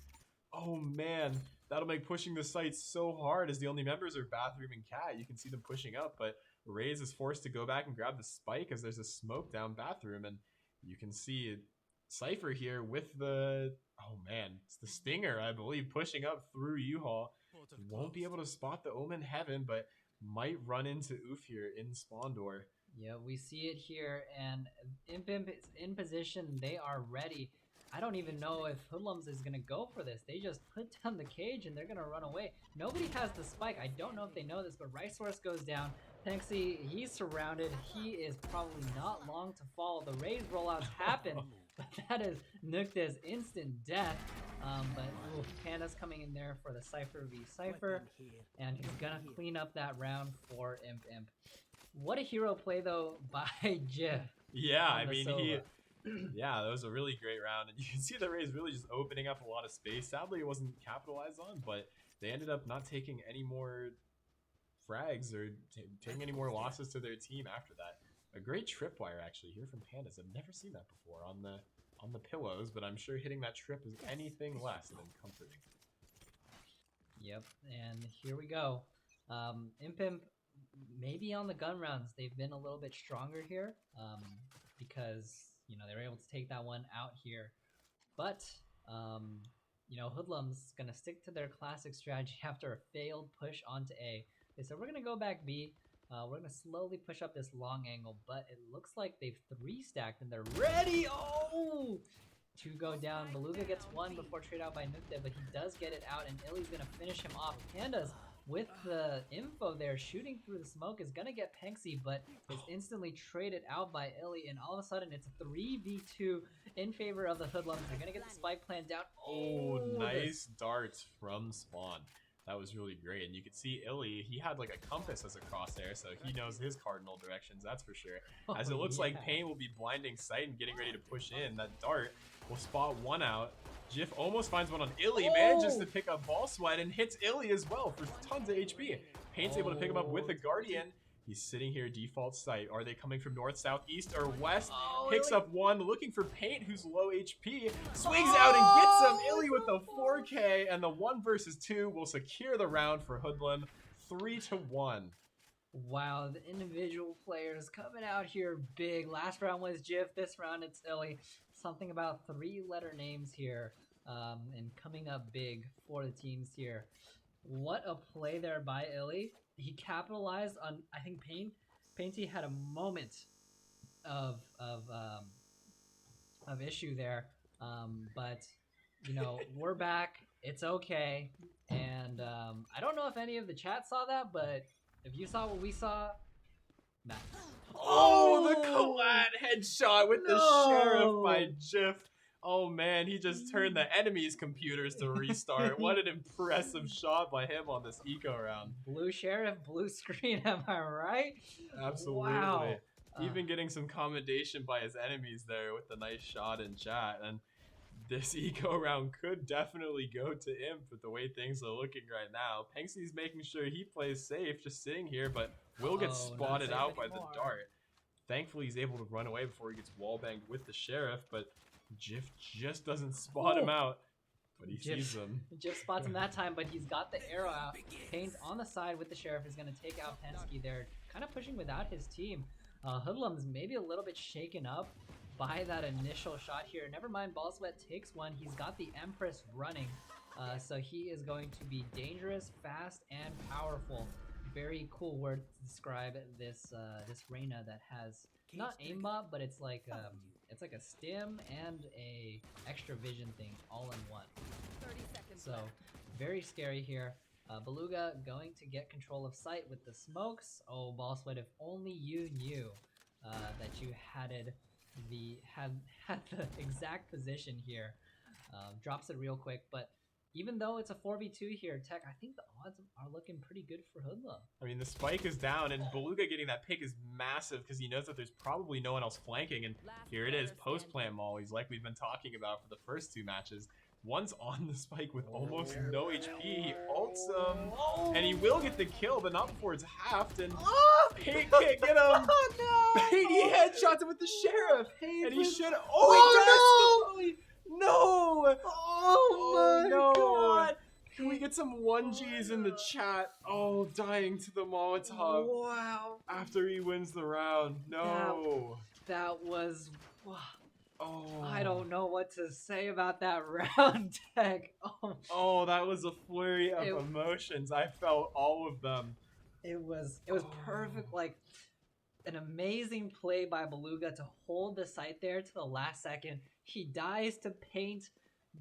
Speaker 2: Oh man, that'll make pushing the site so hard as the only members are Bathroom and Cat. You can see them pushing up, but Raze is forced to go back and grab the spike as there's a smoke down Bathroom, and you can see Cypher here with the, oh man, it's the Stinger, I believe, pushing up through U-Haul. He won't be able to spot the Omen Heaven, but might run into Oof here in spawn door.
Speaker 1: Yeah, we see it here, and Imp is in position. They are ready. I don't even know if Hoodlums is going to go for this. They just put down the cage, and they're going to run away. Nobody has the spike. I don't know if they know this, but Rhysaurus goes down. Penxy, he's surrounded. He is probably not long to fall. The Raze rollouts happen, but that is Nukta's instant death. But Panda's coming in there for the Cypher v Cypher, and he's gonna clean up that round for Imp. What a hero play though by Jif.
Speaker 2: Yeah, I mean yeah, that was a really great round, and you can see the Rays really just opening up a lot of space. Sadly, it wasn't capitalized on, but they ended up not taking any more frags or taking any more losses to their team after that. A great tripwire actually here from Pandas. I've never seen that before on the pillows, but I'm sure hitting that trip is anything less than comforting.
Speaker 1: Yep, and here we go. Imp maybe on the gun rounds they've been a little bit stronger here, because you know they were able to take that one out here, but you know, Hoodlum's gonna stick to their classic strategy after a failed push onto A. They said we're gonna go back B. We're gonna slowly push up this long angle, but it looks like they've 3 stacked and they're ready. Oh, to go down. Beluga gets 1 before trade out by Nukta, but he does get it out, and Illy's gonna finish him off. Pandas with the info there, shooting through the smoke, is gonna get Penxy, but is instantly traded out by Illy, and all of a sudden it's a 3v2 in favor of the Hoodlums. They're gonna get the spike plan down.
Speaker 2: Oh, nice darts from Spawn. That was really great, and you could see Illy, he had like a compass as a crosshair, so he knows his cardinal directions, that's for sure. As it looks like Pain will be blinding sight and getting ready to push in. That dart will spot one out. Jif almost finds one on Illy, manages to pick up Ball Sweat and hits Illy as well for tons of HP. Pain's able to pick him up with the Guardian. He's sitting here default sight. Are they coming from north, south, east, or west? Picks up one, looking for Paint, who's low HP. Swings out and gets him. Illy with the 4K, and the 1 versus 2 will secure the round for Hoodlum. 3-1.
Speaker 1: Wow, the individual players coming out here big. Last round was Jif. This round it's Illy. Something about 3-letter names here, and coming up big for the teams here. What a play there by Illy. He capitalized on, I think, Painty had a moment of issue there, but you know, we're back. It's okay, and I don't know if any of the chat saw that, but if you saw what we saw, nice.
Speaker 2: Oh, the collab headshot with the Sheriff by Jif. Oh man, he just turned the enemy's computers to restart. What an impressive shot by him on this eco round.
Speaker 1: Blue Sheriff, blue screen, am I right?
Speaker 2: Absolutely.
Speaker 1: Wow.
Speaker 2: Even getting some commendation by his enemies there with the nice shot in chat. And this eco round could definitely go to Imp with the way things are looking right now. Penksy's making sure he plays safe, just sitting here, but will get spotted out by the dart. Thankfully, he's able to run away before he gets wallbanged with the Sheriff, but Jif just doesn't spot him out, but he sees him.
Speaker 1: Jif spots him that time, but he's got the arrow out. Pain's on the side with the Sheriff, is going to take out Penske there, kind of pushing without his team. Hoodlum's maybe a little bit shaken up, by that initial shot here. Never mind, Ball Sweat takes one. He's got the Empress running. So he is going to be dangerous, fast, and powerful. Very cool word to describe this this Reyna that has not aimbot, but it's like a stim and a extra vision thing all in one.
Speaker 3: 30 seconds
Speaker 1: So
Speaker 3: left.
Speaker 1: very scary here. Beluga going to get control of sight with the smokes. Oh, Ball Sweat! If only you knew that you had the exact position here. Drops it real quick, but even though it's a 4v2 here, Tech, I think the odds are looking pretty good for Hoodlum.
Speaker 2: I mean, the spike is down, and Beluga getting that pick is massive because he knows that there's probably no one else flanking, and here it is, post-plant mollies like we've been talking about for the first two matches. One's on the spike with almost no HP. He ults him, and he will get the kill, but not before it's halved, and Pain can't get him.
Speaker 1: Oh no!
Speaker 2: Pain, he headshots him with the Sheriff,
Speaker 1: Pain
Speaker 2: and he
Speaker 1: was-
Speaker 2: should.
Speaker 1: Oh,
Speaker 2: He does! No!
Speaker 1: Oh my
Speaker 2: no!
Speaker 1: god!
Speaker 2: Can we get some 1Gs in the chat? Oh, dying to the Molotov
Speaker 1: Wow.
Speaker 2: after he wins the round. No.
Speaker 1: That was...
Speaker 2: Oh.
Speaker 1: I don't know what to say about that round, Tech.
Speaker 2: Oh, that was a flurry of
Speaker 1: It-
Speaker 2: emotions. I felt all of them.
Speaker 1: It was perfect, like an amazing play by Beluga to hold the site there to the last second. He dies to Paint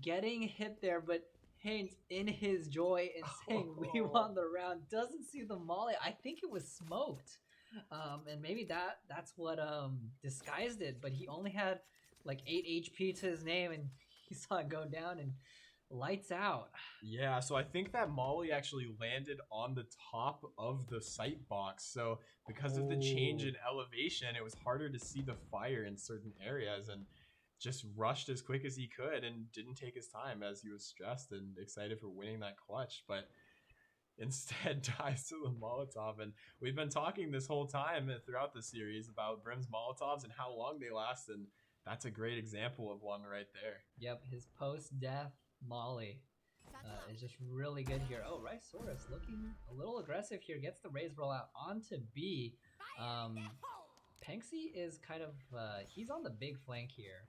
Speaker 1: getting hit there, but Paint in his joy and saying we won the round doesn't see the molly. I think it was smoked. And maybe that's what disguised it, but he only had like 8 HP to his name and he saw it go down and lights out.
Speaker 2: Yeah, so I think that molly actually landed on the top of the sight box. So because of the change in elevation, it was harder to see the fire in certain areas, and just rushed as quick as he could and didn't take his time as he was stressed and excited for winning that clutch, but instead dies to the Molotov. And we've been talking this whole time throughout the series about Brim's Molotovs and how long they last, and that's a great example of one right there.
Speaker 1: Yep, his post-death molly is just really good here. Oh, Rhysaurus looking a little aggressive here. Gets the raise rollout onto B. Penxy is kind of, he's on the big flank here.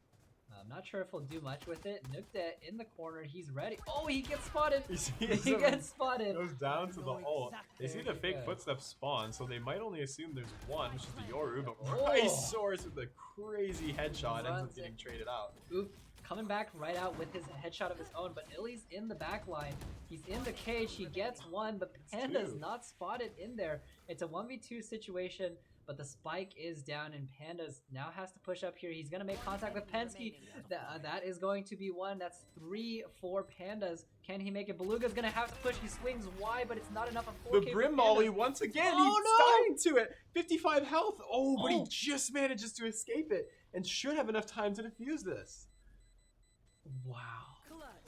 Speaker 1: I'm not sure if he'll do much with it. Nukta in the corner. He's ready. Oh, he gets spotted. He gets spotted.
Speaker 2: Goes down to the ult. They see the fake
Speaker 1: Yeah.
Speaker 2: footsteps spawn, so they might only assume there's one, which is the Yoru, but
Speaker 1: Oh.
Speaker 2: Rhysaurus with a crazy headshot ends
Speaker 1: Runs
Speaker 2: up getting
Speaker 1: it.
Speaker 2: traded out.
Speaker 1: Oop, coming back right out with his headshot of his own, but Illy's in the back line. He's in the cage. He gets one, but Panda's
Speaker 2: two.
Speaker 1: not spotted in there. It's a 1v2 situation, but the spike is down, and Panda's now has to push up here. He's going to make contact with Pensky. That is going to be one. That's 3 for Pandas. Can he make it? Beluga's going to have to push. He swings wide, but it's not enough of 4K
Speaker 2: The
Speaker 1: for
Speaker 2: Brim
Speaker 1: Pandas.
Speaker 2: Molly once again,
Speaker 1: Oh,
Speaker 2: he's dying to it. 55 health. Oh, but he
Speaker 1: Oh.
Speaker 2: just manages to escape it and should have enough time to defuse this.
Speaker 1: Wow.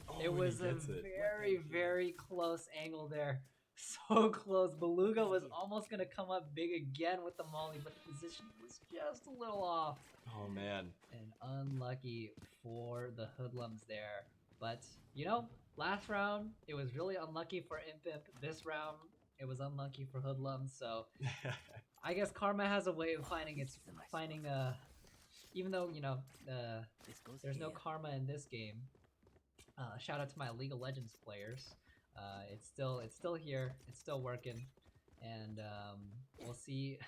Speaker 2: Oh,
Speaker 1: It
Speaker 2: and
Speaker 1: was
Speaker 2: he
Speaker 1: a
Speaker 2: gets it.
Speaker 1: very, very close angle there. So close. Beluga was almost going to come up big again with the molly, but the position was just a little off.
Speaker 2: Oh, man.
Speaker 1: And unlucky for the Hoodlums there. But, you know, last round, it was really unlucky for Impimp. This round, it was unlucky for Hoodlums. So I guess karma has a way of finding even though, you know, there's no karma in this game. Shout out to my League of Legends players. It's still here. It's still working, and we'll see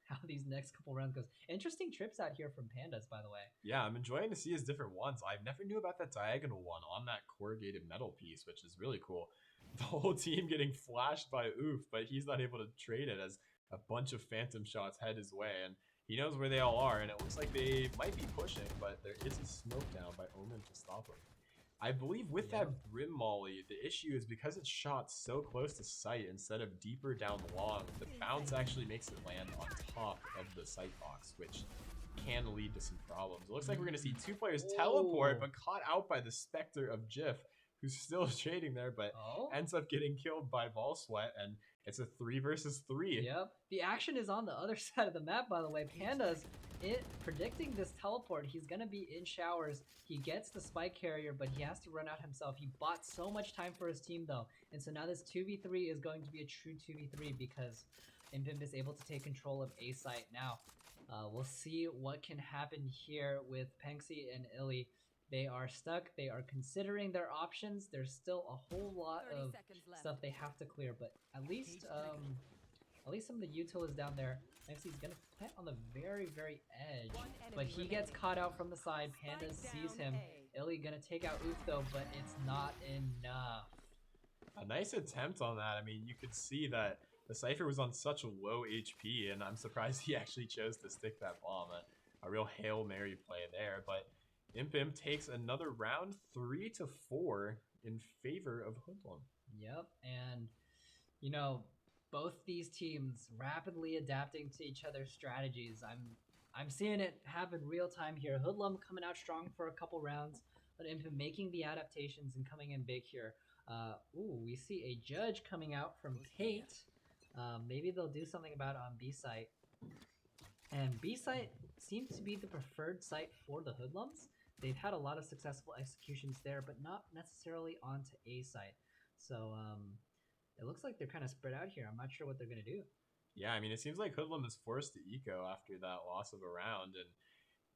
Speaker 1: how these next couple rounds goes. Interesting trips out here from Pandas, by the way.
Speaker 2: Yeah, I'm enjoying to see his different ones. I never knew about that diagonal one on that corrugated metal piece, which is really cool. The whole team getting flashed by Oof, but he's not able to trade it as a bunch of phantom shots head his way, and he knows where they all are, and it looks like they might be pushing, but there is a smoke down by Omen to stop him. I believe with that Brim Molly, the issue is because it's shot so close to sight instead of deeper down long, the bounce actually makes it land on top of the sight box, which can lead to some problems. It looks like we're going to see two players teleport, but caught out by the Spectre of Jif, who's still trading there, but ends up getting killed by Ball Sweat, and it's a 3 versus 3.
Speaker 1: Yep. The action is on the other side of the map, by the way. Pandas, predicting this teleport, he's going to be in showers. He gets the spike carrier, but he has to run out himself. He bought so much time for his team, though. And so now this 2v3 is going to be a true 2v3 because Impimp is able to take control of A site. Now, We'll see what can happen here with Penxi and Illy. They are stuck. They are considering their options. There's still a whole lot
Speaker 3: 30
Speaker 1: of
Speaker 3: seconds left.
Speaker 1: stuff they have to clear, but at least some of the util is down there. Penxi's gonna plant on the very edge,
Speaker 3: One
Speaker 1: but
Speaker 3: enemy
Speaker 1: he
Speaker 3: remaining.
Speaker 1: gets caught out from the side. Panda
Speaker 3: Spike
Speaker 1: sees
Speaker 3: down
Speaker 1: him.
Speaker 3: A.
Speaker 1: Illy gonna take out Oof though, but it's not enough.
Speaker 2: A nice attempt on that. I mean, you could see that the Cypher was on such a low HP, and I'm surprised he actually chose to stick that bomb. A real Hail Mary play there, but Imp takes another round, 3-4 in favor of Hoodlum.
Speaker 1: Yep, and you know, both these teams rapidly adapting to each other's strategies. I'm seeing it happen real time here. Hoodlum coming out strong for a couple rounds, but Imp making the adaptations and coming in big here. Ooh, we see a judge coming out from Kate. Maybe they'll do something about it on B site. And B site seems to be the preferred site for the Hoodlums. They've had a lot of successful executions there, but not necessarily onto A site. So it looks like they're kind of spread out here. I'm not sure what they're going to do.
Speaker 2: Yeah, I mean, it seems like Hoodlum is forced to eco after that loss of a round, and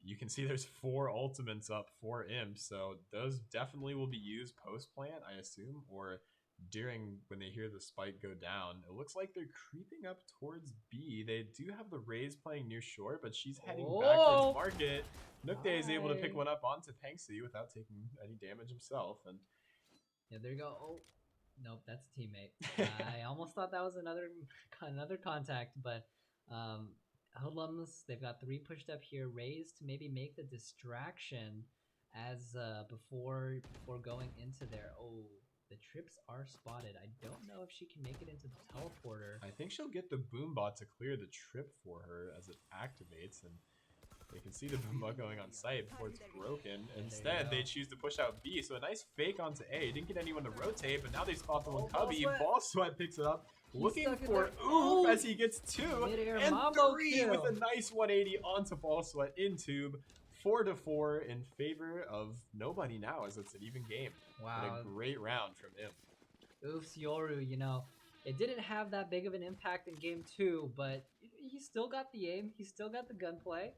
Speaker 2: you can see there's 4 ultimates up for Imp, so those definitely will be used post-plant, I assume, or during when they hear the spike go down. It looks like they're creeping up towards B. They do have the Raze playing near shore, but she's heading back towards market. Nookday is able to pick one up onto Penxi without taking any damage himself, and
Speaker 1: yeah, there you go. Oh, nope, that's a teammate. I almost thought that was another contact, but Hoodlums, they've got 3 pushed up here. Raze to maybe make the distraction as before going into there. Oh, the trips are spotted. I don't know if she can make it into the teleporter.
Speaker 2: I think she'll get the Boombot to clear the trip for her as it activates, and they can see the Boombot going on site before it's broken. Instead, they choose to push out B, so a nice fake onto A. Didn't get anyone to rotate, but now they spot the one Cubby. Ball Sweat picks it up, looking for Oof as he gets 2 and 3 with a nice 180 onto Ball Sweat in tube. 4-4 in favor of nobody now, as it's an even game.
Speaker 1: Wow.
Speaker 2: But a great round from him.
Speaker 1: Oof's Yoru, you know, it didn't have that big of an impact in game 2, but he still got the aim, he still got the gunplay,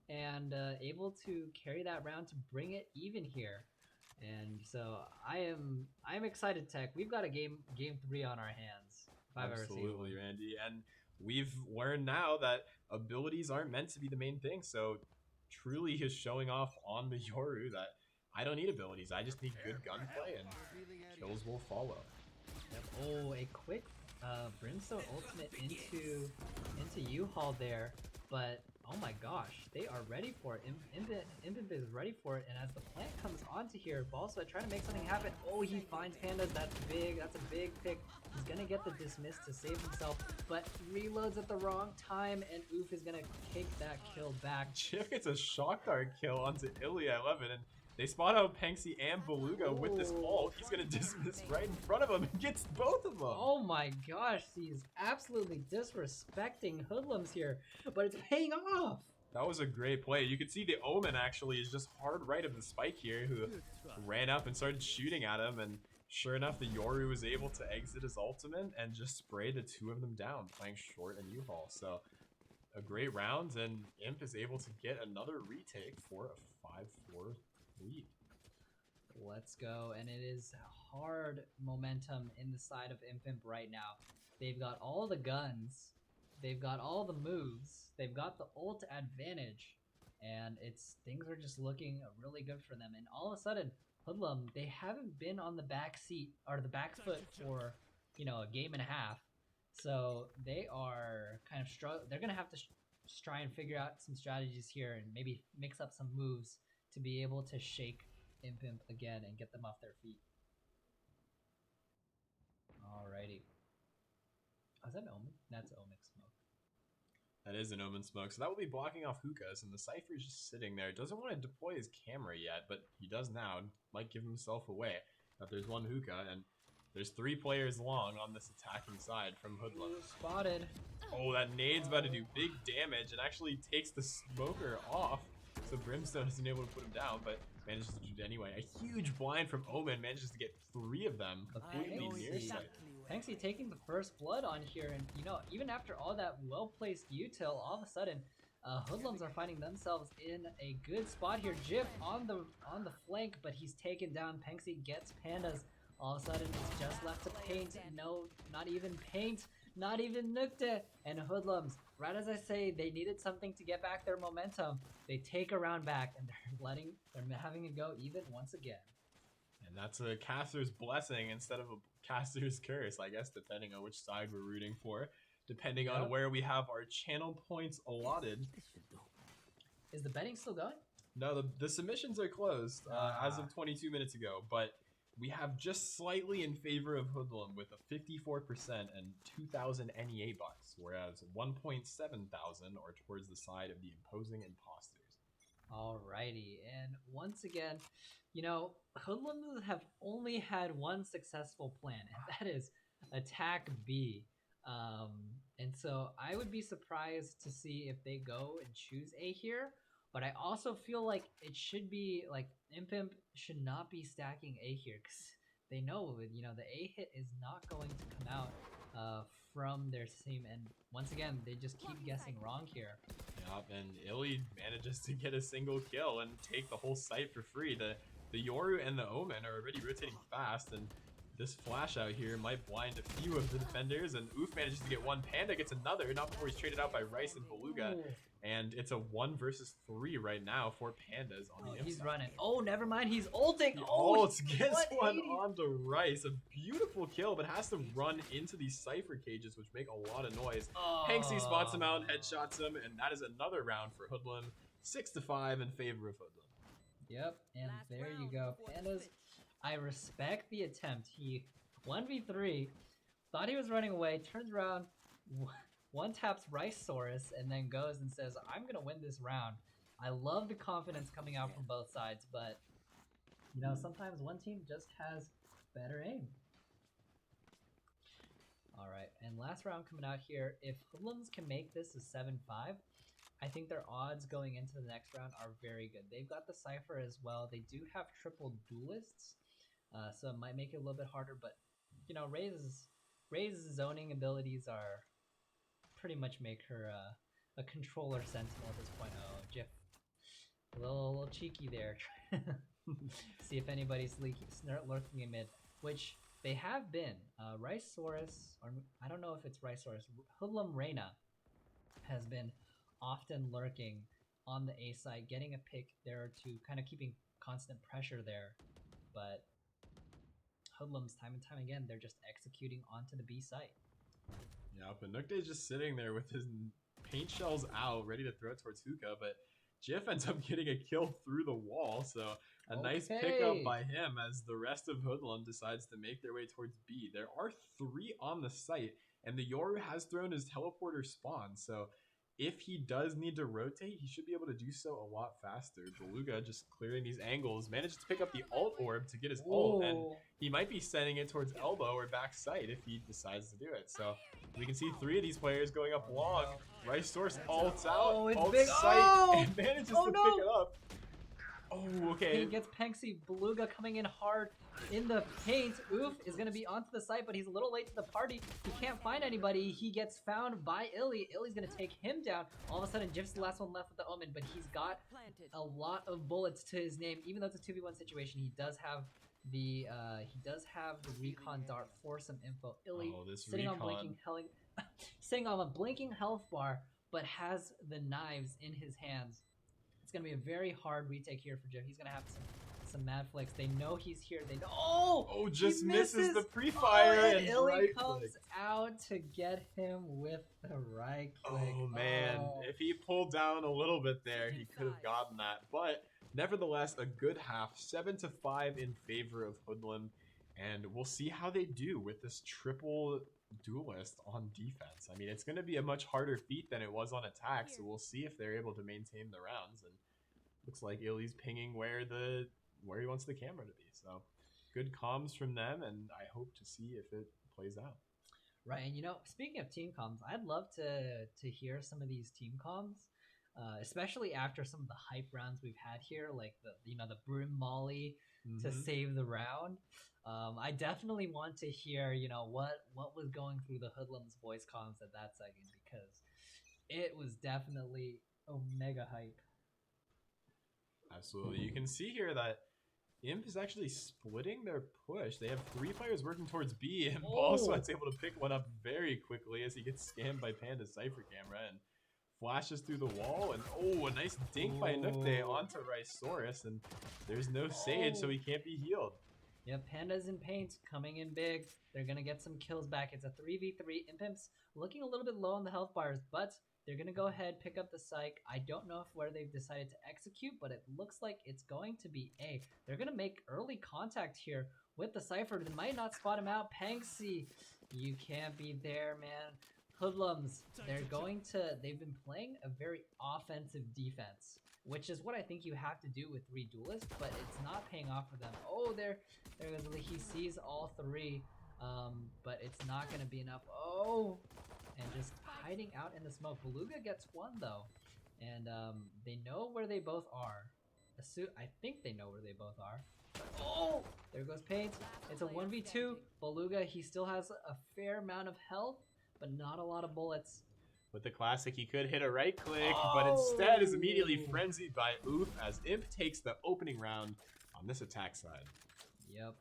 Speaker 1: and able to carry that round to bring it even here. And so I'm excited, Tech. We've got a game 3 on our hands. If I've ever seen one.
Speaker 2: Absolutely, Randy. And we've learned now that abilities aren't meant to be the main thing. So truly is showing off on the Yoru that I don't need abilities. I just need good gunplay and kills will follow.
Speaker 1: Yep. Oh, a quick Brimstone ultimate into U-Haul there, but oh my gosh, they are ready for it. Imp is ready for it, and as the plant comes onto here, Ballsweat trying to make something happen. Oh, he finds Pandas. That's big. That's a big pick. He's gonna get the dismiss to save himself, but reloads at the wrong time, and Oof is gonna take that kill back.
Speaker 2: Chip gets a shock dart kill onto Ilya. I love it. And they spot out Penxi and Beluga with this ult. He's gonna dismiss right in front of him and gets both of them.
Speaker 1: Oh my gosh, he's absolutely disrespecting Hoodlums here, but it's paying off.
Speaker 2: That was a great play. You could see the Omen actually is just hard right of the Spike here, who ran up and started shooting at him, and sure enough, the Yoru was able to exit his ultimate and just spray the 2 of them down, playing short and U-Haul. So a great round, and Imp is able to get another retake for a 5-4 lead.
Speaker 1: Let's go, and it is hard momentum in the side of Imp right now. They've got all the guns, they've got all the moves, they've got the ult advantage, and things are just looking really good for them. And all of a sudden, Hoodlum, they haven't been on the back seat or the back foot for, you know, a game and a half. So they are kind of they're gonna have to try and figure out some strategies here and maybe mix up some moves to be able to shake Imp again and get them off their feet. Alrighty. Oh, is that an Omen? That's Omic Smoke.
Speaker 2: That is an Omen Smoke. So that will be blocking off hookahs, and the Cypher is just sitting there. Doesn't want to deploy his camera yet, but he does now. Might give himself away. But there's one hookah, and there's 3 players long on this attacking side from Hoodlum.
Speaker 1: Spotted.
Speaker 2: Oh, that nade's about to do big damage and actually takes the smoker off. So Brimstone isn't able to put him down, but manages to do it anyway. A huge blind from Omen, manages to get 3 of them completely near sight.
Speaker 1: Penxi taking the first blood on here, and you know, even after all that well-placed util, all of a sudden, Hoodlums are finding themselves in a good spot here. Jif on the flank, but he's taken down. Penxi gets Pandas. All of a sudden, it's just left to paint. No, not even paint. Not even Nukte. And Hoodlums, right as I say, they needed something to get back their momentum. They take a round back, and they're having it go even once again.
Speaker 2: And that's a caster's blessing instead of a caster's curse, I guess, depending on which side we're rooting for. Depending on where we have our channel points allotted.
Speaker 1: Is the betting still going?
Speaker 2: No, the submissions are closed as of 22 minutes ago, but we have just slightly in favor of Hoodlum with a 54% and 2,000 NEA bucks, whereas 1,700 are towards the side of the imposing imposters.
Speaker 1: Alrighty, and once again, you know, Hoodlums have only had one successful plan, and that is attack B. And so I would be surprised to see if they go and choose A here, but I also feel like it should be like Imp should not be stacking A here because they know, you know, the A hit is not going to come out from their team, and once again, they just keep guessing wrong here.
Speaker 2: Yep, and Illy manages to get a single kill and take the whole site for free. The Yoru and the Omen are already rotating fast, and this flash out here might blind a few of the defenders, and Oof manages to get one. Panda gets another, not before he's traded out by Rice and Beluga. And it's a 1 versus 3 right now for Pandas on the
Speaker 1: He's
Speaker 2: inside.
Speaker 1: running. Oh, never mind. He's ulting.
Speaker 2: He
Speaker 1: Oh,
Speaker 2: ults, gets one onto Rice. A beautiful kill, but has to run into these Cypher cages, which make a lot of noise. Penxi spots him out, headshots him, and that is another round for Hoodlum. 6-5 in favor of Hoodlum.
Speaker 1: Yep, and there you go. Pandas, I respect the attempt. He 1v3, thought he was running away, turns around, one taps Ricesaurus, and then goes and says, I'm going to win this round. I love the confidence coming out from both sides, but, you know, sometimes one team just has better aim. Alright, and last round coming out here. If Hoodlums can make this a 7-5, I think their odds going into the next round are very good. They've got the Cypher as well. They do have triple duelists, so it might make it a little bit harder, but, you know, Ray's zoning abilities are pretty much make her a controller sentinel at this point. Oh, Jif, a little cheeky there. See if anybody's lurking in mid, which they have been. Ricesaurus, or I don't know if it's Ricesaurus, Hoodlum Reyna has been often lurking on the A side, getting a pick there to kind of keeping constant pressure there. But Hoodlums, time and time again, they're just executing onto the B site.
Speaker 2: Yeah, but Nukte's just sitting there with his paint shells out, ready to throw it towards Hookah, but Jif ends up getting a kill through the wall, so a nice pickup by him as the rest of Hoodlum decides to make their way towards B. There are 3 on the site, and the Yoru has thrown his teleporter spawn, so if he does need to rotate, he should be able to do so a lot faster. Beluga just clearing these angles, manages to pick up the ult orb to get his ult, and he might be sending it towards elbow or back side if he decides to do it. So we can see 3 of these players going up long. Ricesaurus ults out, ults sight, and manages to pick it up. Oh, okay.
Speaker 1: He gets Penxi. Beluga coming in hard in the paint. Oof is going to be onto the site, but he's a little late to the party. He can't find anybody. He gets found by Illy. Illy's going to take him down. All of a sudden, Jif's the last one left with the Omen, but he's got a lot of bullets to his name. Even though it's a 2v1 situation, he does have the recon dart for some info. Illy sitting on a blinking health bar, but has the knives in his hands. It's going to be a very hard retake here for Jif. He's going to have some mad flicks. They know he's here. They know. Oh,
Speaker 2: just misses the pre-fire.
Speaker 1: And Illy comes out to get him with the right click.
Speaker 2: Oh, man. If he pulled down a little bit there, he could have gotten that. But nevertheless, a good half. 7-5 in favor of Hoodlum. And we'll see how they do with this triple duelist on defense. I mean, it's going to be a much harder feat than it was on attack, so we'll see if they're able to maintain the rounds. And looks like Illy's pinging where he wants the camera to be. So good comms from them, and I hope to see if it plays out.
Speaker 1: Right, and you know, speaking of team comms, I'd love to hear some of these team comms, especially after some of the hype rounds we've had here, like the Brim Molly to save the round. I definitely want to hear, you know, what was going through the Hoodlum's voice comms at that second, because it was definitely Omega hype.
Speaker 2: Absolutely. You can see here that Imp is actually splitting their push. They have 3 players working towards B. Imp also is able to pick one up very quickly as he gets scammed by Panda's Cypher camera and flashes through the wall. And a nice dink by Nukde onto Rhysaurus. And there's no Sage, so he can't be healed.
Speaker 1: Yeah, Panda's in paint, coming in big. They're going to get some kills back. It's a 3v3. Imp's looking a little bit low on the health bars, but they're going to go ahead, pick up the psych. I don't know where they've decided to execute, but it looks like it's going to be A. They're going to make early contact here with the Cypher. They might not spot him out. Panksy, you can't be there, man. Hoodlums, they've been playing a very offensive defense, which is what I think you have to do with 3 duelists, but it's not paying off for them. Oh, there goes, he sees all 3, but it's not going to be enough. And just hiding out in the smoke. Beluga gets 1 though, and they know where they both are. I think they know where they both are. Oh, there goes Paint. It's a 1v2. Beluga, he still has a fair amount of health, but not a lot of bullets.
Speaker 2: With the classic, he could hit a right click, but instead is immediately frenzied by Oof as Imp takes the opening round on this attack side.
Speaker 1: Yep.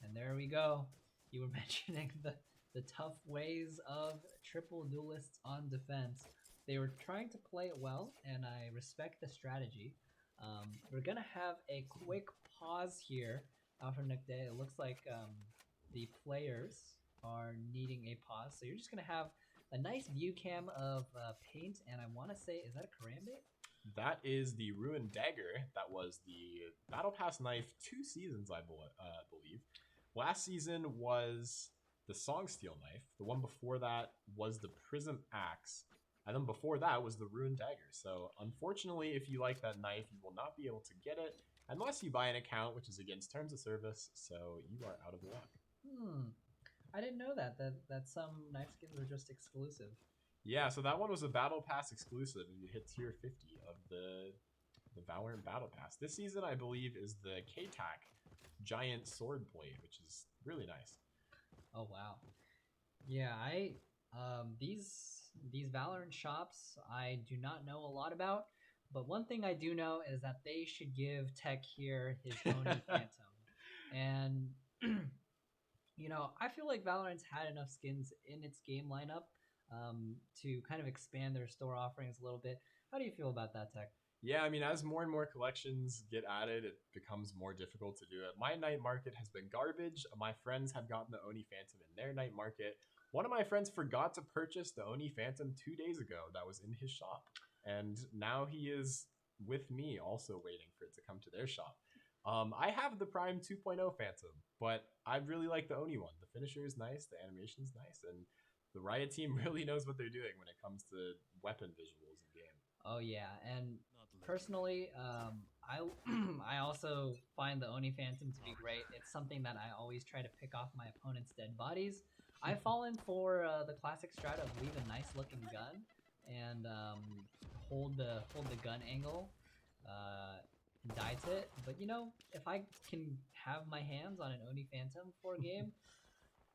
Speaker 1: And there we go. You were mentioning the tough ways of triple duelists on defense. They were trying to play it well, and I respect the strategy. We're going to have a quick pause here for Nukde. It looks like the players are needing a pause, so you're just going to have a nice view cam of Paint, and I want to say, is that a Karambit?
Speaker 2: That is the Ruined Dagger. That was the Battle Pass knife 2 seasons, I believe. Last season was the Songsteel knife. The one before that was the Prism Axe. And then before that was the Ruined Dagger. So unfortunately, if you like that knife, you will not be able to get it unless you buy an account, which is against terms of service. So you are out of luck.
Speaker 1: I didn't know that some knife skins are just exclusive.
Speaker 2: Yeah, so that one was a Battle Pass exclusive. You hit tier 50 of the Valorant Battle Pass. This season, I believe, is the K-Tac giant sword blade, which is really nice.
Speaker 1: Oh wow. Yeah, these Valorant shops I do not know a lot about, but one thing I do know is that they should give Tech here his own Phantom. And you know, I feel like Valorant's had enough skins in its game lineup to kind of expand their store offerings a little bit. How do you feel about that, Tech?
Speaker 2: Yeah, I mean, as more and more collections get added, it becomes more difficult to do it. My night market has been garbage. My friends have gotten the Oni Phantom in their night market. One of my friends forgot to purchase the Oni Phantom 2 days ago that was in his shop. And now he is with me also waiting for it to come to their shop. I have the Prime 2.0 Phantom, but I really like the Oni one. The finisher is nice, the animation is nice, and the Riot team really knows what they're doing when it comes to weapon visuals in game.
Speaker 1: Oh yeah, and personally, I also find the Oni Phantom to be great. It's something that I always try to pick off my opponent's dead bodies. I've fallen for the classic strat of leave a nice looking gun and hold the gun angle, die to it. But you know, if I can have my hands on an Oni Phantom for a game,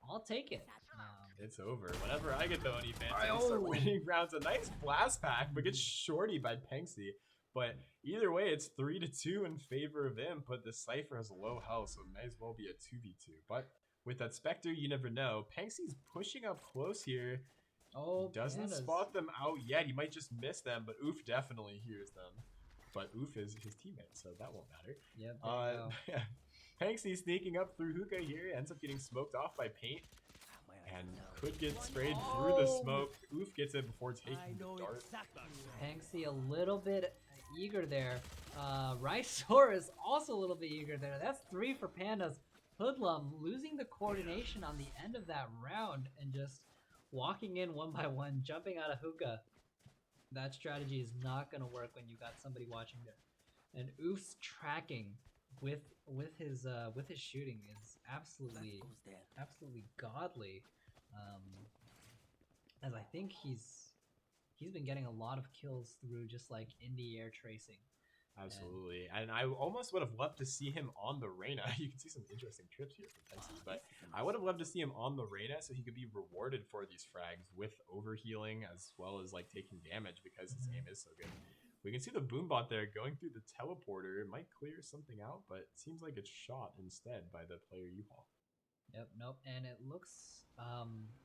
Speaker 1: I'll take it.
Speaker 2: It's over. Whenever I get the Oni Phantom, I start winning rounds. A nice blast pack, but gets shorty by Penksy. But either way, it's 3-2 in favor of him. But the Cypher has low health, so it may as well be a 2v2. But with that Spectre, you never know. Penksy's pushing up close here. Doesn't spot them out yet. He might just miss them, but Oof definitely hears them. But Oof is his teammate, so that won't matter.
Speaker 1: Yep.
Speaker 2: Penksy sneaking up through Hookah here, ends up getting smoked off by Paint. And could get sprayed through the smoke. Oof gets it before taking the dart.
Speaker 1: Penksy a little bit eager there. Rhysaurus also a little bit eager there. That's 3 for Pandas. Hoodlum losing the coordination on the end of that round and just walking in one by one, jumping out of Hookah. That strategy is not going to work when you got somebody watching there. And Oof's tracking with his shooting is absolutely godly. As I think he's been getting a lot of kills through just like in the air tracing.
Speaker 2: Absolutely. And I almost would have loved to see him on the Reyna. You can see some interesting trips here from Pensy, but I would have loved to see him on the Reyna so he could be rewarded for these frags with overhealing as well as like taking damage because his aim is so good. We can see the Boombot there going through the teleporter. It might clear something out, but it seems like it's shot instead by the player U-Haul.
Speaker 1: Yep, nope. And it looks,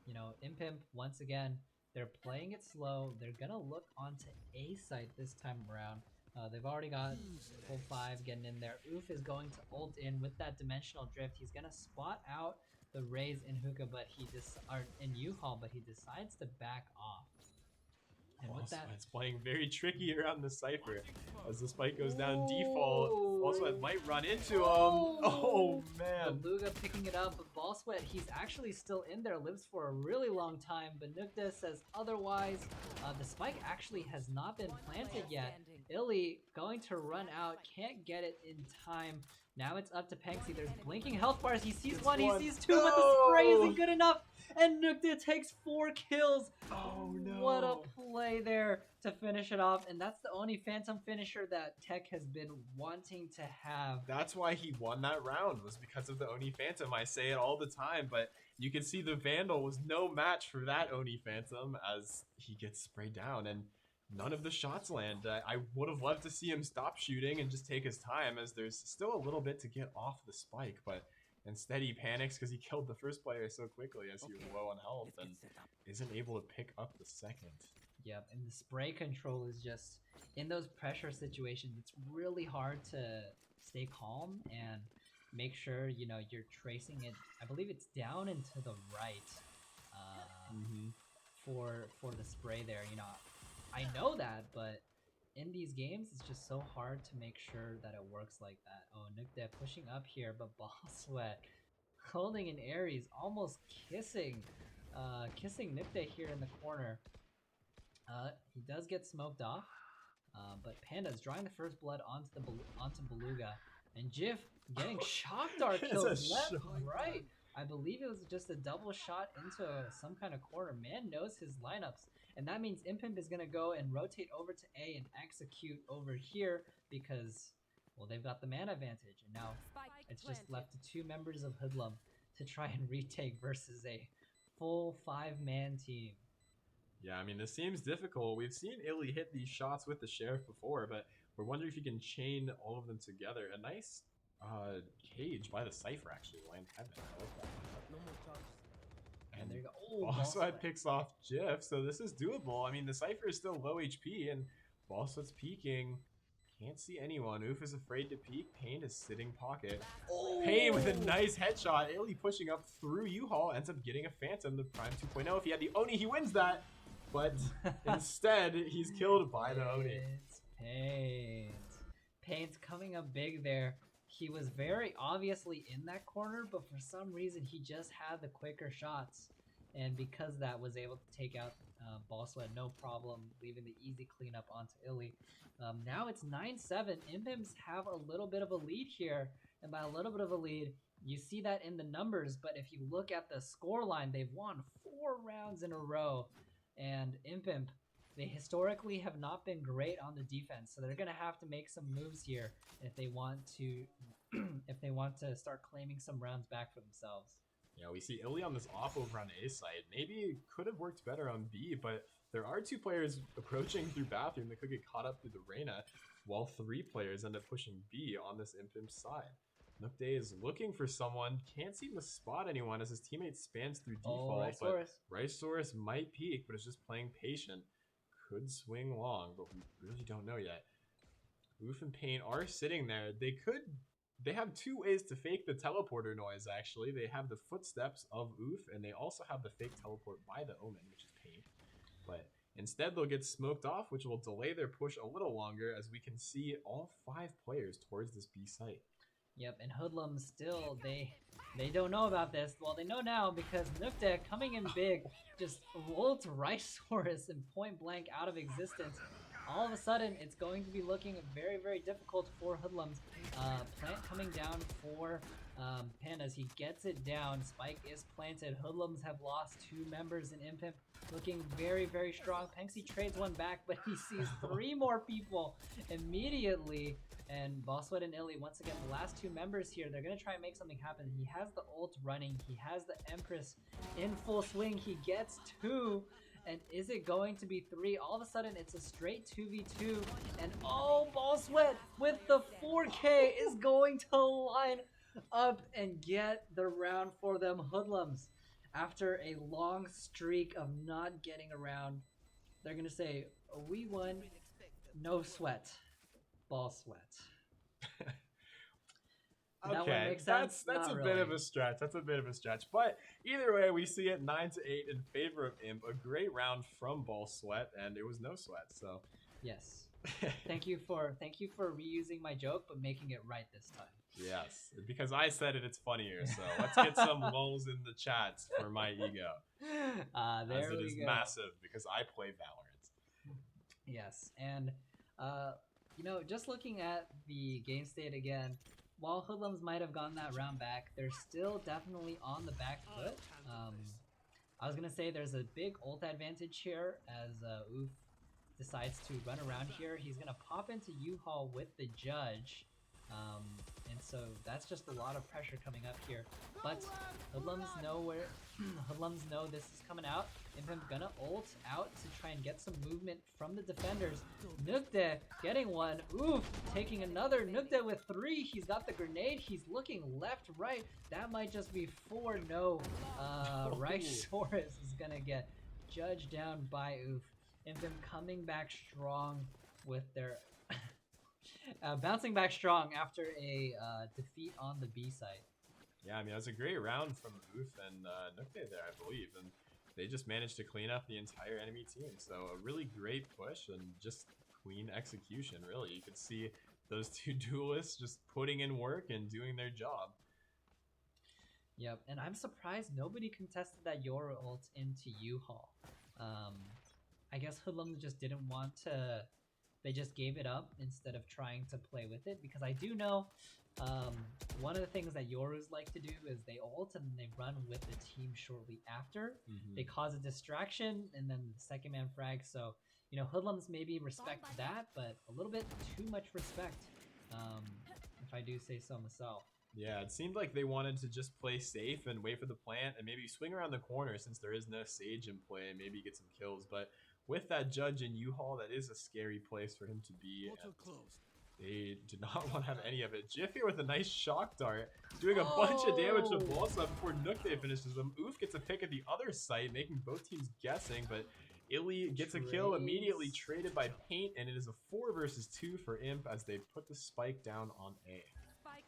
Speaker 1: you know, Impimp, once again, they're playing it slow. They're going to look onto A site this time around. They've already got full 5 getting in there. Oof is going to ult in with that dimensional drift. He's going to spot out the Raze in Hookah, but in U-Haul, but he decides to back off. And with that,
Speaker 2: it's playing very tricky around the Cypher. As the spike goes down default, Ballsweat might run into him. Oh, man.
Speaker 1: Beluga picking it up, but Ballsweat, he's actually still in there, lives for a really long time, but Nukta says otherwise. The spike actually has not been planted yet. Illy going to run out, can't get it in time. Now it's up to Penxy. There's blinking health bars. He sees one, he sees two, but the spray isn't good enough. And Nukta takes 4 kills.
Speaker 2: Oh no.
Speaker 1: What a play there to finish it off. And that's the only Phantom finisher that Tech has been wanting to have.
Speaker 2: That's why he won that round, was because of the Oni Phantom. I say it all the time, but you can see the Vandal was no match for that Oni Phantom as he gets sprayed down and none of the shots land. I would have loved to see him stop shooting and just take his time as there's still a little bit to get off the spike, but instead he panics because he killed the first player so quickly as he was low on health and isn't able to pick up the second.
Speaker 1: Yep, and the spray control is just, in those pressure situations, it's really hard to stay calm and make sure, you know, you're tracing it. I believe it's down and to the right for the spray there, you know. I know that, but in these games, it's just so hard to make sure that it works like that. Oh, Nukta pushing up here, but Ballsweat holding an Ares, almost kissing Nukta here in the corner. He does get smoked off, but Panda's drawing the first blood onto Beluga, and Jif getting shock dart kills left, right. I believe it was just a double shot into some kind of corner. Man knows his lineups. And that means Impimp is going to go and rotate over to A and execute over here because, well, they've got the mana advantage. And now it's just left to 2 members of Hoodlum to try and retake versus a full 5-man team.
Speaker 2: Yeah, I mean, this seems difficult. We've seen Illy hit these shots with the Sheriff before, but we're wondering if he can chain all of them together. A nice cage by the Cypher, actually. Land heaven. I like that.
Speaker 1: And there you go. Oh,
Speaker 2: Ballsweat picks off Jif, so this is doable. I mean, the Cypher is still low HP, and Ballsweat's peeking. Can't see anyone. Oof is afraid to peek. Pain is sitting pocket. Pain with a nice headshot. Illy pushing up through U-Haul. Ends up getting a Phantom, the Prime 2.0. If he had the Oni, he wins that. But instead, he's killed by the Oni.
Speaker 1: Pain's coming up big there. He was very obviously in that corner, but for some reason he just had the quicker shots, and because that was able to take out Ballsweat no problem, leaving the easy cleanup onto Illy. Now it's 9-7. Impims have a little bit of a lead here, and by a little bit of a lead, you see that in the numbers, but if you look at the score line, they've won 4 rounds in a row, and Impimp, they historically have not been great on the defense, so they're going to have to make some moves here if they want to start claiming some rounds back for themselves.
Speaker 2: Yeah, we see Illy on this off over on A side. Maybe it could have worked better on B, but there are 2 players approaching through bathroom that could get caught up through the Reyna, while 3 players end up pushing B on this Impimp side. Nukday is looking for someone, can't seem to spot anyone as his teammate spans through default, but Ricesaurus might peek, but is just playing patient. Could swing long, but we really don't know yet. Oof and Pain are sitting there. They have 2 ways to fake the teleporter noise, actually. They have the footsteps of Oof, and they also have the fake teleport by the Omen, which is Pain. But instead, they'll get smoked off, which will delay their push a little longer, as we can see all 5 players towards this B site.
Speaker 1: Yep, and Hoodlum still, they don't know about this. Well, they know now because Nukta coming in big just rolled Ricesaurus and point blank out of existence. All of a sudden, it's going to be looking very, very difficult for Hoodlums. Plant coming down for Pandas, he gets it down. Spike is planted. Hoodlums have lost 2 members in Impimp, looking very, very strong. Penxy trades one back, but he sees 3 more people immediately. And Bosswood and Illy, once again, the last 2 members here, they're going to try and make something happen. He has the ult running. He has the Empress in full swing. He gets 2. And is it going to be 3? All of a sudden, it's a straight 2v2. And oh, Ball Sweat with the 4K is going to line up and get the round for them Hoodlums. After a long streak of not getting around, they're going to say, we won, no sweat, Ball Sweat.
Speaker 2: Okay, that's a bit of a stretch. That's a bit of a stretch. But either way, we see it 9-8 in favor of Imp. A great round from Ball Sweat, and it was no sweat. So
Speaker 1: yes, thank you for reusing my joke, but making it right this time.
Speaker 2: Yes, because I said it, it's funnier. So let's get some lulls in the chats for my ego.
Speaker 1: There
Speaker 2: as it is
Speaker 1: go.
Speaker 2: massive because I play Valorant.
Speaker 1: Yes, and you know, just looking at the game state again. While Hoodlums might have gotten that round back, they're still definitely on the back foot. I was going to say there's a big ult advantage here as Oof decides to run around here. He's going to pop into U-Haul with the Judge. And so that's just a lot of pressure coming up here. But Hoodlums know this is coming out. Impimp gonna ult out to try and get some movement from the defenders. Nukde getting one. Oof, taking another. Nukde with 3. He's got the grenade. He's looking left, right. That might just be 4. No. Rysaurus is gonna get judged down by Oof. Impimp coming back strong with their... bouncing back strong after a defeat on the B site.
Speaker 2: Yeah, I mean, it was a great round from Oof and Nukde there, I believe. And they just managed to clean up the entire enemy team. So a really great push and just clean execution, really. You could see those 2 duelists just putting in work and doing their job.
Speaker 1: Yep, and I'm surprised nobody contested that Yoru ult into U-Haul. I guess Hoodlum just didn't want to... They just gave it up instead of trying to play with it, because I do know one of the things that Yorus like to do is they ult and they run with the team shortly after. They cause a distraction and then the second man frag. So, you know, Hoodlums maybe respect that, but a little bit too much respect, if I do say so myself.
Speaker 2: Yeah, it seemed like they wanted to just play safe and wait for the plant and maybe swing around the corner since there is no Sage in play and maybe get some kills. But with that Judge in U-Haul, that is a scary place for him to be. They did not want to have any of it. Jiff here with a nice shock dart, doing a bunch of damage to Balsa before Nukde finishes them. Oof gets a pick at the other site, making both teams guessing, but Illy gets a kill, immediately traded by Paint, and it is a 4 versus 2 for Imp as they put the spike down on A.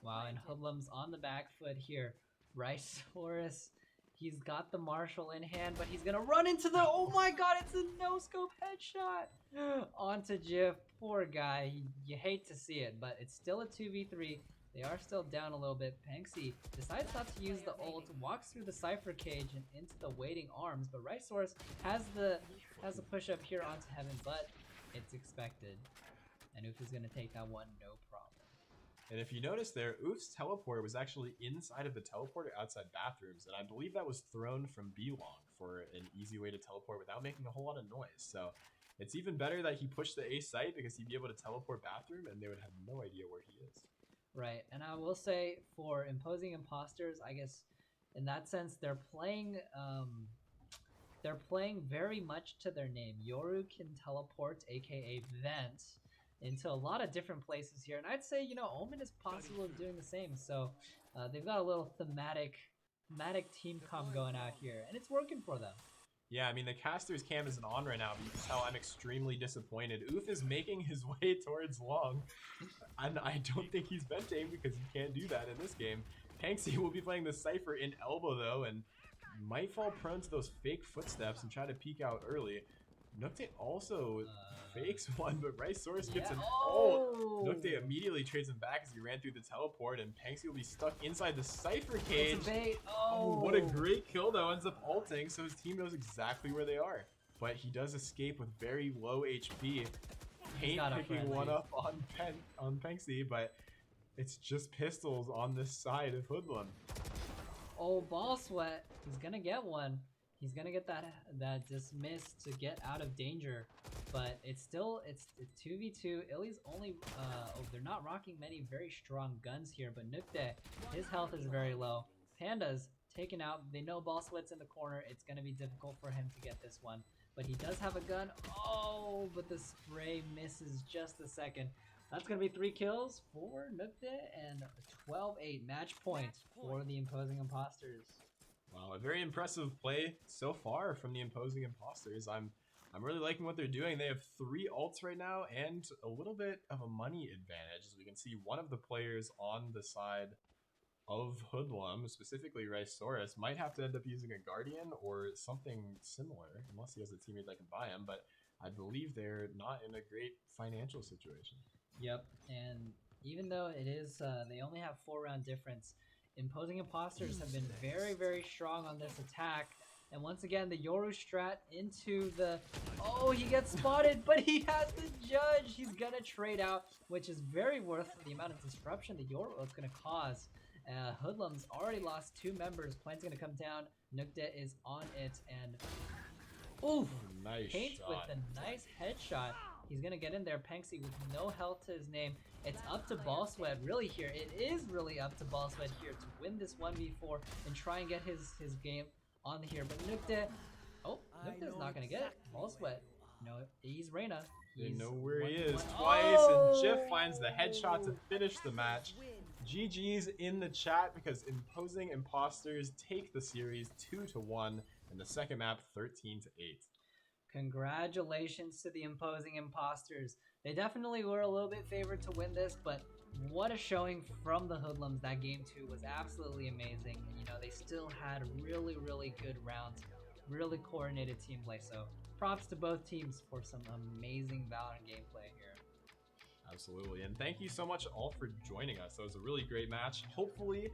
Speaker 1: Wow, and Hoodlum's on the back foot here. Rysaurus, he's got the Marshall in hand, but he's gonna run into the... Oh my god, it's a no-scope headshot! Onto Jiff. Poor guy. You hate to see it, but it's still a 2v3. They are still down a little bit. Penxy decides not to use the ult, walks through the Cypher cage and into the waiting arms, but Rysaurus has the push up here onto Heaven, but it's expected. And Oof is gonna take that one, no problem.
Speaker 2: And if you notice there, Oof's teleporter was actually inside of the teleporter outside bathrooms, and I believe that was thrown from B-Long for an easy way to teleport without making a whole lot of noise. So it's even better that he pushed the A site because he'd be able to teleport bathroom and they would have no idea where he is. Right,
Speaker 1: and I will say for imposing imposters, I guess in that sense they're playing very much to their name. Yoru can teleport, aka Vent, into a lot of different places here, and I'd say, you know, Omen is possible of doing the same. So they've got a little thematic team comp going out here, and it's working for them.
Speaker 2: Yeah, I mean, the caster's cam isn't on right now, but you can tell I'm extremely disappointed. Oof is making his way towards Long, and I don't think he's venting because you can't do that in this game. Penxy will be playing the Cypher in elbow, though, and might fall prone to those fake footsteps and try to peek out early. Nukde also fakes one, but Rysaurus gets an ult. Nukde immediately trades him back as he ran through the teleport, and Penxy will be stuck inside the Cypher cage. Oh, what a great kill, though. Ends up ulting, so his team knows exactly where they are. But he does escape with very low HP. Paint picking one up on Penxy, but It's just pistols on this side of Hoodlum.
Speaker 1: Oh, Ball Sweat. He's gonna get one. He's gonna get that dismiss to get out of danger. But it's 2v2. Illy's only they're not rocking many very strong guns here, but Nukde, his health is very low. Panda's taken out. They know Ball Sweat's in the corner. It's gonna be difficult for him to get this one. But he does have a gun. Oh, but the spray misses just a second. That's going to be 3 kills for Nukde and 12-8 match point for the Imposing Imposters.
Speaker 2: Wow, a very impressive play so far from the Imposing Imposters. I'm really liking what they're doing. They have 3 ults right now and a little bit of a money advantage. As we can see, one of the players on the side of Hoodlum, specifically Raisaurus, might have to end up using a Guardian or something similar, unless he has a teammate that can buy him, but I believe they're not in a great financial situation.
Speaker 1: Yep, and even though it is, they only have 4-round difference, Imposing Imposters have been very, very strong on this attack. And once again, the Yoru strat into the... Oh, he gets spotted, but he has the judge. He's gonna trade out, which is very worth the amount of disruption that Yoru is gonna cause. Hoodlum's already lost 2 members. Plane's gonna come down. Nukde is on it, and... Oof!
Speaker 2: Nice
Speaker 1: Paint
Speaker 2: shot.
Speaker 1: with a nice headshot. He's gonna get in there. Penxi with no health to his name. It's up to Ball Sweat really here. It is really up to Ball Sweat here to win this 1v4 and try and get his game on here. But Nukde, Nukde's not gonna get it. Ball Sweat, no, he's Reyna.
Speaker 2: They
Speaker 1: He's
Speaker 2: know where he is
Speaker 1: 1v1.
Speaker 2: twice,
Speaker 1: Oh!
Speaker 2: and Jiff finds the headshot to finish the match. GG's in the chat because Imposing Imposters take the series 2-1 in the second map 13-8.
Speaker 1: Congratulations to the Imposing Imposters. They definitely were a little bit favored to win this, but what a showing from the Hoodlums. That game 2 was absolutely amazing. And, you know, they still had really, really good rounds, really coordinated team play. So props to both teams for some amazing Valorant gameplay here.
Speaker 2: Absolutely, and thank you so much all for joining us. That was a really great match. Hopefully,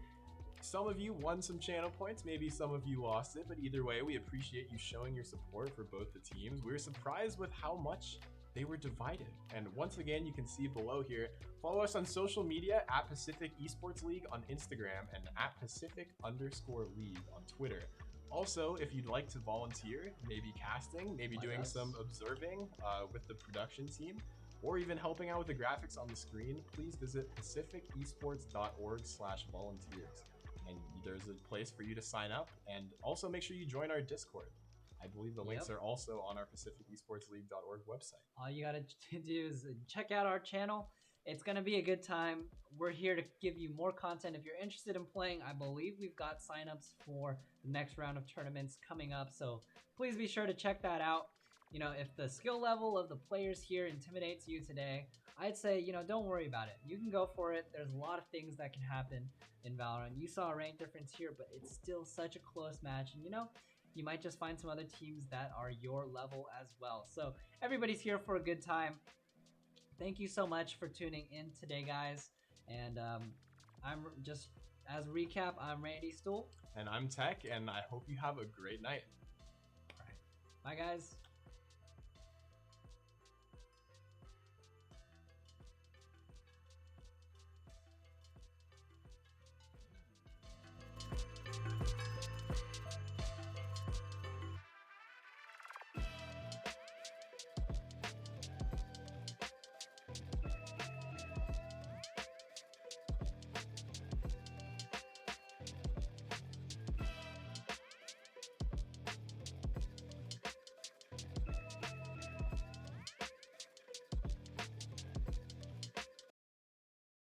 Speaker 2: some of you won some channel points, maybe some of you lost it, but either way, we appreciate you showing your support for both the teams. We were surprised with how much they were divided. And once again, you can see below here, follow us on social media at Pacific Esports League on Instagram and at Pacific_League on Twitter. Also, if you'd like to volunteer, maybe casting, maybe doing some observing with the production team, or even helping out with the graphics on the screen, please visit pacificesports.org/volunteers. And there's a place for you to sign up, and also make sure you join our Discord. I believe the links are also on our pacificesportsleague.org website.
Speaker 1: All you gotta do is check out our channel. It's gonna be a good time. We're here to give you more content. If you're interested in playing, I believe we've got signups for the next round of tournaments coming up, so please be sure to check that out. You know, if the skill level of the players here intimidates you today, I'd say, you know, don't worry about it. You can go for it. There's a lot of things that can happen in Valorant. You saw a rank difference here, but it's still such a close match. And, you know, you might just find some other teams that are your level as well. So everybody's here for a good time. Thank you so much for tuning in today, guys. And I'm just, as a recap, I'm Randy Stool.
Speaker 2: And I'm Tech, and I hope you have a great night.
Speaker 1: All right. Bye, guys.